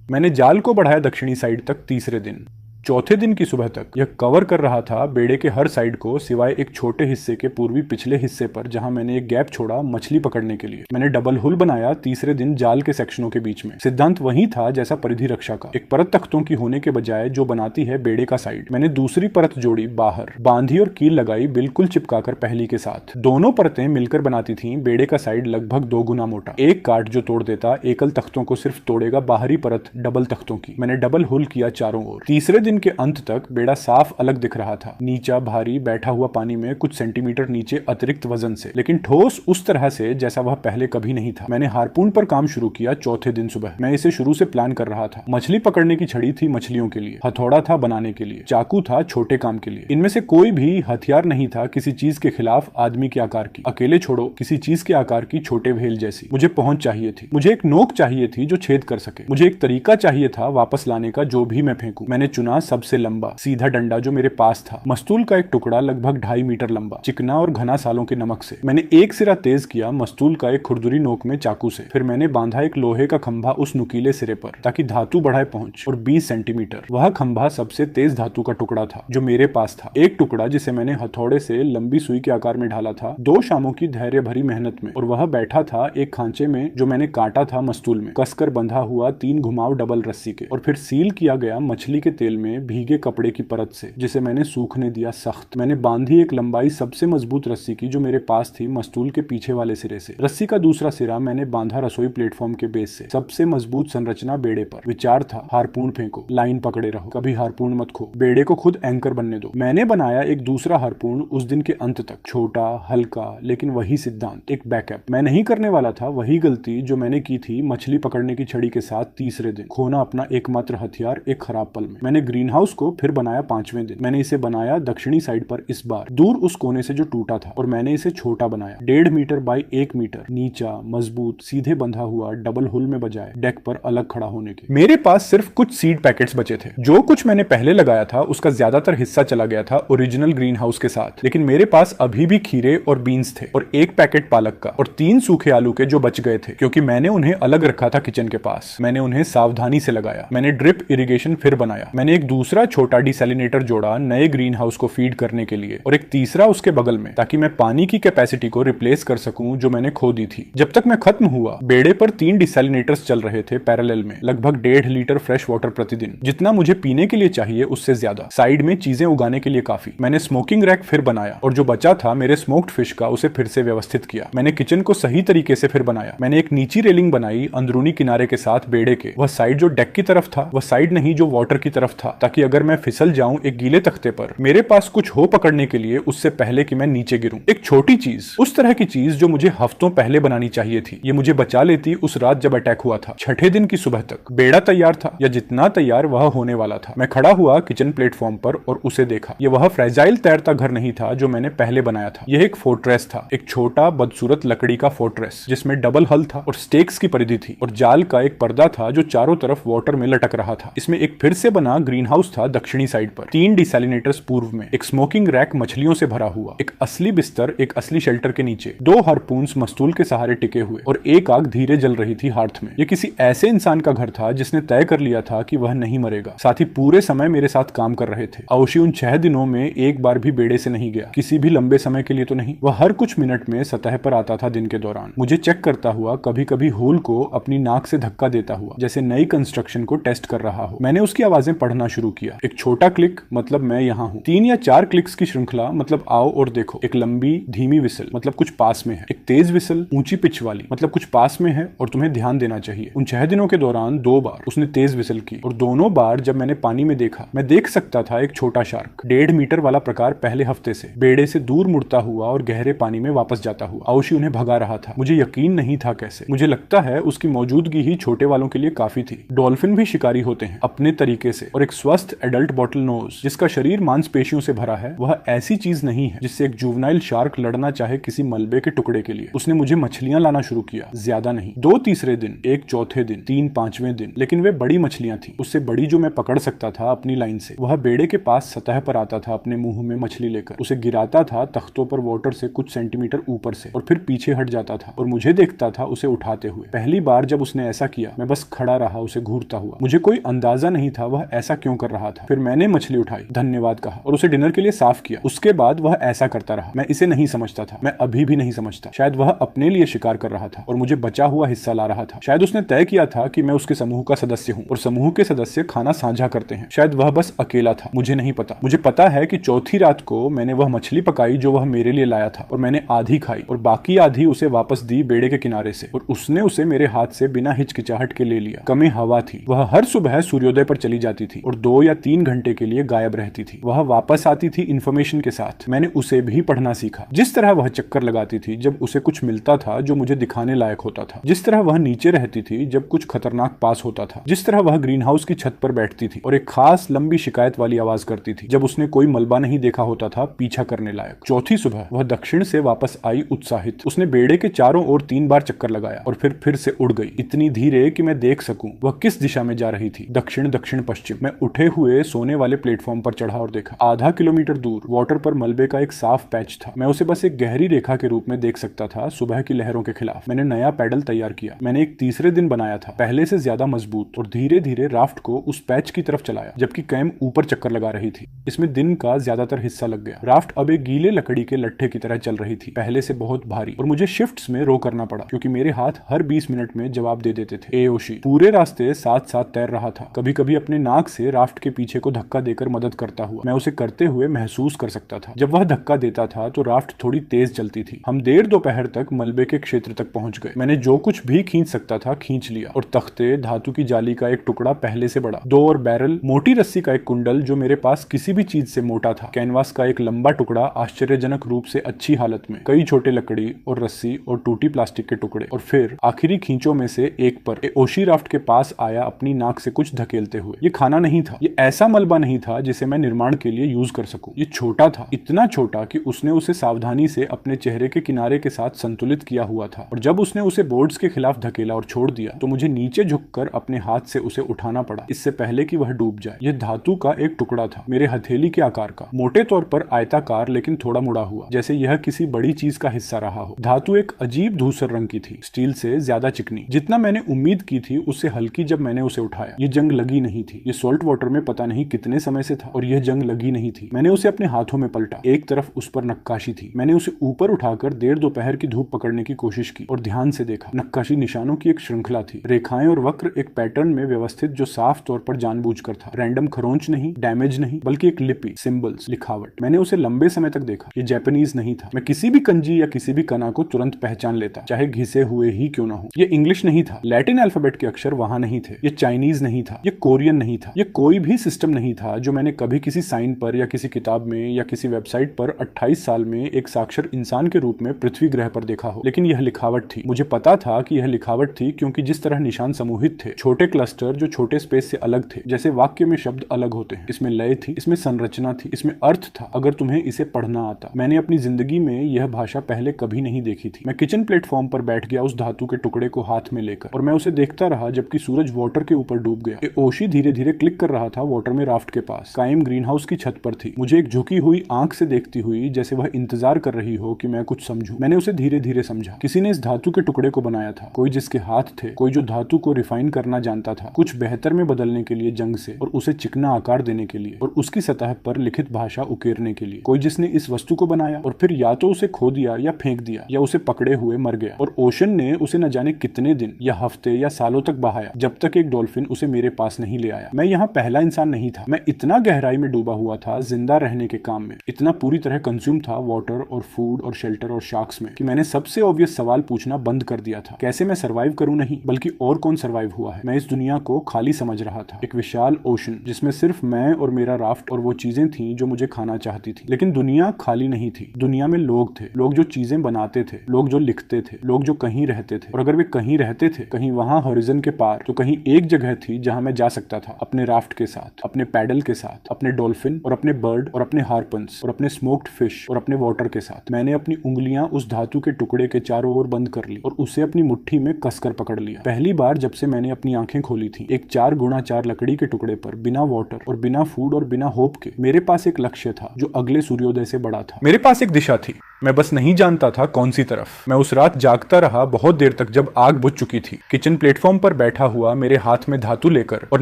मैंने जाल को बढ़ाया दक्षिणी साइड तक तीसरे दिन। चौथे दिन की सुबह तक यह कवर कर रहा था बेड़े के हर साइड को, सिवाय एक छोटे हिस्से के पूर्वी पिछले हिस्से पर जहां मैंने एक गैप छोड़ा मछली पकड़ने के लिए। मैंने डबल हुल बनाया तीसरे दिन जाल के सेक्शनों के बीच में। सिद्धांत वही था जैसा परिधि रक्षा का, एक परत तख्तों की होने के बजाय जो बनाती है बेड़े का साइड। मैंने दूसरी परत जोड़ी बाहर, बांधी और कील लगाई बिल्कुल चिपकाकर पहली के साथ। दोनों परतें मिलकर बनाती थीं बेड़े का साइड लगभग 2 गुना मोटा। एक काट जो तोड़ देता एकल तख्तों को सिर्फ तोड़ेगा बाहरी परत डबल तख्तों की। मैंने डबल हुल किया चारों ओर। तीसरे दिन के अंत तक बेड़ा साफ अलग दिख रहा था, नीचा भारी बैठा हुआ पानी में कुछ सेंटीमीटर नीचे अतिरिक्त वजन से, लेकिन ठोस उस तरह से जैसा वह पहले कभी नहीं था। मैंने हारपून पर काम शुरू किया चौथे दिन सुबह। मैं इसे शुरू से प्लान कर रहा था। मछली पकड़ने की छड़ी थी मछलियों के लिए, हथौड़ा था बनाने के लिए, चाकू था छोटे काम के लिए। इनमें से कोई भी हथियार नहीं था किसी चीज के खिलाफ आदमी के आकार की, अकेले छोड़ो किसी चीज के आकार की छोटे व्हेल जैसी। मुझे पहुंच चाहिए थी, मुझे एक नोक चाहिए थी जो छेद कर सके, मुझे एक तरीका चाहिए था वापस लाने का जो भी मैं फेंकूं। मैंने चुना सबसे लंबा सीधा डंडा जो मेरे पास था, मस्तूल का एक टुकड़ा लगभग 2.5 मीटर लंबा, चिकना और घना सालों के नमक से। मैंने एक सिरा तेज किया मस्तूल का एक खुरदुरी नोक में चाकू से, फिर मैंने बांधा एक लोहे का खंभा उस नुकीले सिरे पर ताकि धातु बढ़ाए पहुंच, और 20 सेंटीमीटर वह खंभा सबसे तेज धातु का टुकड़ा था जो मेरे पास था। एक टुकड़ा जिसे मैंने हथौड़े से लंबी सुई के आकार में ढाला था 2 शामों की धैर्य भरी मेहनत में, और वह बैठा था एक खांचे में जो मैंने काटा था मस्तूल में, कसकर बंधा हुआ 3 घुमाव डबल रस्सी के, और फिर सील किया गया मछली के तेल में भीगे कपड़े की परत से जिसे मैंने सूखने दिया सख्त। मैंने बांधी एक लंबाई सबसे मजबूत रस्सी की जो मेरे पास थी मस्तूल के पीछे वाले सिरे से। रस्सी का दूसरा सिरा मैंने बांधा रसोई प्लेटफॉर्म के बेस से, सबसे मजबूत संरचना बेड़े पर। विचार था हारपून फेंको, लाइन पकड़े रहो, कभी हारपून मत खो, बेड़े को खुद एंकर बनने दो। मैंने बनाया एक दूसरा हारपून उस दिन के अंत तक, छोटा हल्का लेकिन वही सिद्धांत, एक बैकअप। मैं नहीं करने वाला था वही गलती जो मैंने की थी मछली पकड़ने की छड़ी के साथ तीसरे दिन, खोना अपना एकमात्र हथियार एक खराब पल में। मैंने ग्रीन हाउस को फिर बनाया 5वें दिन। मैंने इसे बनाया दक्षिणी साइड पर, इस बार दूर उस कोने से जो टूटा था, और मैंने इसे छोटा बनाया 1.5 मीटर बाई 1 मीटर, नीचा मजबूत सीधे बंधा हुआ डबल हुल में बजाय डेक पर अलग खड़ा होने के। मेरे पास सिर्फ कुछ सीड पैकेट्स बचे थे। जो कुछ मैंने पहले लगाया था उसका ज्यादातर हिस्सा चला गया था ओरिजिनल ग्रीन हाउस के साथ, लेकिन मेरे पास अभी भी खीरे और बीन्स थे, और 1 पैकेट पालक का, और 3 सूखे आलू के जो बच गए थे क्योंकि मैंने उन्हें अलग रखा था किचन के पास। मैंने उन्हें सावधानी से लगाया। मैंने ड्रिप इरिगेशन फिर बनाया। मैंने एक दूसरा छोटा डिसैलिनेटर जोड़ा नए ग्रीन हाउस को फीड करने के लिए, और एक तीसरा उसके बगल में, ताकि मैं पानी की कैपेसिटी को रिप्लेस कर सकूं जो मैंने खो दी थी। जब तक मैं खत्म हुआ बेड़े पर 3 डिसैलिनेटर्स चल रहे थे पैरेलल में, लगभग 1.5 लीटर फ्रेश वाटर प्रतिदिन, जितना मुझे पीने के लिए चाहिए उससे ज्यादा, साइड में चीजें उगाने के लिए काफी। मैंने स्मोकिंग रैक फिर बनाया, और जो बचा था मेरे स्मोक्ड फिश का उसे फिर से व्यवस्थित किया। मैंने किचन को सही तरीके से फिर बनाया। मैंने एक नीची रेलिंग बनाई अंदरूनी किनारे के साथ बेड़े के, वह साइड जो डेक की तरफ था, वह साइड नहीं जो वाटर की तरफ था, ताकि अगर मैं फिसल जाऊं एक गीले तख्ते पर, मेरे पास कुछ हो पकड़ने के लिए उससे पहले कि मैं नीचे गिरूं। एक छोटी चीज, उस तरह की चीज जो मुझे हफ्तों पहले बनानी चाहिए थी, ये मुझे बचा लेती उस रात जब अटैक हुआ था। छठे दिन की सुबह तक बेड़ा तैयार था, या जितना तैयार वह होने वाला था। मैं खड़ा हुआ किचन प्लेटफॉर्म पर और उसे देखा। यह वह फ्रेजाइल तैरता घर नहीं था जो मैंने पहले बनाया था। यह एक फोर्ट्रेस था, एक छोटा बदसूरत लकड़ी का फोर्ट्रेस जिसमें डबल हल था और स्टेक्स की परिधि थी, और जाल का एक पर्दा था जो चारों तरफ वाटर में लटक रहा था। इसमें एक फिर से बना ग्रीन हाउस था दक्षिणी साइड पर, 3 डिसैलिनेटर्स पूर्व में, एक स्मोकिंग रैक मछलियों से भरा हुआ, एक असली बिस्तर एक असली शेल्टर के नीचे, 2 हारपून्स मस्तूल के सहारे टिके हुए, और एक आग धीरे जल रही थी हार्थ में। यह किसी ऐसे इंसान का घर था जिसने तय कर लिया था कि वह नहीं मरेगा। साथ ही पूरे समय मेरे साथ काम कर रहे थे। औशी उन 6 दिनों में एक बार भी बेड़े से नहीं गया, किसी भी लंबे समय के लिए तो नहीं। वह हर कुछ मिनट में सतह पर आता था दिन के दौरान, मुझे चेक करता हुआ, कभी कभी होल को अपनी नाक से धक्का देता हुआ, जैसे नई कंस्ट्रक्शन को टेस्ट कर रहा हो। मैंने उसकी आवाजें पढ़ना शुरू किया। एक छोटा क्लिक मतलब मैं यहाँ हूँ, 3 या 4 क्लिक्स की श्रृंखला मतलब आओ और देखो, एक लंबी धीमी विसल मतलब कुछ पास में है, एक तेज विसल ऊंची पिच वाली मतलब कुछ पास में है और तुम्हें ध्यान देना चाहिए। उन 6 दिनों के दौरान 2 बार उसने तेज विसल की, और दोनों बार जब मैंने पानी में देखा, मैं देख सकता था एक छोटा शार्क 1.5 मीटर वाला प्रकार पहले हफ्ते से बेड़े से दूर मुड़ता हुआ और गहरे पानी में वापस जाता हुआ। औशी उन्हें भगा रहा था। मुझे यकीन नहीं था कैसे। मुझे लगता है उसकी मौजूदगी ही छोटे वालों के लिए काफी थी। डॉल्फिन भी शिकारी होते हैं अपने तरीके से, और एक स्वस्थ एडल्ट बॉटल नोज जिसका शरीर मांसपेशियों से भरा है, वह ऐसी चीज नहीं है जिससे एक जुवेनाइल शार्क लड़ना चाहे किसी मलबे के टुकड़े के लिए। उसने मुझे मछलियां लाना शुरू किया, ज्यादा नहीं, 2 तीसरे दिन, 1 चौथे दिन, 3 पांचवें दिन, लेकिन वे बड़ी मछलियां थी, उससे बड़ी जो मैं पकड़ सकता था अपनी लाइन से। वह बेड़े के पास सतह पर आता था अपने मुंह में मछली लेकर, उसे गिराता था तख्तों पर वाटर से कुछ सेंटीमीटर ऊपर से, और फिर पीछे हट जाता था और मुझे देखता था उसे उठाते हुए। पहली बार जब उसने ऐसा किया, मैं बस खड़ा रहा उसे घूरता हुआ। मुझे कोई अंदाजा नहीं था वह ऐसा क्यों कर रहा था। फिर मैंने मछली उठाई, धन्यवाद कहा और उसे डिनर के लिए साफ किया। उसके बाद वह ऐसा करता रहा। मैं इसे नहीं समझता था, मैं अभी भी नहीं समझता। शायद वह अपने लिए शिकार कर रहा था और मुझे बचा हुआ हिस्सा ला रहा था। शायद उसने तय किया था कि मैं उसके समूह का सदस्य हूँ और समूह के सदस्य खाना साझा करते हैं। शायद वह बस अकेला था, मुझे नहीं पता। मुझे पता है कि चौथी रात को मैंने वह मछली पकाई जो वह मेरे लिए लाया था और मैंने आधी खाई और बाकी आधी उसे वापस दी बेड़े के किनारे से, और उसने उसे मेरे हाथ से बिना हिचकिचाहट के ले लिया। कमी हवा थी। वह हर सुबह सूर्योदय पर चली जाती थी और 2 या 3 घंटे के लिए गायब रहती थी। वह वापस आती थी इन्फॉर्मेशन के साथ। मैंने उसे भी पढ़ना सीखा। जिस तरह वह चक्कर लगाती थी जब उसे कुछ मिलता था जो मुझे दिखाने लायक होता था, जिस तरह वह नीचे रहती थी जब कुछ खतरनाक पास होता था, जिस तरह वह ग्रीन हाउस की छत पर बैठती थी और एक खास लंबी शिकायत वाली आवाज करती थी जब उसने कोई मलबा नहीं देखा होता था पीछा करने लायक। चौथी सुबह वह दक्षिण से वापस आई उत्साहित। उसने बेड़े के चारों ओर 3 बार चक्कर लगाया और फिर से उड़ गई, इतनी धीरे कि मैं देख सकूं वह किस दिशा में जा रही थी। दक्षिण दक्षिण पश्चिम। मैं उठे हुए सोने वाले प्लेटफॉर्म पर चढ़ा और देखा। आधा किलोमीटर दूर वाटर पर मलबे का एक साफ पैच था। मैं उसे बस एक गहरी रेखा के रूप में देख सकता था, सुबह की लहरों के खिलाफ। मैंने नया पैडल तैयार किया। मैंने एक तीसरे दिन बनाया था, पहले से ज्यादा मजबूत, और धीरे धीरे राफ्ट को उस पैच की तरफ चलाया जबकि कैम ऊपर चक्कर लगा रही थी। इसमें दिन का ज्यादातर हिस्सा लग गया। राफ्ट अब एक गीले लकड़ी के लट्ठे की तरह चल रही थी, पहले से बहुत भारी, और मुझे शिफ्ट्स में रो करना पड़ा क्योंकि मेरे हाथ हर 20 मिनट में जवाब दे देते थे। एओशी पूरे रास्ते साथ साथ तैर रहा था, कभी कभी अपने नाक से राफ्ट के पीछे को धक्का देकर मदद करता हुआ। मैं उसे करते हुए महसूस कर सकता था। जब वह धक्का देता था तो राफ्ट थोड़ी तेज चलती थी। हम देर दोपहर तक मलबे के क्षेत्र तक पहुंच गए। मैंने जो कुछ भी खींच सकता था खींच लिया, और तख्ते, धातु की जाली का एक टुकड़ा पहले से बड़ा, 2 और बैरल, मोटी रस्सी का एक कुंडल जो मेरे पास किसी भी चीज से मोटा था, कैनवास का एक लंबा टुकड़ा आश्चर्यजनक रूप से अच्छी हालत में, कई छोटे लकड़ी और रस्सी और टूटी प्लास्टिक के टुकड़े, और फिर आखिरी खींचों में से एक पर ओशी राफ्ट के पास आया अपनी नाक से कुछ धकेलते हुए। ये खाना नहीं था, ये ऐसा मलबा नहीं था जिसे मैं निर्माण के लिए यूज कर सकूं। ये छोटा था, इतना छोटा कि उसने उसे सावधानी से अपने चेहरे के किनारे के साथ संतुलित किया हुआ था, और जब उसने उसे बोर्ड्स के खिलाफ धकेला और छोड़ दिया तो मुझे नीचे झुककर अपने हाथ से उसे उठाना पड़ा इससे पहले कि वह डूब जाए। यह धातु का एक टुकड़ा था, मेरे हथेली के आकार का, मोटे तौर पर आयताकार लेकिन थोड़ा मुड़ा हुआ, जैसे यह किसी बड़ी चीज का हिस्सा रहा हो। धातु एक अजीब धूसर रंग की थी, स्टील से ज्यादा चिकनी, जितना मैंने उम्मीद की थी उससे हल्की। जब मैंने उसे उठाया, ये जंग लगी नहीं थी। ये सॉल्ट वाटर में पता नहीं कितने समय से था और यह जंग लगी नहीं थी। मैंने उसे अपने हाथों में पलटा। एक तरफ उस पर नक्काशी थी। मैंने उसे ऊपर उठाकर देर दोपहर की धूप पकड़ने की कोशिश की और ध्यान से देखा। नक्काशी निशानों की एक श्रृंखला थी, रेखाएं और वक्र एक पैटर्न में व्यवस्थित जो साफ तौर पर जानबूझकर था। रैंडम खरोंच नहीं, डैमेज नहीं, बल्कि एक लिपि, सिंबल्स, लिखावट। मैंने उसे लंबे समय तक देखा। ये जापानीज नहीं था। मैं किसी भी कंजी या किसी भी कना को तुरंत पहचान लेता, चाहे घिसे हुए ही क्यों ना हो। ये इंग्लिश नहीं था, लैटिन अल्फाबेट के अक्षर वहां नहीं थे। ये चाइनीज नहीं था, ये कोरियन नहीं था, ये कोई भी सिस्टम नहीं था जो मैंने कभी किसी साइन पर या किसी किताब में या किसी वेबसाइट पर 28 साल में एक साक्षर इंसान के रूप में पृथ्वी ग्रह पर देखा हो। लेकिन यह लिखावट थी। मुझे पता था कि यह लिखावट थी क्योंकि जिस तरह निशान समूहित थे, छोटे क्लस्टर जो छोटे स्पेस से अलग थे, जैसे वाक्य में शब्द अलग होते हैं। इसमें लय थी, इसमें संरचना थी, इसमें अर्थ था अगर तुम्हें इसे पढ़ना आता। मैंने अपनी जिंदगी में यह भाषा पहले कभी नहीं देखी थी। मैं किचन प्लेटफॉर्म पर बैठ गया उस धातु के टुकड़े को हाथ में लेकर, और मैं उसे देखता रहा जबकि सूरज वाटर के ऊपर डूब गया। ओशी धीरे धीरे क्लिक कर रहा था वाटर में राफ्ट के पास। कायम ग्रीन हाउस की छत पर थी, मुझे एक झुकी हुई आंख से देखती हुई, जैसे वह इंतजार कर रही हो कि मैं कुछ समझूं। मैंने उसे धीरे धीरे समझा। किसी ने इस धातु के टुकड़े को बनाया था, कोई जिसके हाथ थे, कोई जो धातु को रिफाइन करना जानता था, कुछ बेहतर में बदलने के लिए जंग से, और उसे चिकना आकार देने के लिए, और उसकी सतह पर लिखित भाषा उकेरने के लिए। कोई जिसने इस वस्तु को बनाया और फिर या तो उसे खो दिया या फेंक दिया या उसे पकड़े हुए मर गया, और ओशन ने उसे न जाने कितने दिन या हफ्ते या सालों तक बहाया जब तक एक डॉल्फिन उसे मेरे पास नहीं ले आया। मैं यहाँ पहला इंसान नहीं था। मैं इतना गहराई में डूबा हुआ था जिंदा रहने के काम में, इतना पूरी तरह कंज्यूम था वाटर और फूड और शेल्टर और शार्क्स में, कि मैंने सबसे ऑब्वियस सवाल पूछना बंद कर दिया था। कैसे मैं सरवाइव करूं नहीं, बल्कि और कौन सरवाइव हुआ है। मैं इस दुनिया को खाली समझ रहा था, एक विशाल ओशन जिसमें सिर्फ मैं और मेरा राफ्ट और वो चीजें थी जो मुझे खाना चाहती थी। लेकिन दुनिया खाली नहीं थी। दुनिया में लोग थे, लोग जो चीजें बनाते थे, लोग जो लिखते थे, लोग जो कहीं रहते थे, और अगर वे कहीं रहते थे, कहीं वहां हॉरिजन के पार, तो कहीं एक जगह थी जहां मैं जा सकता था, अपने राफ्ट के साथ, अपने पैडल के साथ, अपने डॉल्फिन और अपने बर्ड और अपने हार्पन्स और अपने स्मोक्ड फिश और अपने वाटर के साथ। मैंने अपनी उंगलियां उस धातु के टुकड़े के चारों ओर बंद कर ली और उसे अपनी मुट्ठी में कसकर पकड़ लिया। पहली बार जब से मैंने अपनी आंखें खोली थी, एक 4x4 लकड़ी के टुकड़े पर, बिना वाटर और बिना फूड और बिना होप के, मेरे पास एक लक्ष्य था जो अगले सूर्योदय से बड़ा था। मेरे पास एक दिशा थी, मैं बस नहीं जानता था कौन सी तरफ। मैं उस रात जागता रहा बहुत देर तक जब आग बुझ चुकी थी। किचन प्लेटफॉर्म पर बैठा हुआ, मेरे हाथ में धातु लेकर और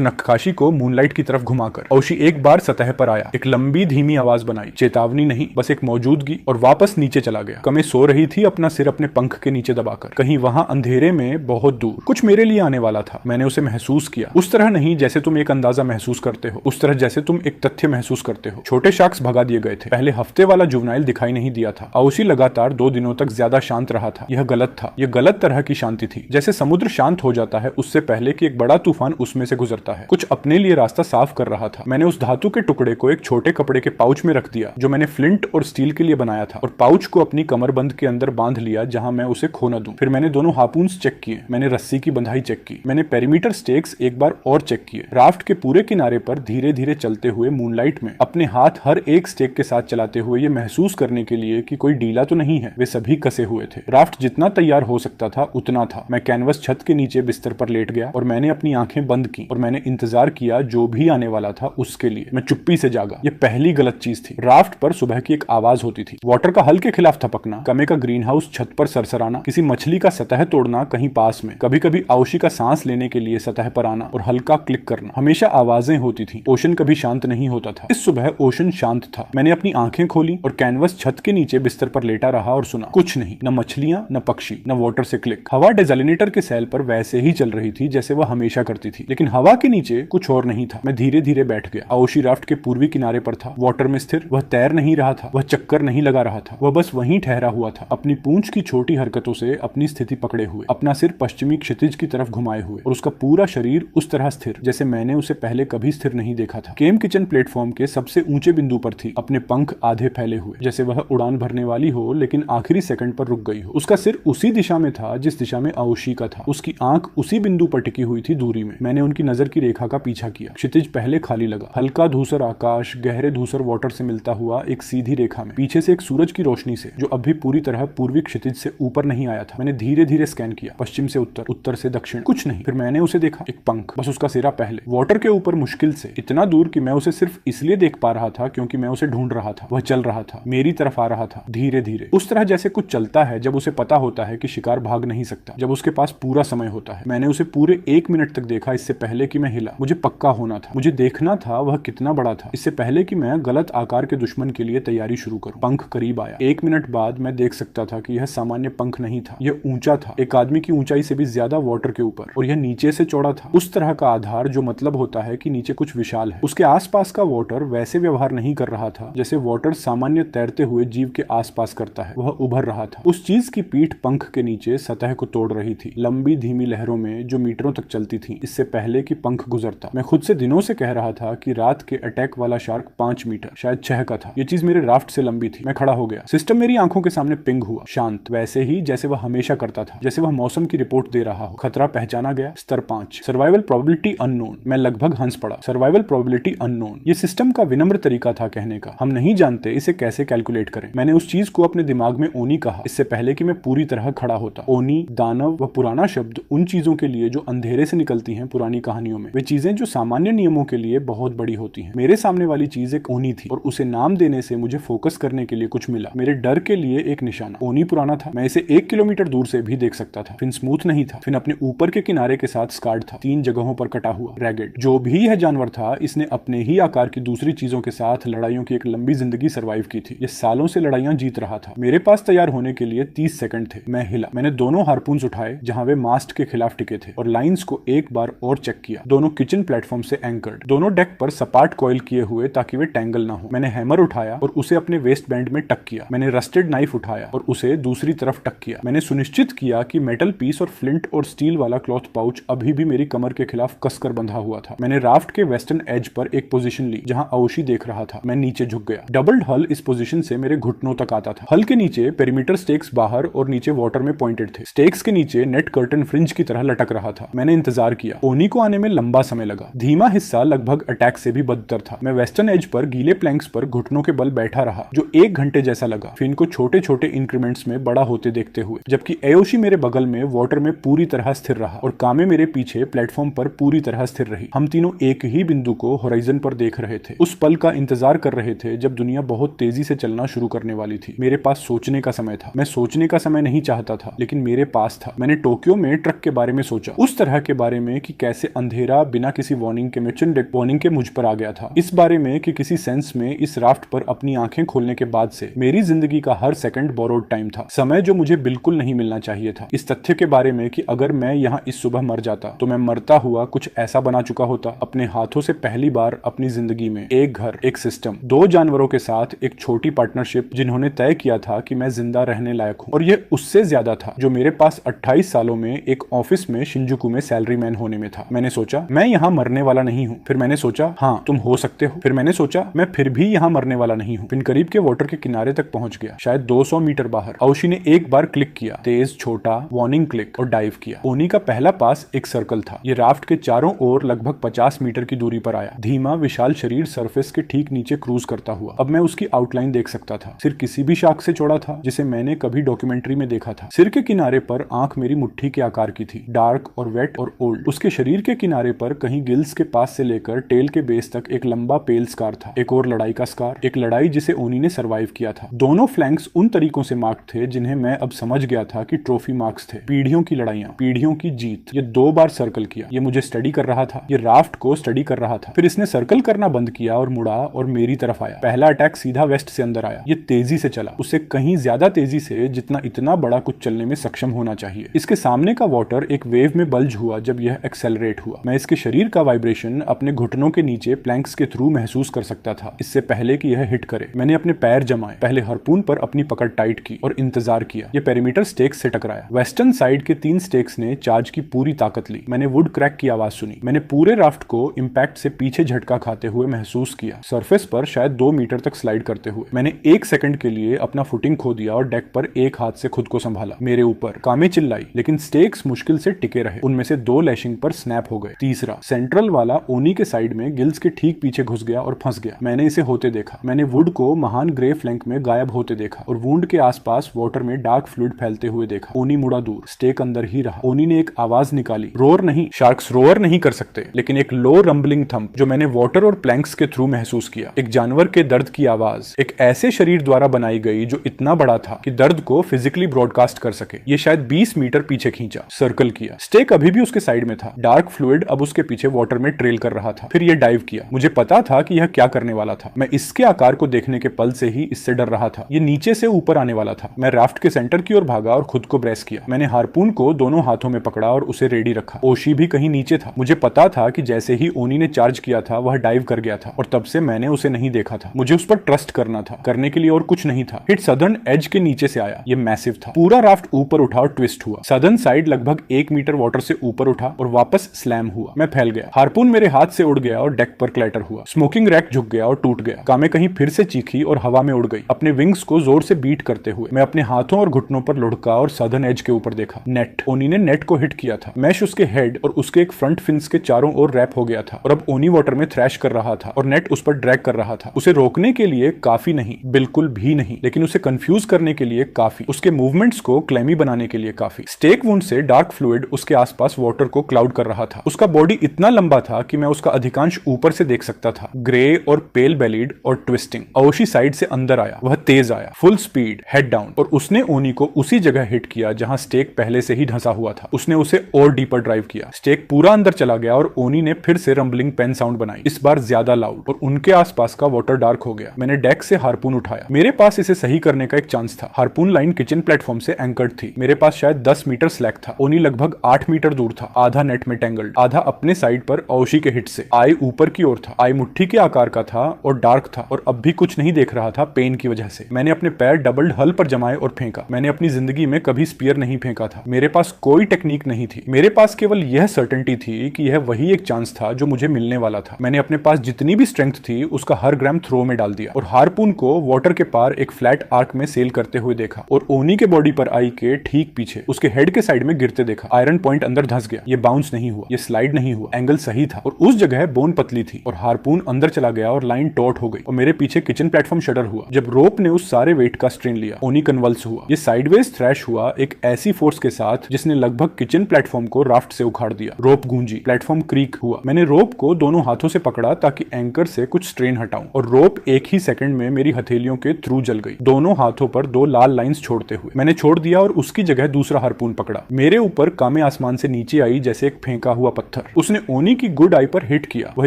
नक्काशी को मूनलाइट मूनलाइट की तरफ घुमाकर। ओशी एक बार सतह पर आया, एक लंबी धीमी आवाज बनाई, चेतावनी नहीं, बस एक मौजूदगी, और वापस नीचे चला गया। कमे सो रही थी, अपना सिर अपने पंख के नीचे दबाकर। कहीं वहां अंधेरे में बहुत दूर कुछ मेरे लिए आने वाला था। मैंने उसे महसूस किया, उस तरह नहीं जैसे तुम एक अंदाजा महसूस करते हो, उस तरह जैसे तुम एक तथ्य महसूस करते हो। छोटे शार्क्स भगा दिए गए थे। पहले हफ्ते वाला जुवेनाइल दिखाई नहीं दिया था। ओशी लगातार 2 दिनों तक ज्यादा शांत रहा था। यह गलत था, यह गलत तरह की शांति थी। जैसे समुद्र शांत हो जाता है उससे पहले कि एक बड़ा तूफान उसमें से गुजरता है। कुछ अपने लिए रास्ता साफ कर रहा था। मैंने उस धातु के टुकड़े को एक छोटे कपड़े के पाउच में रख दिया जो मैंने फ्लिंट और स्टील के लिए बनाया था, और पाउच को अपनी कमरबंद के अंदर बांध लिया जहां मैं उसे खो न दूं। फिर मैंने दोनों हार्पून्स चेक किए, मैंने रस्सी की बंधाई चेक की, मैंने पेरीमीटर स्टेक्स एक बार और चेक किए। राफ्ट के पूरे किनारे पर धीरे धीरे चलते हुए मूनलाइट में अपने हाथ हर एक स्टेक के साथ चलाते हुए ये महसूस करने के लिए कि कोई ढीला तो नहीं है, वे सभी कसे हुए थे। राफ्ट जितना तैयार हो सकता था उतना था। मैं कैनवस छत के नीचे बिस्तर पर लेट गया और मैंने अपनी आंखें बंद की और मैंने इंतजार किया जो भी आने वाला था उसके लिए। मैं चुप्पी से जागा। ये पहली गलत चीज थी। राफ्ट पर सुबह की एक आवाज होती थी, वाटर का हल के खिलाफ थपकना, कमे का ग्रीन हाउस छत पर सरसराना, किसी मछली का सतह तोड़ना कहीं पास में, कभी कभी ओशी का सांस लेने के लिए सतह पर आना और हल्का क्लिक करना। हमेशा आवाजें होती थी। ओशन कभी शांत नहीं होता था। इस सुबह ओशन शांत था। मैंने अपनी आंखें खोली और कैनवस छत के नीचे बिस्तर पर लेटा रहा और सुना। कुछ नहीं, न मछलियां, न पक्षी, न वाटर से क्लिक। हवा डेजलिनेटर के सेल पर वैसे ही चल रही थी जैसे वह हमेशा करती थी, लेकिन हवा के नीचे कुछ और नहीं था। मैं धीरे धीरे बैठ गया। ओशी राफ्ट के पूर्वी किनारे पर था, वाटर में स्थिर। वह तैर नहीं रहा था, वह चक्कर नहीं लगा रहा था, वह बस वहीं ठहरा हुआ था, अपनी पूंछ की छोटी हरकतों से अपनी स्थिति पकड़े हुए, अपना सिर पश्चिमी क्षितिज की तरफ घुमाए हुए, और उसका पूरा शरीर उस तरह स्थिर जैसे मैंने उसे पहले कभी स्थिर नहीं देखा था। केम किचन प्लेटफॉर्म के सबसे ऊंचे बिंदु पर थी, अपने पंख आधे फैले हुए, जैसे वह उड़ान भरने वाली हो लेकिन आखिरी सेकंड पर रुक गई हो। उसका सिर उसी दिशा में था जिस दिशा में ओशी का था। उसकी आंख उसी बिंदु पर टिकी हुई थी दूरी में। मैंने उनकी नजर की रेखा का पीछा किया। क्षितिज पहले खाली लगा। हल्का धूसर आकाश गहरे धूसर वाटर से मिलता हुआ एक सीधी रेखा में, पीछे से एक सूरज की रोशनी से जो अभी पूरी तरह पूर्वी क्षितिज से ऊपर नहीं आया था। मैंने धीरे धीरे स्कैन किया, पश्चिम से उत्तर, उत्तर से दक्षिण, कुछ नहीं। फिर मैंने उसे देखा, एक पंख, बस उसका सिरा पहले, वाटर के ऊपर मुश्किल से, इतना दूर कि मैं उसे सिर्फ इसलिए देख पा रहा था क्योंकि मैं उसे ढूंढ रहा था। वह चल रहा था, मेरी तरफ आ रहा था, धीरे धीरे, उस तरह जैसे कुछ चलता है जब उसे पता होता है कि शिकार भाग नहीं सकता, जब उसके पास पूरा समय होता है। मैंने उसे पूरे 1 मिनट तक देखा इससे पहले कि मैं हिला। मुझे पक्का होना था, मुझे देखना था वह कितना बड़ा था, इससे पहले कि मैं गलत आकार के दुश्मन के लिए तैयारी शुरू करूं। पंख करीब आया। 1 मिनट बाद मैं देख सकता था कि यह सामान्य पंख नहीं था, यह ऊंचा था, एक आदमी की ऊंचाई से भी ज्यादा वाटर के ऊपर, और यह नीचे से चौड़ा था। उस तरह का आधार जो मतलब होता है कि नीचे कुछ विशाल है। उसके आसपास का वाटर वैसे व्यवहार नहीं कर रहा था जैसे वाटर सामान्य तैरते हुए जीव के आसपास करता है। वह उभर रहा था। उस चीज की पीठ पंख के नीचे सतह को तोड़ रही थी, लंबी धीमी लहरों में जो मीटरों तक चलती थी इससे पहले कि पंख गुजरता। मैं खुद से दिनों से कह रहा था कि रात के अटैक वाला शार्क 5 मीटर, शायद 6 का था। यह चीज मेरे राफ्ट से लंबी थी। मैं खड़ा हो गया। सिस्टम मेरी आंखों के सामने पिंग हुआ, शांत, वैसे ही जैसे वह हमेशा करता था, जैसे वह मौसम की रिपोर्ट दे रहा हो। खतरा पहचाना गया, स्तर 5, सर्वाइवल प्रोबेबिलिटी अननोन। मैं लगभग हंस पड़ा। सर्वाइवल प्रोबेबिलिटी अननोन, ये सिस्टम का विनम्र तरीका था कहने का। हम नहीं जानते इसे कैसे कैलकुलेट करें। मैंने उस चीज को अपने दिमाग में ओनी कहा इससे पहले कि मैं पूरी तरह खड़ा होता। ओनी, दानव, वह पुराना शब्द उन चीजों के लिए जो अंधेरे से निकलती हैं पुरानी कहानियों में, वे चीजें जो सामान्य नियमों के लिए बहुत बड़ी होती हैं। मेरे सामने वाली चीज एक ओनी थी और उसे नाम देने से मुझे फोकस करने के लिए कुछ मिला, मेरे डर के लिए एक निशाना। ओनी पुराना था, मैं इसे 1 किलोमीटर दूर से भी देख सकता था। फिन स्मूथ नहीं था, फिन अपने ऊपर के किनारे के साथ स्कार्ड था, 3 जगहों पर कटा हुआ, रैगेड। जो भी यह जानवर था इसने अपने ही आकार की दूसरी चीजों के साथ लड़ाइयों की एक लंबी जिंदगी सर्वाइव की थी। यह सालों से लड़ाइयां जीत रहा था। मेरे पास तैयार होने के लिए 30 सेकंड थे। मैं हिला। मैंने दोनों हार्पून्स उठाए जहां वे मास्ट के खिलाफ टिके थे और लाइंस को एक बार और चेक किया। दोनों किचन प्लेटफॉर्म से एंकर्ड, दोनों डेक पर सपाट कॉइल किए हुए ताकि वे टैंगल ना हो। मैंने हैमर उठाया और उसे अपने वेस्ट बैंड में टक किया। मैंने रस्टेड नाइफ उठाया और उसे दूसरी तरफ टक किया। मैंने सुनिश्चित किया कि मेटल पीस और फ्लिंट और स्टील वाला क्लॉथ पाउच अभी भी मेरी कमर के खिलाफ कसकर बंधा हुआ था। मैंने राफ्ट के वेस्टर्न एज पर एक पोजीशन ली जहां ओशी देख रहा था। मैं नीचे झुक गया। डबल्ड हल इस पोजीशन से मेरे घुटनों तक आता था। हल के नीचे पेरीमीटर स्टेक्स बाहर और नीचे वाटर में पॉइंटेड थे। स्टेक्स के नीचे नेट कर्टन फ्रिंज की तरह लटक रहा था। मैंने इंतजार किया। ओनी को आने में लंबा समय लगा। धीमा हिस्सा लगभग अटैक से भी बदतर था। मैं वेस्टर्न एज पर गीले प्लैंक्स पर घुटनों के बल बैठा रहा जो 1 घंटे जैसा लगा, फिर इनको छोटे छोटे इंक्रीमेंट्स में बड़ा होते देखते हुए, जबकि एओशी मेरे बगल में वाटर में पूरी तरह स्थिर रहा और कामे मेरे पीछे प्लेटफॉर्म पर पूरी तरह स्थिर रही। हम तीनों एक ही बिंदु को होराइजन पर देख रहे थे, उस पल का इंतजार कर रहे थे जब दुनिया बहुत तेजी से चलना शुरू करने वाली थी। मेरे पास सोचने का समय था। मैं सोचने का समय नहीं चाहता था, लेकिन मेरे पास था। मैंने टोक्यो में ट्रक के बारे में सोचा, उस तरह के बारे में कि कैसे अंधेरा बिना किसी वार्निंग वार्निंग के मर्चेंट वार्निंग के मुझ पर आ गया था, इस बारे में कि किसी सेंस में इस राफ्ट पर अपनी आंखें खोलने के बाद से मेरी जिंदगी का हर सेकंड बोरोड टाइम था, समय जो मुझे बिल्कुल नहीं मिलना चाहिए था। इस तथ्य के बारे में कि अगर मैं यहाँ इस सुबह मर जाता तो मैं मरता हुआ कुछ ऐसा बना चुका होता, अपने हाथों से पहली बार अपनी जिंदगी में एक घर, एक सिस्टम, 2 जानवरों के साथ एक छोटी पार्टनरशिप जिन्होंने तय किया था कि मैं जिंदा रहने लायक हूँ, और ये उससे ज्यादा था जो मेरे पास 28 सालों में एक ऑफिस में शिंजुकू में सैलरी मैन होने में था। मैंने सोचा मैं यहाँ मरने वाला नहीं हूँ, फिर मैंने सोचा हाँ तुम हो सकते हो, फिर मैंने सोचा मैं फिर भी यहाँ मरने वाला नहीं हूँ। फिर करीब के वाटर के किनारे तक पहुंच गया, शायद 200 मीटर बाहर। औशी ने एक बार क्लिक किया, तेज छोटा वार्निंग क्लिक, और डाइव किया। ओनी का पहला पास एक सर्कल था। ये राफ्ट के चारों ओर लगभग 50 मीटर की दूरी पर आया, धीमा विशाल शरीर सरफेस के ठीक नीचे क्रूज करता हुआ। अब मैं उसकी आउटलाइन देख सकता था। सिर किसी भी शाख से चौड़ा था जिसे मैंने कभी डॉक्यूमेंट्री में देखा था। सिर के किनारे पर आंख मेरी मुट्ठी के आकार की थी, डार्क और वेट और ओल्ड। उसके शरीर के किनारे पर कहीं गिल्स के पास से लेकर टेल के बेस तक एक लंबा पेल स्कार था, एक और लड़ाई का स्कार, एक लड़ाई जिसे ओनी ने सरवाइव किया था। दोनों फ्लैंक्स उन तरीकों से मार्क थे जिन्हें मैं अब समझ गया था कि ट्रॉफी मार्क्स थे। पीढ़ियों की लड़ाइयां, पीढ़ियों की जीत। ये 2 बार सर्कल किया। ये मुझे स्टडी कर रहा था, ये राफ्ट को स्टडी कर रहा था। फिर इसने सर्कल करना बंद किया और मुड़ा और मेरी तरफ आया। पहला अटैक सीधा वेस्ट से अंदर आया। ये तेजी से चला, उससे कहीं ज्यादा तेजी से जितना इतना बड़ा कुछ चलने में सक्षम होना चाहिए। इसके सामने का वाटर एक वेव में बल्ज हुआ जब यह एक्सेलरेट हुआ। मैं इसके शरीर का वाइब्रेशन अपने घुटनों के नीचे प्लैंक्स के थ्रू महसूस कर सकता था, इससे पहले कि यह हिट करे। मैंने अपने पैर जमाए, पहले हार्पून पर अपनी पकड़ टाइट की और इंतजार किया। यह पेरीमीटर स्टेक्स से टकराया। वेस्टर्न साइड के 3 स्टेक्स ने चार्ज की पूरी ताकत ली। मैंने वुड क्रैक की आवाज सुनी। मैंने पूरे राफ्ट को इंपैक्ट से पीछे झटका खाते हुए महसूस किया, सरफेस पर शायद 2 मीटर तक स्लाइड करते हुए। मैंने 1 सेकंड के लिए अपना फुटिंग खो दिया और डेक पर एक हाथ से खुद को संभाला। मेरे ऊपर कामे चिल्लाई, लेकिन स्टेक्स मुश्किल से टिके रहे। उनमें से 2 लैशिंग पर स्नैप हो गए। तीसरा सेंट्रल वाला ओनी के साइड में गिल्स के ठीक पीछे घुस गया और फंस गया। मैंने इसे होते देखा। मैंने वुड को महान ग्रे फ्लैंक में गायब होते देखा और वुंड के आसपास वाटर में डार्क फ्लूइड फैलते हुए देखा। ओनी मुड़ा दूर, स्टेक अंदर ही रहा। ओनी ने एक आवाज निकाली, रोर नहीं, शार्क्स रोअर नहीं कर सकते, लेकिन एक लो रंबलिंग थंप जो मैंने वाटर और प्लैंक्स के थ्रू महसूस किया। एक जानवर के दर्द की आवाज, एक ऐसे शरीर द्वारा बनाई गई जो इतना बड़ा था कि दर्द को फिजिकली ब्रॉडकास्ट कर सके। ये शायद 20 मीटर पीछे खींचा, सर्कल किया। स्टेक अभी भी उसके साइड में था। डार्क फ्लूइड अब उसके पीछे वाटर में ट्रेल कर रहा था। फिर यह डाइव किया। मुझे पता था कि यह क्या करने वाला था। मैं इसके आकार को देखने के पल से ही इससे डर रहा था। ये नीचे से ऊपर आने वाला था। मैं राफ्ट के सेंटर की ओर भागा और खुद को ब्रेस किया। मैंने हार्पून को दोनों हाथों में पकड़ा और उसे रेडी रखा। ओशी भी कहीं नीचे था। मुझे पता था कि जैसे ही ओनी ने चार्ज किया था वह डाइव कर गया था और तब से मैंने उसे नहीं देखा था। मुझे उस पर ट्रस्ट करना था, करने के लिए और कुछ नहीं था। हिट सदर्न एज के नीचे से आया। ये मैसिव था। पूरा राफ्ट ऊपर उठा और ट्विस्ट हुआ। सदर्न साइड लगभग 1 मीटर वाटर से ऊपर उठा और वापस स्लैम हुआ। मैं फैल गया। हार्पून मेरे हाथ से उड़ गया और डेक पर क्लैटर हुआ। स्मोकिंग रैक झुक गया और टूट गया। कामे कहीं फिर से चीखी और हवा में उड़ गई, अपने विंग्स को जोर से बीट करते हुए। मैं अपने हाथों और घुटनों पर लुढ़का और सदर्न एज के ऊपर देखा। नेट। ओनी ने नेट को हिट किया था। मैश उसके हेड और उसके एक फ्रंट फिन्स के चारों ओर रैप हो गया था और अब ओनी वाटर में थ्रैश कर रहा था और नेट उस पर ड्रैग कर रहा था। उसे रोकने के लिए काफी नहीं, बिल्कुल भी नहीं, लेकिन उसे कंफ्यूज करने के लिए काफी, उसके मूवमेंट्स को क्लेमी बनाने के लिए काफी। स्टेक वुंड से डार्क फ्लूइड उसके आसपास वाटर को क्लाउड कर रहा था। उसका बॉडी इतना लंबा था कि मैं उसका अधिकांश ऊपर से देख सकता था, ग्रे और पेल बेलीड और ट्विस्टिंग। ओशी साइड से अंदर आया। वह तेज आया, फुल स्पीड, हेड डाउन, और उसने ओनी को उसी जगह हिट किया जहां स्टेक पहले से ही धंसा हुआ था। उसने उसे और डीपर ड्राइव किया। स्टेक पूरा अंदर चला गया और ओनी ने फिर से रंबलिंग पेन साउंड बनाई, इस बार ज्यादा लाउड, और उनके आसपास का वाटर डार्क हो गया। मैंने डेक से हार्पून उठाया। मेरे पास इसे सही करने का एक चांस था। हार्पून लाइन किचन प्लेटफॉर्म से एंकर्ड थी। मेरे पास शायद 10 मीटर स्लैक था। ओनी लगभग 8 मीटर दूर था, आधा नेट में टेंगल्ड, आधा अपने साइड पर ओशी के हिट से। आई ऊपर की ओर था। आई मुट्ठी के आकार का था और डार्क था और अब भी कुछ नहीं देख रहा था पेन की वजह से। मैंने अपने पैर डबल्ड हल पर जमाए और फेंका। मैंने अपनी जिंदगी में कभी स्पीयर नहीं फेंका था। मेरे पास कोई टेक्निक नहीं थी। मेरे पास केवल यह सर्टेनिटी थी कि यह वही एक चांस था जो मुझे मिलने वाला था। मैंने अपने पास जितनी भी स्ट्रेंथ थी उसका हर ग्राम थ्रो में डाल दिया और हार्पून को वाटर के पार एक फ्लैट आर्क में सेल करते हुए देखा और ओनी के बॉडी पर आई के ठीक पीछे उसके हेड के साइड में गिरते देखा। आयरन पॉइंट अंदर धंस गया। ये बाउंस नहीं हुआ, ये स्लाइड नहीं हुआ, एंगल सही था और उस जगह बोन पतली थी और हार्पून अंदर चला गया और लाइन टॉट हो गई और मेरे पीछे किचन प्लेटफॉर्म शटर हुआ। जब रोप ने उस सारे वेट का स्ट्रेन लिया, ओनी कन्वल्स हुआ। ये साइडवेज थ्रैश हुआ एक ऐसी फोर्स के साथ जिसने लगभग किचन प्लेटफॉर्म को राफ्ट से उखाड़ दिया। रोप गूंजी, प्लेटफॉर्म क्रीक हुआ। मैंने रोप को दोनों हाथों से पकड़ा ताकि एंकर से कुछ स्ट्रेन हटाऊं और रोप एक ही सेकंड में मेरी हथेलियों के थ्रू जल गई, दोनों हाथों पर 2 लाल लाइंस छोड़ते हुए। मैंने छोड़ दिया और उसकी जगह दूसरा हार्पून पकड़ा। मेरे ऊपर कामे आसमान से नीचे आई जैसे एक फेंका हुआ पत्थर। उसने ओनी की गुड आई पर हिट किया। वह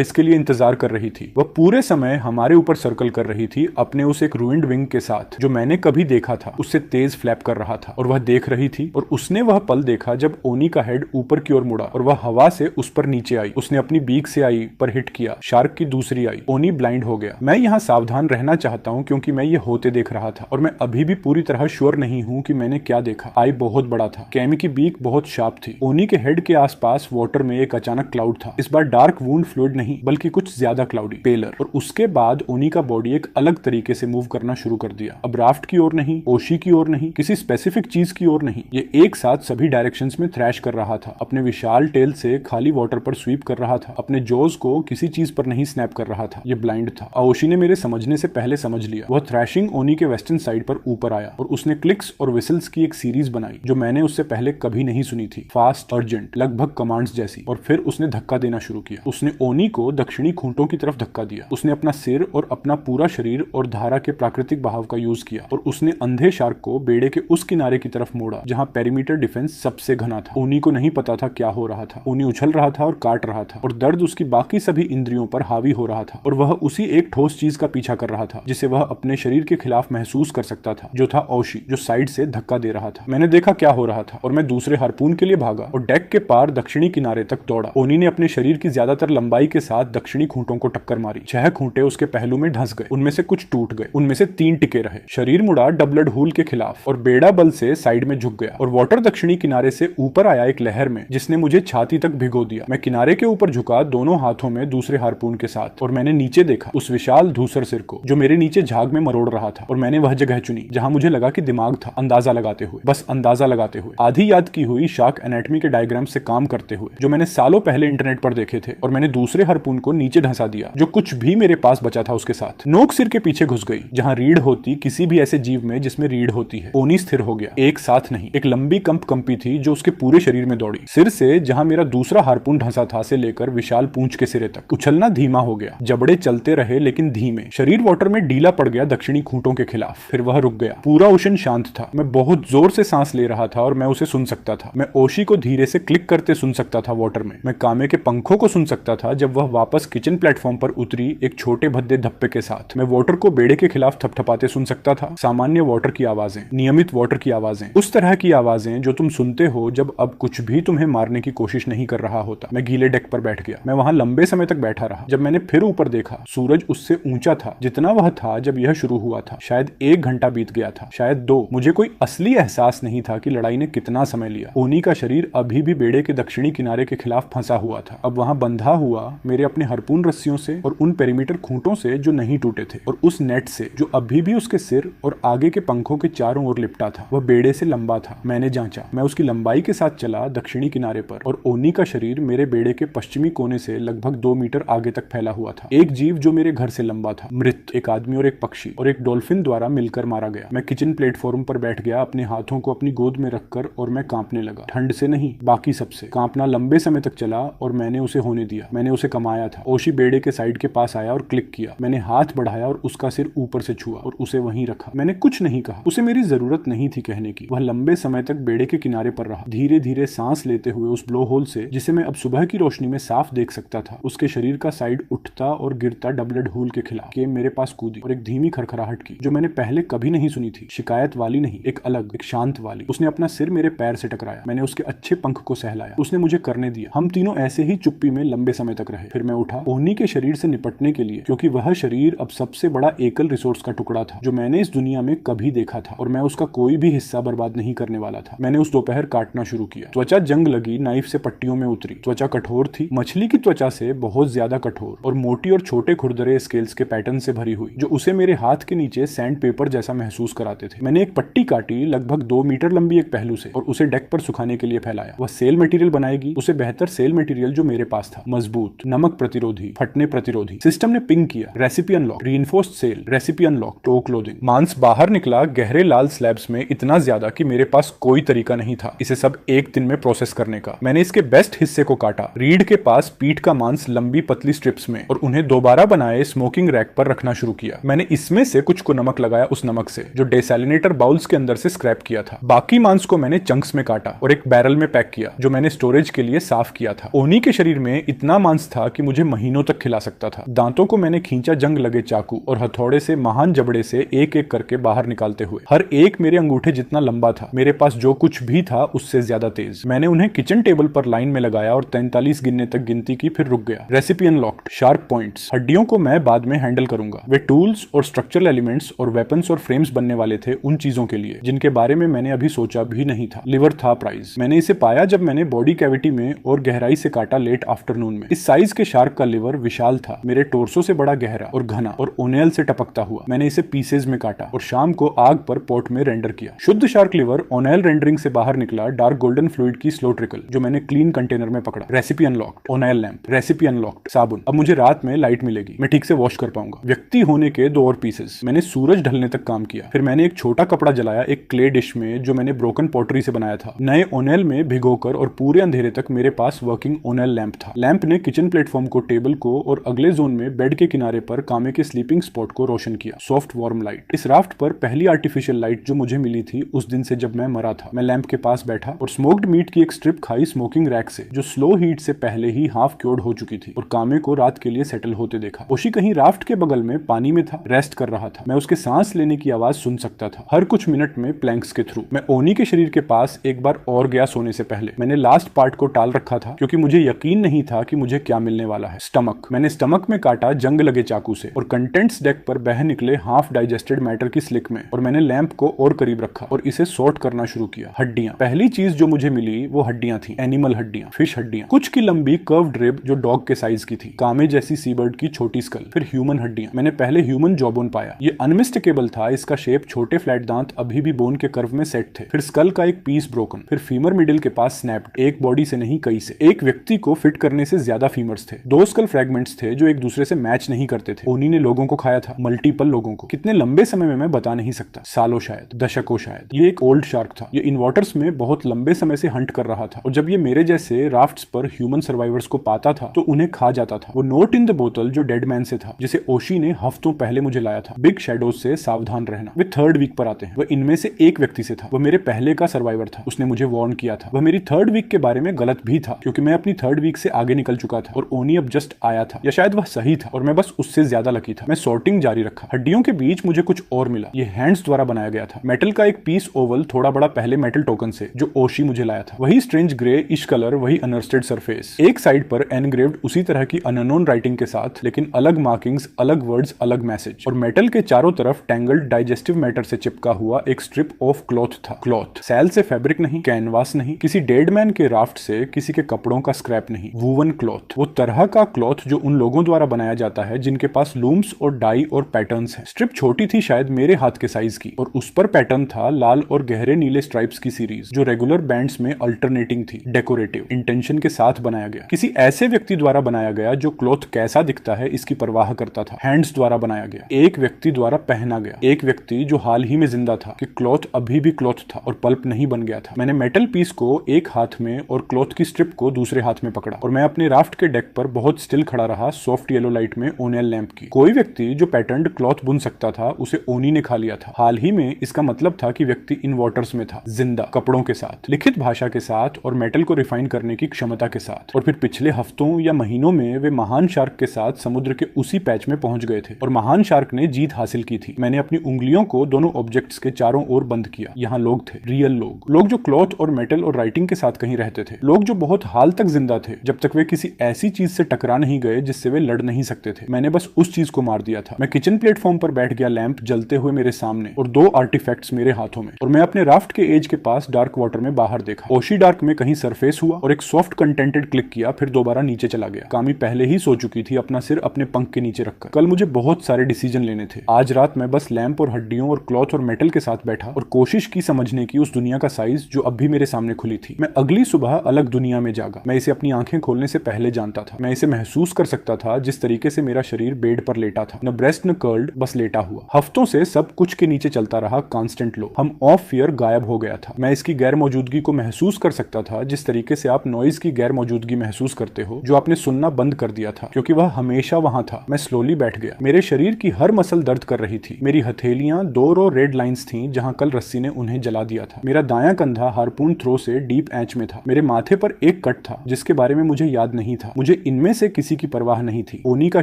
इसके लिए इंतजार कर रही थी। वह पूरे समय हमारे ऊपर सर्कल कर रही थी, अपने उस एक रूइंड विंग के साथ जो मैंने कभी देखा था उससे तेज फ्लैप कर रहा था। और वह देख रही थी और उसने वह पल देखा जब ओनी का हेड ऊपर की ओर मुड़ा और वह हवा से उस पर नीचे आई। उसने अपनी बीक से आई पर हिट किया, शार्क की दूसरी आई। ओनी ब्लाइंड हो गया। मैं यहाँ सावधान रहना चाहता हूँ क्योंकि मैं ये होते देख रहा था और मैं अभी भी पूरी तरह श्योर नहीं हूँ कि मैंने क्या देखा। आई बहुत बड़ा था, कैमी की बीक बहुत शार्प थी। ओनी के हेड के आसपास वाटर में एक अचानक क्लाउड था। इस बार डार्क वुंड फ्लूइड नहीं बल्कि कुछ ज्यादा क्लाउडी, पेलर। और उसके बाद ओनी का बॉडी एक अलग तरीके से मूव करना शुरू कर दिया। अब राफ्ट की ओर नहीं, ओशी की ओर नहीं, किसी स्पेसिफिक चीज की ओर नहीं, ये एक साथ सभी डायरेक्शंस में थ्रैश कर रहा था। अपने विशाल टेल से खाली वाटर पर स्वीप कर रहा था। अपने जोज को किसी चीज पर नहीं स्नैप कर रहा था। ये ब्लाइंड था। ओशी ने मेरे समझने से पहले समझ लिया। वह थ्रैशिंग ओनी के वेस्टर्न साइड पर ऊपर आया और उसने क्लिक्स और विसल्स की एक सीरीज बनाई जो मैंने उससे पहले कभी नहीं सुनी थी। फास्ट, अर्जेंट, लगभग कमांड्स जैसी। और फिर उसने धक्का देना शुरू किया। उसने ओनी को दक्षिणी खूंटों की तरफ धक्का दिया। उसने अपना सिर और अपना पूरा शरीर और धारा के प्राकृतिक बहाव का यूज किया और उसने अंधे शार्क को बेड़े के उस किनारे की तरफ मोड़ा जहां पेरीमीटर डिफेंस सबसे घना था। ओनी को नहीं पता था क्या हो रहा था। ओनी उछल रहा था और काट रहा था और दर्द उसकी बाकी सभी इंद्रियों पर हावी हो रहा था और वह उसी एक ठोस चीज का पीछा कर रहा था जिसे वह अपने शरीर के खिलाफ महसूस कर सकता था, जो था ओशी, जो साइड से धक्का दे रहा था। मैंने देखा क्या हो रहा था और मैं दूसरे हार्पून के लिए भागा और डेक के पार दक्षिणी किनारे तक दौड़ा। ओनी ने अपने शरीर की ज्यादातर लंबाई के साथ दक्षिणी खूंटों को टक्कर मारी। 6 खूंटे उसके पहलू में धंस गए। उनमें से कुछ टूट गए, उनमें से 3 टिके रहे। शरीर मुड़ा डबलड हुल के खिलाफ और बेड़ा बल से साइड में झुक गया और वाटर दक्षिणी किनारे से ऊपर आया एक लहर में जिसने मुझे छाती तक भिगो दिया। मैं किनारे के ऊपर झुका, दोनों हाथों में दूसरे हार्पून के साथ, और मैंने नीचे देखा उस विशाल धूसर सिर को जो मेरे नीचे झाग में मरोड़ रहा था। और मैंने वह जगह चुनी जहां मुझे लगा कि दिमाग था, अंदाजा लगाते हुए, बस अंदाजा लगाते हुए, आधी याद की हुई शार्क एनाटॉमी के डायग्राम से काम करते हुए जो मैंने सालों पहले इंटरनेट पर देखे थे। और मैंने दूसरे हार्पून को नीचे धंसा दिया जो कुछ भी मेरे पास बचा था उसके साथ। नोक सिर के पीछे घुस गई जहां रीढ़ होती किसी भी ऐसे जीव में जिसमें रीढ़ होती है। ओनी स्थिर हो गया, एक साथ नहीं, एक लंबी कंपी थी जो उसके पूरे शरीर में दौड़ी। सिर से जहां मेरा दूसरा हार्पून धंसा था से लेकर विशाल पूंछ के सिरे तक उछलना धीमा हो गया। जबड़े चलते रहे लेकिन धीमे। शरीर वाटर में ढीला पड़ गया दक्षिणी खूंटों के खिलाफ। फिर वह रुक गया। पूरा ओशन शांत था। मैं बहुत जोर से सांस ले रहा था और मैं उसे सुन सकता था। मैं ओशी को धीरे से क्लिक करते सुन सकता था वाटर में। मैं कामे के पंखों को सुन सकता था जब वह वापस किचन प्लेटफॉर्म पर उतरी एक छोटे भद्दे धप्पे के साथ। मैं वाटर को बेड़े के खिलाफ थपथपाते सुन सकता था। सामान्य वाटर की आवाजें, नियमित वाटर की आवाजें, उस तरह की आवाजें जो तुम सुनते हो जब अब कुछ भी तुम्हें मारने की कोशिश नहीं कर रहा होता। मैं गीले डेक पर बैठ गया। मैं वहां लंबे समय तक बैठा रहा। जब मैंने फिर ऊपर देखा, सूरज उससे ऊंचा था जितना वह था जब यह शुरू हुआ था। शायद 1 घंटा बीत गया था, शायद 2। मुझे कोई असली एहसास नहीं था कि लड़ाई ने कितना समय लिया। ओनी का शरीर अभी भी बेड़े के दक्षिणी किनारे के खिलाफ फंसा हुआ था, अब वहां बंधा हुआ मेरे अपने हार्पून रस्सियों से और उन पेरीमीटर खूंटों से जो नहीं टूटे थे, और उस नेट से जो अभी भी उसके सिर और आगे के पंखों के चारों ओर लिपटा था। वह बेड़े से लंबा था। मैंने जांचा। मैं उसकी लंबाई के साथ चला दक्षिणी किनारे पर, और ओनी का शरीर मेरे बेड़े के पश्चिमी कोने से लगभग 2 मीटर आगे तक फैला हुआ था। एक जीव जो मेरे घर से लंबा था, मृत, एक आदमी और एक पक्षी और एक डॉल्फिन द्वारा मिलकर मारा गया। मैं किचन प्लेटफॉर्म पर बैठ गया, अपने हाथों को अपनी गोद में रखकर, और मैं कांपने लगा। ठंड से नहीं, बाकी सबसे। कांपना लंबे समय तक चला और मैंने उसे होने दिया। मैंने उसे कमाया था। ओशी बेड़े के साइड के पास आया और क्लिक किया। मैंने हाथ बढ़ाया और उसका सिर ऊपर से छुआ और उसे वहीं रखा। मैंने कुछ नहीं कहा। उसे मेरी जरूरत नहीं थी कहने की। वह लंबे समय तक बेड़े के किनारे पर रहा, धीरे धीरे सांस लेते हुए उस ब्लो होल से जिसे मैं अब सुबह की रोशनी में साफ देख सकता था। उसके शरीर का साइड उठता और गिरता डबलड होल के खिलाफ के मेरे पास कूदी और एक धीमी खरखराहट की जो मैंने पहले कभी नहीं सुनी थी। शिकायत वाली नहीं, एक अलग, एक शांत वाली। उसने अपना सिर मेरे पैर से टकराया। मैंने उसके अच्छे पंख को सहलाया। उसने मुझे करने दिया। हम तीनों ऐसे ही चुप्पी में लंबे समय तक रहे। फिर मैं उठा, ओनी के शरीर से निपटने के लिए, क्योंकि वह शरीर अब सबसे बड़ा एकल रिसोर्स का टुकड़ा था जो मैंने इस दुनिया में कभी देखा था, और मैं उसका कोई भी हिस्सा बर्बाद नहीं करने वाला था। मैंने उस दोपहर काटना शुरू किया। त्वचा जंग लगी, नाइफ से पट्टियों में उतरी। त्वचा कठोर थी, मछली की त्वचा से बहुत ज्यादा कठोर, और मोटी और छोटे खुरदरे स्केल्स के पैटर्न से भरी हुई जो उसे मेरे हाथ के नीचे सैंड पेपर जैसा महसूस कराते थे। मैंने एक पट्टी काटी, लगभग 2 मीटर लंबी एक पहलू से, और उसे डेक पर सुखाने के लिए फैलाया। वह सेल मटेरियल बनाएगी, उसे बेहतर सेल मटेरियल जो मेरे पास था, मजबूत, नमक प्रतिरोधी, फटने प्रतिरोधी। सिस्टम ने पिंग किया, recipe unlock, reinforced sail, recipe unlock, tow clothing. मांस बाहर निकला गहरे लाल स्लैब्स में, इतना ज्यादा कि मेरे पास कोई तरीका नहीं था इसे सब एक दिन में प्रोसेस करने का। मैंने इसके बेस्ट हिस्से को काटा, रीढ़ के पास पीठ का मांस लंबी पतली स्ट्रिप्स में, और उन्हें दोबारा बनाए स्मोकिंग रैक पर रखना शुरू किया। मैंने इसमें से कुछ को नमक लगाया, उस नमक से जो डेसैलिनेटर बाउल्स के अंदर से स्क्रैप किया था। बाकी मांस को मैंने चंक्स में काटा और एक बैरल में पैक किया जो मैंने स्टोरेज के लिए साफ किया था। ओनी के शरीर में इतना मांस था कि मुझे महीनों तक खिला सकता था। दांतों को मैंने खींचा जंग लगे चाकू और हथौड़े से महान जबड़े से एक एक करके बाहर निकालते हुए। हर एक मेरे अंगूठे जितना लंबा था। मेरे पास जो कुछ भी था उससे ज्यादा तेज। मैंने उन्हें किचन टेबल पर लाइन में लगाया और 43 गिनने तक गिनती की, फिर रुक गया। Recipe unlocked, sharp points. हड्डियों को मैं बाद में हैंडल करूंगा। वे टूल्स और स्ट्रक्चरल एलिमेंट्स और वेपन्स और फ्रेम्स बनने वाले थे उन चीजों के लिए जिनके बारे में मैंने अभी सोचा भी नहीं था। लिवर था प्राइज। मैंने इसे पाया जब मैंने बॉडी कैविटी में और गहराई से काटा लेट आफ्टरनून में। इस साइज के शार्क का लिवर विशाल था, मेरे टोर्सो से बड़ा गहरा और घना और ओनेल से टपकता हुआ। मैंने इसे पीसेज में काटा और शाम को आग पर पॉट में रेंडर किया। शुद्ध शार्क लिवर ओनेल रेंडरिंग से बाहर निकला डार्क गोल्डन फ्लूइड की स्लो ट्रिकल जो मैंने क्लीन कंटेनर में पकड़ा। Recipe unlocked, O'Neill lamp. Recipe unlocked, साबुन। अब मुझे रात में लाइट मिलेगी, मैं ठीक से वॉश कर पाऊंगा। व्यक्ति होने के 2 और पीसेस। मैंने सूरज ढलने तक काम किया। फिर मैंने एक छोटा कपड़ा जलाया एक क्ले डिश में जो मैंने ब्रोकन पॉटरी से बनाया था। नए ओनेल में भिगोकर और पूरे अंधेरे तक मेरे पास वर्किंग ओनेल लैंप था। लैंप ने किचन प्लेटफॉर्म को, टेबल को और अगले जोन में बेड के किनारे पर कामे के स्लीपिंग स्पॉट को रोशन किया। Soft warm light. इस राफ्ट पर पहली आर्टिफिशियल लाइट जो मुझे मिली थी उस दिन से जब मैं मरा था। मैं लैंप के पास बैठा और स्मोक्ड मीट की एक स्ट्रिप खाई स्मोकिंग रैक से जो स्लो हीट से पहले ही हाफ क्योर्ड हो चुकी थी, और कामे को रात के लिए सेटल होते देखा। ओशी कहीं राफ्ट के बगल में पानी में था, रेस्ट कर रहा था। मैं उसके सांस लेने की आवाज सुन सकता था हर कुछ मिनट में प्लैंक्स के थ्रू। मैं ओनी के शरीर के पास एक बार और गया सोने से पहले। मैंने लास्ट पार्ट को टाल रखा था क्योंकि मुझे यकीन नहीं था कि मुझे क्या मिलने वाला है। स्टमक। मैंने स्टमक में काटा जंग लगे चाकू से और कंटेंट्स डेक पर बह निकले हाफ डाइजेस्टेड मैटर की स्लिक में, और मैंने लैंप को और करीब रखा और इसे सॉर्ट करना शुरू किया। हड्डियां। पहली चीज जो मुझे मिली वो हड्डियां थी। एनिमल हड्डियां, फिश हड्डियां, कुछ की लंबी कर्व्ड रिब जो डॉग के साइज की थी, कामे जैसी सीबर्ड की छोटी स्कल, फिर ह्यूमन हड्डियां। मैंने पहले ह्यूमन जॉबोन पाया। ये अनमिस्टेकेबल था। इसका शेप, छोटे फ्लैट दांत अभी भी बोन के कर्व में सेट थे। फिर स्कल का एक पीस ब्रोकन, फिर फीमर मिडिल के पास स्नैप्ड, एक बॉडी से नहीं कई से। एक व्यक्ति को फिट करने से ज्यादा फीमर्स थे। 2 स्कल फ्रेगमेंट्स थे जो एक दूसरे से मैच नहीं करते थे। ओनी ने लोगों को खाया था, मल्टीपल लोगों को। कितने लंबे समय में मैं बता नहीं सकता, सालों शायद, दशकों शायद। ये एक ओल्ड शार्क था। ये इन वाटर्स में बहुत लंबे समय से हंट कर रहा था, और जब ये मेरे जैसे राफ्ट्स पर ह्यूमन सर्वाइवर्स को पाता था तो उन्हें खा जाता था। वो नोट इन द बोतल जो डेड मैन से था, जिसे ओशी ने हफ्तों पहले मुझे लाया था, बिग शैडोज से सावधान रहना। वे 3rd वीक पर आते हैं। वह इनमें से एक व्यक्ति से था। वह मेरे पहले का सर्वाइवर था। उसने मुझे वार्न किया था। वह मेरी 3rd वीक के बारे में गलत भी था क्योंकि मैं अपनी 3rd वीक से आगे निकल चुका था और ओनी अब जस्ट आया था, या शायद वह सही था और मैं बस उससे ज्यादा लकी था। मैं सॉर्टिंग जारी रखा। हड्डियों के बीच मुझे कुछ और मिला। यह हैंड्स द्वारा बनाया गया था। मेटल का एक पीस ओवल, थोड़ा बड़ा पहले मेटल टोकन से जो ओशी मुझे लाया था। वही स्ट्रेंज ग्रे इश कलर, वही अनरस्टेड सरफेस। एक साइड पर एनग्रेव्ड उसी तरह की अननोन राइटिंग के साथ, लेकिन अलग मार्किंग्स, अलग वर्ड्स, अलग मैसेज। और मेटल के चारों तरफ टैंगल्ड डाइजेस्टिव मैटर से चिपका हुआ एक स्ट्रिप ऑफ क्लॉथ था। क्लॉथ, सैल से फैब्रिक नहीं, कैनवास नहीं, किसी डेड मैन के राफ्ट से, किसी के कपड़ों का स्क्रैप नहीं। वूवन क्लॉथ, वो तरह का क्लॉथ जो उन लोगों द्वारा बनाया जाता है जिनके पास लूम्स और डाई और पैटर्न्स हैं। स्ट्रिप छोटी थी, शायद मेरे हाथ के साइज की, और उस पर पैटर्न था लाल और गहरे नीले स्ट्राइप्स की सीरीज जो रेगुलर बैंड्स में अल्टरनेटिंग थी। डेकोरेटिव इंटेंशन के साथ बनाया गया, किसी ऐसे व्यक्ति द्वारा बनाया गया जो क्लॉथ कैसा दिखता है इसकी परवाह करता था। हैंड्स द्वारा बनाया गया, एक व्यक्ति द्वारा पहना गया, एक व्यक्ति जो हाल ही में जिंदा था कि क्लॉथ अभी भी क्लॉथ था और पल्प नहीं बन गया था। मैंने मेटल पीस को एक हाथ में और क्लॉथ की स्ट्रिप को दूसरे हाथ में पकड़ा, और मैं अपने राफ्ट के डेक पर बहुत स्टिल खड़ा रहा, सॉफ्ट येलो लाइट में ओनेल लैंप की। कोई व्यक्ति जो पैटर्न्ड क्लॉथ बुन सकता था उसे ओनी ने खा लिया था। हाल ही में इसका मतलब था कि व्यक्ति इन वाटर्स में था, जिंदा, कपड़ों के साथ, लिखित भाषा के साथ और मेटल को रिफाइन करने की क्षमता के साथ। और फिर पिछले हफ्तों या महीनों में वे महान शार्क के साथ समुद्र के उसी पैच में पहुंच गए थे और महान शार्क ने जीत हासिल की थी। मैंने अपनी उंगलियों को दोनों ऑब्जेक्ट्स के चारों ओर बंद किया। यहाँ लोग थे, रियल लोग जो क्लॉथ और मेटल और राइटिंग के साथ कहीं रहते थे, लोग जो बहुत हाल तक जिंदा थे जब तक वे किसी ऐसी चीज से टकरा नहीं गए जिससे वे लड़ नहीं सकते थे। मैंने बस उस चीज को मार दिया था। मैं किचन प्लेटफॉर्म पर बैठ गया, लैंप जलते हुए मेरे सामने और 2 आर्टिफैक्ट्स मेरे हाथों में, और मैं अपने राफ्ट के एज के पास डार्क वाटर में बाहर देखा। ओशी डार्क में कहीं सरफेस हुआ और एक सॉफ्ट कंटेंटेड क्लिक किया, फिर दोबारा नीचे चला गया। कामी पहले ही सो चुकी थी, अपना सिर अपने पंख के नीचे रखकर। कल मुझे बहुत सारे डिसीजन लेने थे। आज रात मैं बस लैंप और हड्डियों और क्लॉथ और मेटल के साथ बैठा और कोशिश की समझने की उस दुनिया का साइज जो अब भी मेरे सामने खुली थी। मैं अगली सुबह अलग दुनिया में जागा। मैं इसे अपनी आंखें खोलने से पहले जानता था। मैं इसे महसूस कर सकता था जिस तरीके से मेरा शरीर बेड पर लेटा था, न ब्रेस्ट न कर्ल्ड, बस लेटा हुआ। हफ्तों से सब कुछ के नीचे चलता रहा, कांस्टेंट लो। हम ऑफ फियर गायब हो गया था। मैं इसकी गैर मौजूदगी को महसूस कर सकता था जिस तरीके से आप नॉइज की गैर मौजूदगी महसूस करते हो जो आपने सुनना बंद कर दिया था क्योंकि वह हमेशा वहां था। मैं स्लोली बैठ गया। मेरे शरीर की हर मसल दर्द कर रही थी। मेरी हथेलियां 2 रो रेड लाइंस थीं जहां कल रस्सी ने उन्हें जला दिया था। मेरा दायां कंधा हार्पून थ्रो से डीप एंच में था। मेरे माथे पर एक कट था जिसके बारे में में मुझे याद नहीं था। मुझे इनमें से किसी की परवाह नहीं थी। ओनी का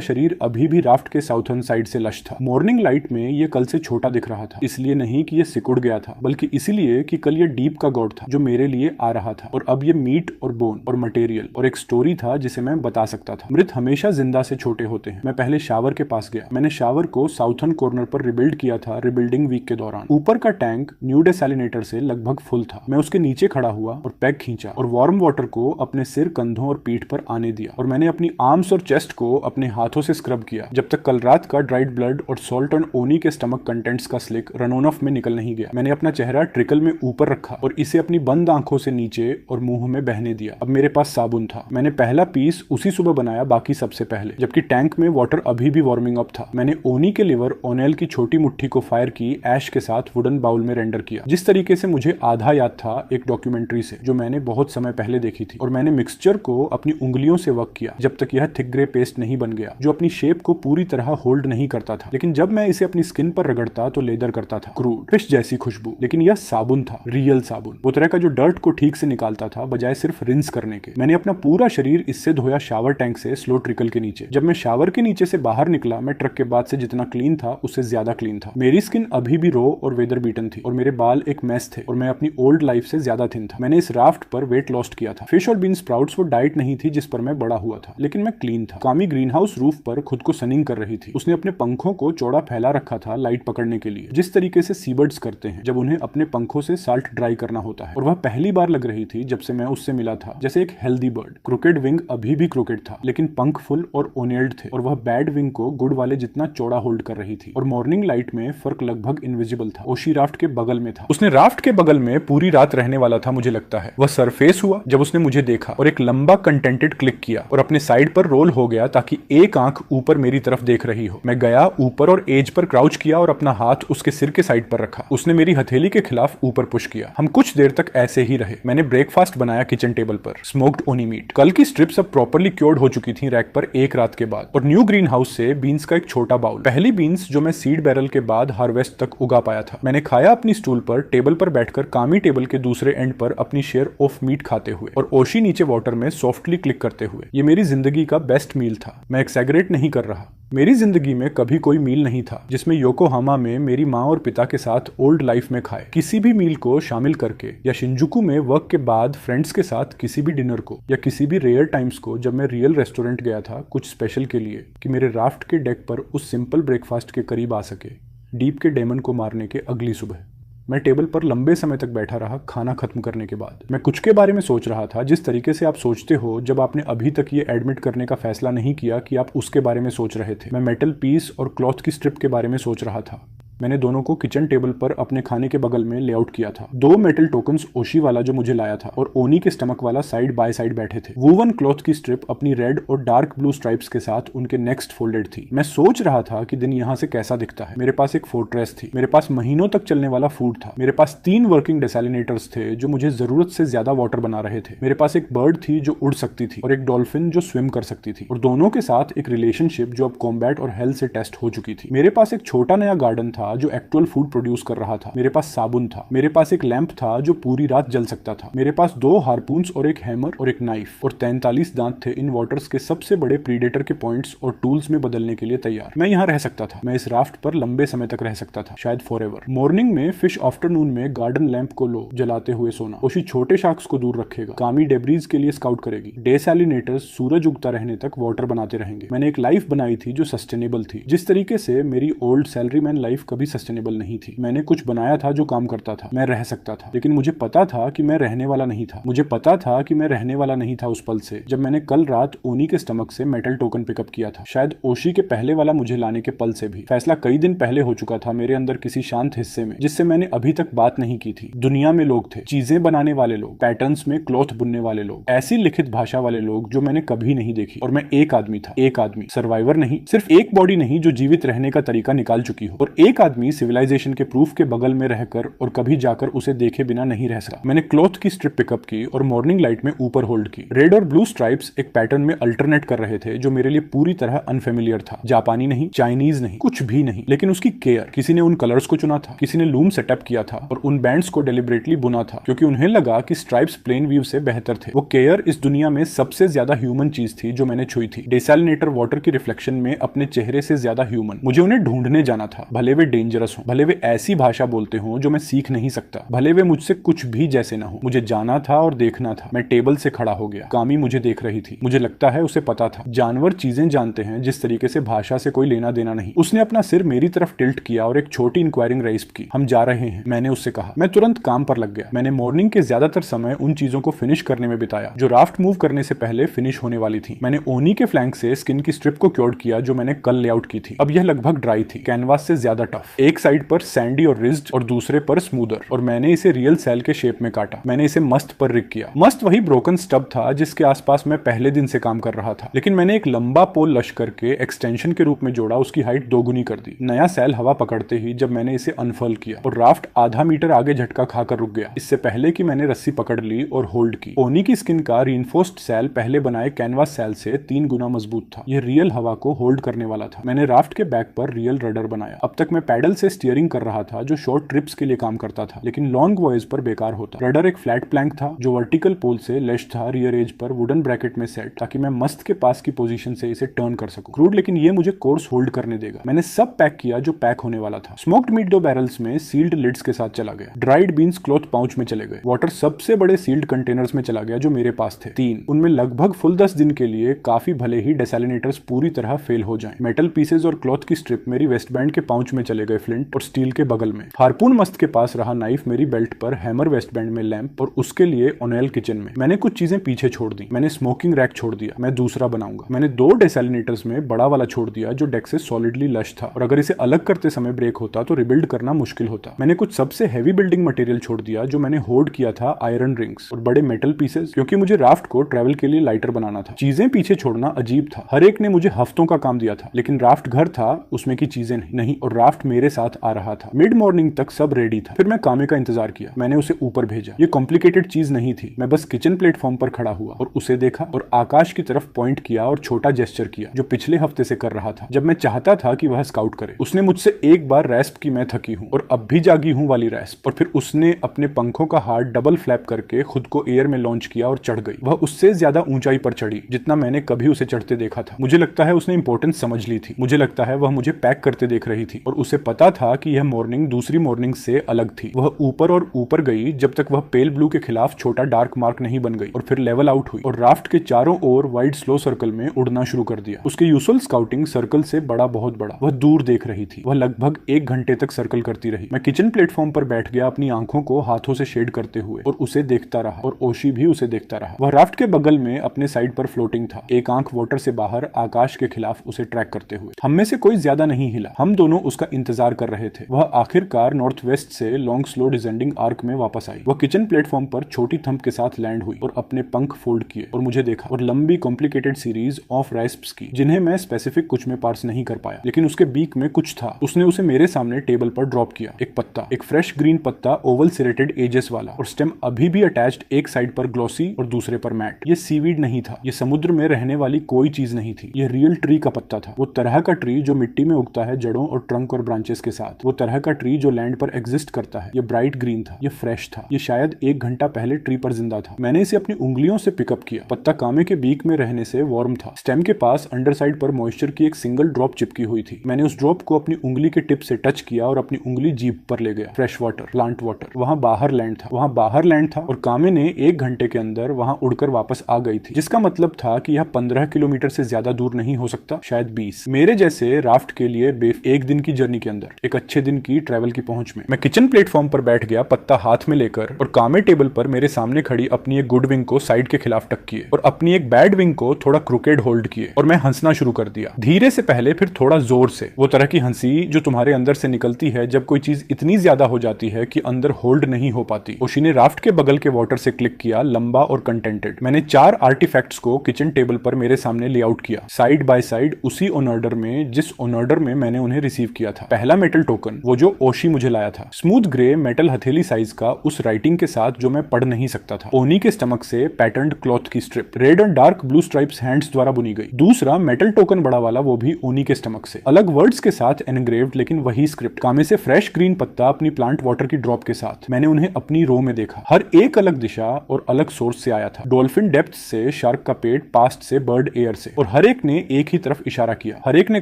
शरीर अभी भी राफ्ट के साउथर्न साइड से लश था। मॉर्निंग लाइट में ये कल से छोटा दिख रहा था, इसलिए नहीं कि ये सिकुड़ गया था, बल्कि इसलिए कि कल ये डीप का गॉड था जो मेरे लिए आ रहा था, और अब ये मीट और बोन और मटेरियल और एक स्टोरी था जिसे मैं बता सकता था। मृत हमेशा जिंदा से छोटे होते हैं। मैं पहले शावर के पास गया। मैंने शावर को साउथर्न कॉर्नर पर रिबिल्ड किया था रिबिल्डिंग वीक के दौरान। ऊपर का टैंक न्यू डेसैलिनेटर से लगभग फुल था। मैं उसके नीचे खड़ा हुआ और पैग खींचा और वार्म वाटर को अपने सिर, कंधों और पीठ पर आने दिया, और मैंने अपनी आर्म्स और चेस्ट को अपने हाथों से स्क्रब किया जब तक कल रात का ड्राइड ब्लड और सॉल्ट ऑन ओनी के स्टमक कंटेंट्स का स्लिक रन ऑन ऑफ में निकल नहीं गया। मैंने अपना चेहरा ट्रिकल में ऊपर रखा और इसे अपनी बंद आंखों से नीचे और मुंह में बहने दिया। अब मेरे पास साबुन था। मैंने पहला पीस उसी सुबह बनाया, बाकी सबसे पहले, जबकि टैंक में वाटर अभी भी वार्मिंग अप था। मैंने ओनी के लिवर ओनेल की छोटी मुट्ठी को फायर की ऐश के साथ वुडन बाउल में रेंडर किया, जिस तरीके से मुझे आधा याद था एक डॉक्यूमेंट्री से जो मैंने बहुत समय पहले देखी थी। और मैंने मिक्सचर को अपनी उंगलियों से वर्क किया जब तक यह थिक ग्रे पेस्ट नहीं बन गया जो अपनी शेप को पूरी तरह होल्ड नहीं करता था, लेकिन जब मैं इसे अपनी स्किन पर रगड़ता तो लेदर करता था। क्रूड फिश जैसी खुशबू, लेकिन यह साबुन था, रियल साबुन, वो तरह का जो डर्ट को ठीक से निकालता था बजाय सिर्फ रिंस करने के। मैंने अपना पूरा शरीर इससे धोया शावर टैंक से स्लो ट्रिकल के नीचे। जब मैं शावर के नीचे से बाहर निकला, मैं ट्रक के बाद से जितना क्लीन था उससे ज्यादा क्लीन था। मेरी स्किन अभी भी रो और वेदर बीटन थी और मेरे बाल एक मैस थे और मैं अपनी ओल्ड लाइफ से ज्यादा थिन था। मैंने इस राफ्ट पर वेट लॉस्ट किया था। फिश और बीन स्प्राउट्स वो डाइट नहीं थी जिस पर मैं बड़ा हुआ था, लेकिन मैं क्लीन था। कामी ग्रीन हाउस रूफ पर खुद को सनिंग कर रही थी। उसने अपने पंखों को चौड़ा फैला रखा था लाइट पकड़ने के लिए, जिस तरीके से सीबर्ड्स करते हैं जब उन्हें अपने पंखों से साल्ट ड्राई करना होता है। और वह पहली बार लग रही थी जब से मैं उससे मिला था जैसे एक हेल्दी बर्ड। क्रोकेड विंग अभी भी क्रोकेड था, लेकिन पंख फुल और ओनेल्ड थे, और वह बैड विंग को गुड वाले जितना चौड़ा होल्ड कर रही थी। और मॉर्निंग लाइट में फर्क लगभग इनविजिबल था। ओशी राफ्ट के बगल में था। उसने राफ्ट के बगल में पूरी रात रहने वाला था, मुझे लगता है। वह सरफेस हुआ जब उसने मुझे देखा और एक लंबा कंटेंटेड क्लिक किया और अपने साइड पर रोल हो गया ताकि एक आंख ऊपर मेरी तरफ देख रही हो। मैं गया ऊपर और एज पर क्राउच किया और अपना हाथ उसके सिर के साइड पर रखा। उसने मेरी हथेली के खिलाफ ऊपर पुश किया। हम कुछ देर तक ऐसे ही रहे। मैंने ब्रेकफास्ट बनाया किचन टेबल पर, स्मोक्ड ओनी मीट। कल की स्ट्रिप्स अब प्रॉपर्ली क्योर्ड हो चुकी थी रैक पर एक रात के बाद, और न्यू ग्रीन हाउस से बीन्स का एक छोटा बाउल, पहली बीन्स जो मैं सीड बैरल के बाद हार्वेस्ट तक उगा पाया था। मैंने खाया अपनी स्टूल पर, टेबल पर बैठकर, कामी टेबल के दूसरे एंड पर अपनी शेयर ऑफ मीट खाते हुए और ओशी नीचे वाटर में सॉफ्टली क्लिक करते हुए। ये मेरी जिंदगी का बेस्ट मील था। मैं एक्सैगरेट नहीं कर रहा। मेरी जिंदगी में कभी कोई मील नहीं था जिसमें योकोहामा में मेरी माँ और पिता के साथ ओल्ड लाइफ में खाए। किसी भी मील को शामिल करके, या शिंजुकू में वर्क के बाद फ्रेंड्स के साथ किसी भी डिनर को, या किसी भी रेयर टाइम्स को जब मैं रियल रेस्टोरेंट गया था कुछ स्पेशल के लिए कि मेरे राफ्ट के डेक पर उस सिंपल ब्रेकफास्ट के करीब आ सके, डीप के डेमन को मारने के अगली सुबह। मैं टेबल पर लंबे समय तक बैठा रहा खाना खत्म करने के बाद। मैं कुछ के बारे में सोच रहा था जिस तरीके से आप सोचते हो जब आपने अभी तक ये एडमिट करने का फैसला नहीं किया कि आप उसके बारे में सोच रहे थे। मैं मेटल पीस और क्लॉथ की स्ट्रिप के बारे में सोच रहा था। मैंने दोनों को किचन टेबल पर अपने खाने के बगल में लेआउट किया था। 2 मेटल टोकन्स ओशी वाला जो मुझे लाया था और ओनी के स्टमक वाला साइड बाय साइड बैठे थे। वूवन क्लॉथ की स्ट्रिप अपनी रेड और डार्क ब्लू स्ट्राइप्स के साथ उनके नेक्स्ट फोल्डेड थी। मैं सोच रहा था कि दिन यहाँ से कैसा दिखता है। मेरे पास एक फोर्ट्रेस थी। मेरे पास महीनों तक चलने वाला फूड था। मेरे पास 3 वर्किंग डेसैलिनेटर्स थे जो मुझे जरूरत से ज्यादा वाटर बना रहे थे। मेरे पास एक बर्ड थी जो उड़ सकती थी और एक डॉल्फिन जो स्विम कर सकती थी, और दोनों के साथ एक रिलेशनशिप जो अब कॉम्बैट और हेल्थ से टेस्ट हो चुकी थी। मेरे पास एक छोटा नया गार्डन था जो एक्चुअल फूड प्रोड्यूस कर रहा था। मेरे पास साबुन था। मेरे पास एक लैंप था जो पूरी रात जल सकता था। मेरे पास 2 हार्पून्स और एक हैमर और एक नाइफ और 43 दांत थे इन वाटर्स के सबसे बड़े प्रीडेटर के पॉइंट्स और टूल्स में बदलने के लिए तैयार। मैं यहाँ रह सकता था। मैं इस राफ्ट पर लंबे समय तक रह सकता था, शायद फॉरएवर। मॉर्निंग में फिश, आफ्टरनून में गार्डन लैंप को लो जलाते हुए सोना। ओशी छोटे शार्क्स को दूर रखेगा। कामी डेब्रीज के लिए स्काउट करेगी। डेसैलिनेटर्स सूरज उगता रहने तक वाटर बनाते रहेंगे। मैंने एक लाइफ बनाई थी जो सस्टेनेबल थी, जिस तरीके से मेरी ओल्ड सैलरीमैन लाइफ कभी सस्टेनेबल नहीं थी। मैंने कुछ बनाया था जो काम करता था। मैं रह सकता था, लेकिन मुझे पता था कि मैं रहने वाला नहीं था। मुझे पता था कि मैं रहने वाला नहीं था उस पल से जब मैंने कल रात ओनी के स्टमक से मेटल टोकन पिकअप किया था। शायद ओशी के पहले वाला मुझे लाने के पल से भी। फैसला कई दिन पहले हो चुका था मेरे अंदर किसी शांत हिस्से में जिससे मैंने अभी तक बात नहीं की थी। दुनिया में लोग थे, चीजें बनाने वाले लोग, पैटर्न्स में क्लॉथ बुनने वाले लोग, ऐसी लिखित भाषा वाले लोग जो मैंने कभी नहीं देखी। और मैं एक आदमी था। एक आदमी, सर्वाइवर नहीं, सिर्फ एक बॉडी नहीं जो जीवित रहने का तरीका निकाल चुकी हो, और एक आदमी सिविलाइजेशन के प्रूफ के बगल में रहकर और कभी जाकर उसे देखे बिना नहीं रह सका। मैंने क्लॉथ की स्ट्रिप पिकअप की और मॉर्निंग लाइट में ऊपर होल्ड की। रेड और ब्लू स्ट्राइप्स एक पैटर्न में अल्टरनेट कर रहे थे जो मेरे लिए पूरी तरह अनफेमिलियर था। जापानी नहीं, चाइनीज नहीं, कुछ भी नहीं, लेकिन उसकी केयर। किसी ने उन कलर्स को चुना था, किसी ने लूम सेटअप किया था और उन बैंड्स को डेलिबरेटली बुना था क्योंकि उन्हें लगा कि स्ट्राइप्स प्लेन व्यू से बेहतर थे। वो केयर इस दुनिया में सबसे ज्यादा ह्यूमन चीज थी जो मैंने छुई थी। डेसैलिनेटर वाटर की रिफ्लेक्शन में अपने चेहरे से ज्यादा ह्यूमन। मुझे उन्हें ढूंढने जाना था, भले वे डेंजरस हो, भले वे ऐसी भाषा बोलते हो जो मैं सीख नहीं सकता, भले वे मुझसे कुछ भी जैसे ना हो। मुझे जाना था और देखना था। मैं टेबल से खड़ा हो गया। कामी मुझे देख रही थी। मुझे लगता है उसे पता था। जानवर चीजें जानते हैं जिस तरीके से भाषा से कोई लेना देना नहीं। उसने अपना सिर मेरी तरफ टिल्ट किया और एक छोटी इंक्वायरिंग रेस की। हम जा रहे हैं, मैंने उससे कहा। मैं तुरंत काम पर लग गया। मैंने मॉर्निंग के ज्यादातर समय उन चीजों को फिनिश करने में बिताया जो राफ्ट मूव करने से पहले फिनिश होने वाली थी। मैंने ओनी के फ्लैंक से स्किन की स्ट्रिप को क्योर्ड किया जो मैंने कल लेआउट की थी। अब यह लगभग ड्राई थी, कैनवास से ज्यादा टफ। एक साइड पर सैंडी और रिज्ड और दूसरे पर स्मूदर, और मैंने इसे रियल सेल के शेप में काटा। मैंने इसे मस्त पर रिग किया। मस्त वही ब्रोकन स्टब था जिसके आसपास मैं पहले दिन से काम कर रहा था, लेकिन मैंने एक लंबा पोल लश करके एक्सटेंशन के रूप में जोड़ा, उसकी हाइट दोगुनी कर दी। नया सेल हवा पकड़ते ही जब मैंने इसे अनफर्ल किया और राफ्ट आधा मीटर आगे झटका खाकर रुक गया, इससे पहले कि मैंने रस्सी पकड़ ली और होल्ड की। ओनी की स्किन का रीइंफोर्स्ड सेल पहले बनाए कैनवास सेल से 3 गुना मजबूत था। यह रियल हवा को होल्ड करने वाला था। मैंने राफ्ट के बैक पर रियल रडर बनाया। अब तक मैं पैडल से स्टीयरिंग कर रहा था जो शॉर्ट ट्रिप्स के लिए काम करता था, लेकिन लॉन्ग वॉयज पर बेकार होता। रडर एक फ्लैट प्लैंक था जो वर्टिकल पोल से लेश था, रियर एज पर वुडन ब्रैकेट में सेट, ताकि मैं मस्त के पास की पोजीशन से इसे टर्न कर सकूं। क्रूड, लेकिन ये मुझे कोर्स होल्ड करने देगा। मैंने सब पैक किया जो पैक होने वाला था। स्मोक्ड मीट 2 बैरल्स में सील्ड लिड्स के साथ चला गया। ड्राइड बीन्स क्लॉथ पाउच में चले गए। वाटर सबसे बड़े सील्ड कंटेनर्स में चला गया जो मेरे पास थे, 3। उनमें लगभग फुल 10 दिन के लिए काफी, भले ही डेसैलिनेटर्स पूरी तरह फेल हो जाएं। मेटल पीसेज और क्लॉथ की स्ट्रिप मेरी वेस्ट बैंड के पाउच में चले गए, फ्लिंट और स्टील के बगल में। हार्पून मस्त के पास रहा। नाइफ मेरी बेल्ट पर, हैमर वेस्ट बैंड में, लैंप और उसके लिए ओनेल किचन में। मैंने कुछ चीजें पीछे छोड़ दी। मैंने स्मोकिंग रैक छोड़ दिया, मैं दूसरा बनाऊंगा। मैंने 2 डेसैलिनेटर्स में बड़ा वाला छोड़ दिया जो डेक से सॉलिडली लश था और अगर इसे अलग करते समय ब्रेक होता तो रिबिल्ड करना मुश्किल होता। मैंने कुछ सबसे हैवी बिल्डिंग मटेरियल छोड़ दिया जो मैंने होर्ड किया था, आयरन रिंग्स और बड़े मेटल पीसेस, क्योंकि मुझे राफ्ट को ट्रैवल के लिए लाइटर बनाना था। चीजें पीछे छोड़ना अजीब था। हर एक ने मुझे हफ्तों का काम दिया था, लेकिन राफ्ट घर था, उसमें की चीजें नहीं, और राफ्ट मेरे साथ आ रहा था। मिड मॉर्निंग तक सब रेडी था। फिर मैं कामे का इंतजार किया। मैंने उसे ऊपर भेजा। ये कॉम्प्लिकेटेड चीज नहीं थी। मैं बस किचन प्लेटफॉर्म पर खड़ा हुआ और उसे देखा और आकाश की तरफ पॉइंट किया और छोटा जेस्चर किया जो पिछले हफ्ते से कर रहा था जब मैं चाहता था कि वह स्काउट करे। उसने मुझसे एक बार रैस्प की, मैं थकी हूं और अब भी जागी हूं वाली रैस्प, और फिर उसने अपने पंखों का हाथ डबल फ्लैप करके खुद को एयर में लॉन्च किया और चढ़ गई। वह उससे ज्यादा ऊंचाई पर चढ़ी जितना मैंने कभी उसे चढ़ते देखा था। मुझे लगता है उसने इंपॉर्टेंस समझ ली थी। मुझे लगता है वह मुझे पैक करते देख रही थी और उसे पता था कि यह मॉर्निंग दूसरी मॉर्निंग से अलग थी। वह ऊपर और ऊपर गई जब तक वह पेल ब्लू के खिलाफ छोटा डार्क मार्क नहीं बन गई और फिर लेवल आउट हुई और राफ्ट के चारों ओर वाइड स्लो सर्कल में उड़ना शुरू कर दिया। उसके यूजुअल स्काउटिंग सर्कल से बड़ा, बहुत बड़ा। वह दूर देख रही थी। वह लगभग 1 घंटे तक सर्कल करती रही। मैं किचन प्लेटफॉर्म पर बैठ गया, अपनी आंखों को हाथों से शेड करते हुए, और उसे देखता रहा और ओशी भी उसे देखता रहा। वह राफ्ट के बगल में अपने साइड पर फ्लोटिंग था, एक आंख वाटर से बाहर, आकाश के खिलाफ उसे ट्रैक करते हुए। हम में से कोई ज्यादा नहीं हिला। हम दोनों उसका इंतजार कर रहे थे। वह आखिरकार नॉर्थ वेस्ट से लॉन्ग स्लो डिसेंडिंग आर्क में वापस आई। वह किचन प्लेटफॉर्म पर छोटी थंप के साथ लैंड हुई और अपने पंख फोल्ड किए और मुझे देखा और लंबी कॉम्प्लिकेटेड सीरीज ऑफ रैस्प्स की जिन्हें मैं स्पेसिफिक कुछ में पार्स नहीं कर पाया, लेकिन उसके बीक में कुछ था। उसने उसे मेरे सामने टेबल पर ड्रॉप किया। एक पत्ता, एक फ्रेश ग्रीन पत्ता, ओवल सिरेटेड एजेस वाला, और स्टेम अभी भी अटैच्ड, एक साइड पर ग्लॉसी और दूसरे पर मैट। ये सीवीड नहीं था। ये समुद्र में रहने वाली कोई चीज नहीं थी। ये रियल ट्री का पत्ता था। वो तरह का ट्री जो मिट्टी में उगता है, जड़ों और ट्रंक और ब्रांचेस के साथ। वो तरह का ट्री जो लैंड पर एग्जिस्ट करता है। ये ब्राइट ग्रीन था। ये फ्रेश था। ये शायद 1 घंटा पहले ट्री पर जिंदा था। मैंने इसे अपनी उंगलियों से पिकअप किया। पत्ता कामे के बीक में रहने से वार्म था। स्टेम के पास अंडरसाइड पर मॉइस्चर की एक सिंगल ड्रॉप चिपकी हुई थी। मैंने उस ड्रॉप को अपनी उंगली के टिप से टच किया और अपनी उंगली जीभ पर ले गया। Fresh water, plant water. वहां बाहर लैंड था। वहां बाहर लैंड था और कामे ने 1 घंटे के अंदर वहां उड़कर वापस आ गई थी, जिसका मतलब था कि यह 15 किलोमीटर से ज्यादा दूर नहीं हो सकता, शायद 20। मेरे जैसे राफ्ट के लिए 1 दिन की जर्नी के अंदर, एक अच्छे दिन की ट्रैवल की पहुंच में। मैं किचन प्लेटफॉर्म पर बैठ गया, पत्ता हाथ में लेकर, और कामे टेबल पर मेरे सामने खड़ी अपनी एक गुड विंग को साइड के खिलाफ टक किए और अपनी एक बैड विंग को थोड़ा क्रुकेड होल्ड किए, और मैं हंसना शुरू कर दिया। धीरे से पहले, फिर थोड़ा जोर से। वो तरह की हंसी जो तुम्हारे अंदर से निकलती है जब कोई चीज इतनी ज्यादा हो जाती है कि अंदर होल्ड नहीं हो पाती। ओशी ने राफ्ट के बगल के वाटर से क्लिक किया, लंबा और कंटेंटेड। मैंने 4 आर्टिफैक्ट्स को किचन टेबल पर मेरे सामने लेआउट किया, साइड बाय साइड, उसी ऑन ऑर्डर में जिस ऑन ऑर्डर में मैंने उन्हें रिसीव किया था। पहला मेटल टोकन वो जो ओशी मुझे लाया था, स्मूथ ग्रे मेटल हथेली साइज का, उस राइटिंग के साथ जो मैं पढ़ नहीं सकता था। ओनी के स्टमक से पैटर्न्ड क्लॉथ की strip, red and dark blue stripes hands द्वारा बुनी गई। दूसरा मेटल टोकन बड़ा वाला, वो भी ओनी के स्टमक से, अलग वर्ड्स के साथ एनग्रेव्ड लेकिन वही स्क्रिप्ट। कामे से फ्रेश ग्रीन पत्ता अपनी प्लांट वाटर की ड्रॉप के साथ। मैंने उन्हें अपनी रो में देखा, हर एक अलग दिशा और अलग सोर्स से आया था। डॉल्फिन डेप्थ से, शार्क का पेट पास्ट से, बर्ड एयर से, और हर एक ने एक ही तरफ इशारा किया। हर एक ने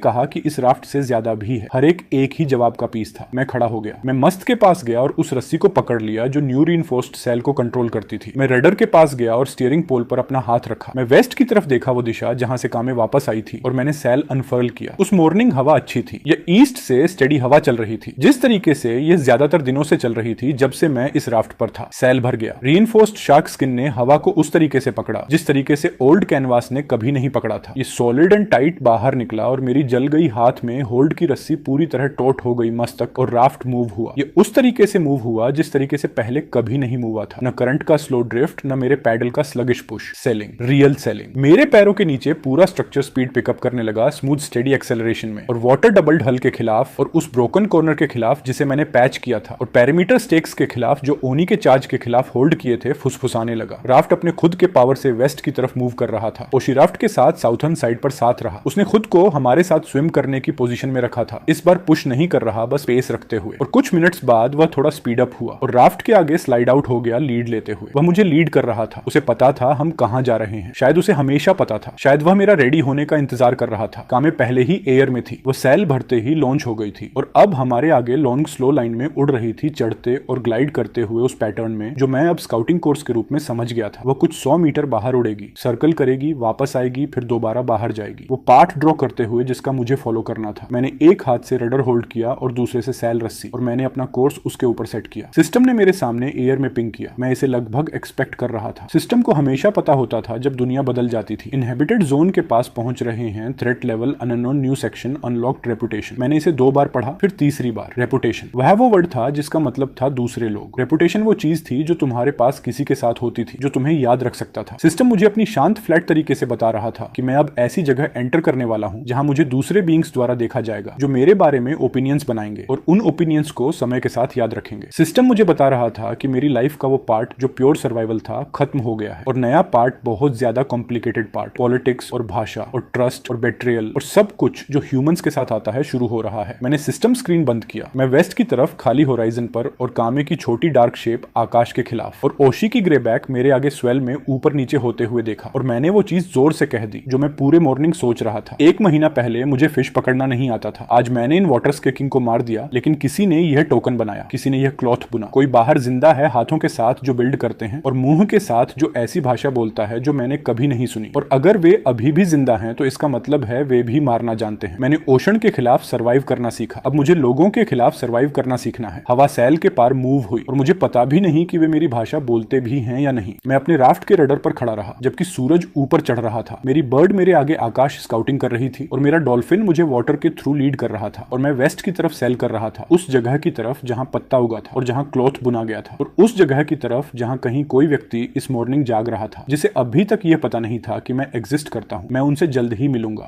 कहा कि इस राफ्ट से ज्यादा भी है। हर एक ही जवाब का पीस था। मैं खड़ा हो गया। मैं मस्त के पास गया और उस रस्सी को पकड़ लिया जो न्यू रीइंफोर्स्ड सेल को कंट्रोल करती थी। मैं रडर के पास गया और स्टीयरिंग पोल पर अपना हाथ रखा। मैं वेस्ट की तरफ देखा, वो दिशा जहां से कामे वापस आई थी, और मैंने सेल अनफर्ल किया। उस मॉर्निंग हवा अच्छी थी। यह ईस्ट से स्टेडी हवा चल रही थी, जिस तरीके से यह ज्यादातर दिनों से चल रही थी जब से मैं इस राफ्ट पर था। सेल भर गया। रीइंफोर्स्ड शार्क स्किन ने हवा को उस तरीके से पकड़ा जिस तरीके से ओल्ड कैनवास ने कभी नहीं पकड़ा था। ये सॉलिड एंड टाइट बाहर निकला और मेरी जल गई हाथ में होल्ड की रस्सी पूरी तरह टोट हो गई मस्तक, और राफ्ट मूव हुआ। ये उस तरीके से मूव हुआ जिस तरीके से पहले कभी नहीं मूव हुआ था। न करंट का स्लो ड्रिफ्ट, न मेरे पैडल का sluggish push. Selling, real selling. मेरे पैरों के नीचे पूरा स्ट्रक्चर स्पीड पिकअप करने लगा स्मूथ स्टेडी एक्सेलरेशन में, और वाटर डबल्ड हल के खिलाफ और उस ब्रोकन कॉर्नर के खिलाफ जिसे मैंने पैच किया था, और पेरीमीटर स्टेक्स के खिलाफ जो ओनी के चार्ज के खिलाफ होल्ड किए थे, फुसफुसाने लगा। राफ्ट अपने खुद के पावर से वेस्ट की तरफ मूव कर रहा था। ओशी राफ्ट के साथ साउथर्न साइड पर साथ रहा। उसने खुद को हमारे साथ स्विम करने की पोजीशन में रखा था। इस बार पुश नहीं कर रहा, बस पेस रखते हुए। और कुछ मिनट्स बाद वह थोड़ा स्पीड अप हुआ और राफ्ट के आगे स्लाइड आउट हो गया लीड लेते हुए। वह मुझे लीड कर रहा था। उसे पता था हम कहां जा रहे हैं। शायद उसे हमेशा पता था। शायद वह मेरा रेडी होने का इंतजार कर रहा था। कामे पहले ही एयर में थी। वह सेल भरते ही लॉन्च हो गई थी, और अब हमारे आगे लॉन्ग स्लो लाइन में उड़ रही थी, चढ़ते और ग्लाइड करते हुए उस पैटर्न में जो मैं अब स्काउटिंग कोर्स के रूप में समझ गया था। वह कुछ 100 मीटर बाहर उड़ेगी, सर्कल करेगी, वापस आएगी, फिर दोबारा बाहर जाएगी। वो पाथ ड्रॉ करते हुए जिसका मुझे फॉलो करना था। मैंने एक हाथ से रडर होल्ड किया और दूसरे से सेल रस्सी, और मैंने अपना कोर्स उसके ऊपर सेट किया। सिस्टम ने मेरे सामने एयर में पिंग किया। मैं इसे लगभग एक्सपेक्ट कर रहा था। सिस्टम को हमेशा पता होता था जब दुनिया बदल जाती थी। इनहेबिटेड जोन के पास पहुंच रहे हैं, threat level unknown, new section, unlocked, reputation. मैंने इसे 2 बार पढ़ा, फिर तीसरी बार। रेपुटेशन वह वो वर्ड था जिसका मतलब था दूसरे लोग। रेपुटेशन वो चीज थी जो तुम्हारे पास किसी के साथ होती थी, जो तुम्हें याद रख सकता था। सिस्टम मुझे अपनी शांत फ्लैट तरीके से बता रहा था कि मैं अब ऐसी जगह एंटर करने वाला हूं जहां मुझे दूसरे बीइंग्स द्वारा देखा जाएगा, जो मेरे बारे में ओपिनियंस बनाएंगे और उन ओपिनियंस को समय के साथ याद रखेंगे। सिस्टम मुझे बता रहा था कि मेरी लाइफ का वो पार्ट जो प्योर सर्वाइवल था, खत्म हो गया है, और नया पार्ट बहुत ज्यादा कॉम्प्लिकेटेड पार्ट, पॉलिटिक्स और भाषा और ट्रस्ट और बेट्रियल और सब कुछ जो ह्यूमंस के साथ आता है, शुरू हो रहा है। मैंने सिस्टम स्क्रीन बंद किया। मैं वेस्ट की तरफ खाली होराइजन पर, और कामे की छोटी डार्क शेप आकाश के खिलाफ, और ओशी की ग्रे बैक मेरे आगे स्वेल में ऊपर नीचे होते हुए देखा। और मैंने वो चीज जोर से कह दी जो मैं पूरे मॉर्निंग सोच रहा था। 1 महीना पहले मुझे फिश पकड़ना नहीं आता था। आज मैंने इन वाटर स्केकिंग को मार दिया, लेकिन किसी ने यह टोकन बनाया, किसी ने यह क्लॉथ बुना। कोई बाहर जिंदा है हाथों के साथ जो बिल्ड करते हैं, और मुंह के साथ जो ऐसी भाषा बोलता है जो मैंने कभी नहीं सुनी। और अगर वे अभी भी जिंदा हैं तो इसका मतलब है वे भी मारना जानते हैं। मैंने ओशन के खिलाफ सर्वाइव करना सीखा। अब मुझे लोगों के खिलाफ सर्वाइव करना सीखना है। हवा सेल के पार मूव हुई, और मुझे पता भी नहीं कि वे मेरी भाषा बोलते भी हैं या नहीं। मैं अपने राफ्ट के रडर पर खड़ा रहा जबकि सूरज ऊपर चढ़ रहा था। मेरी बर्ड मेरे आगे आकाश स्काउटिंग कर रही थी, और मेरा डॉल्फिन मुझे वाटर के थ्रू लीड कर रहा था। और मैं वेस्ट की तरफ सेल कर रहा था, उस जगह की तरफ जहां पत्ता उगा था और जहां क्लॉथ बुना गया था, और उस जगह की तरफ जहां कहीं कोई व्यक्ति इस मॉर्निंग जाग रहा था, जिसे अभी तक यह पता नहीं था कि मैं एग्जिस्ट करता हूं। मैं उनसे जल्द ही मिलूंगा।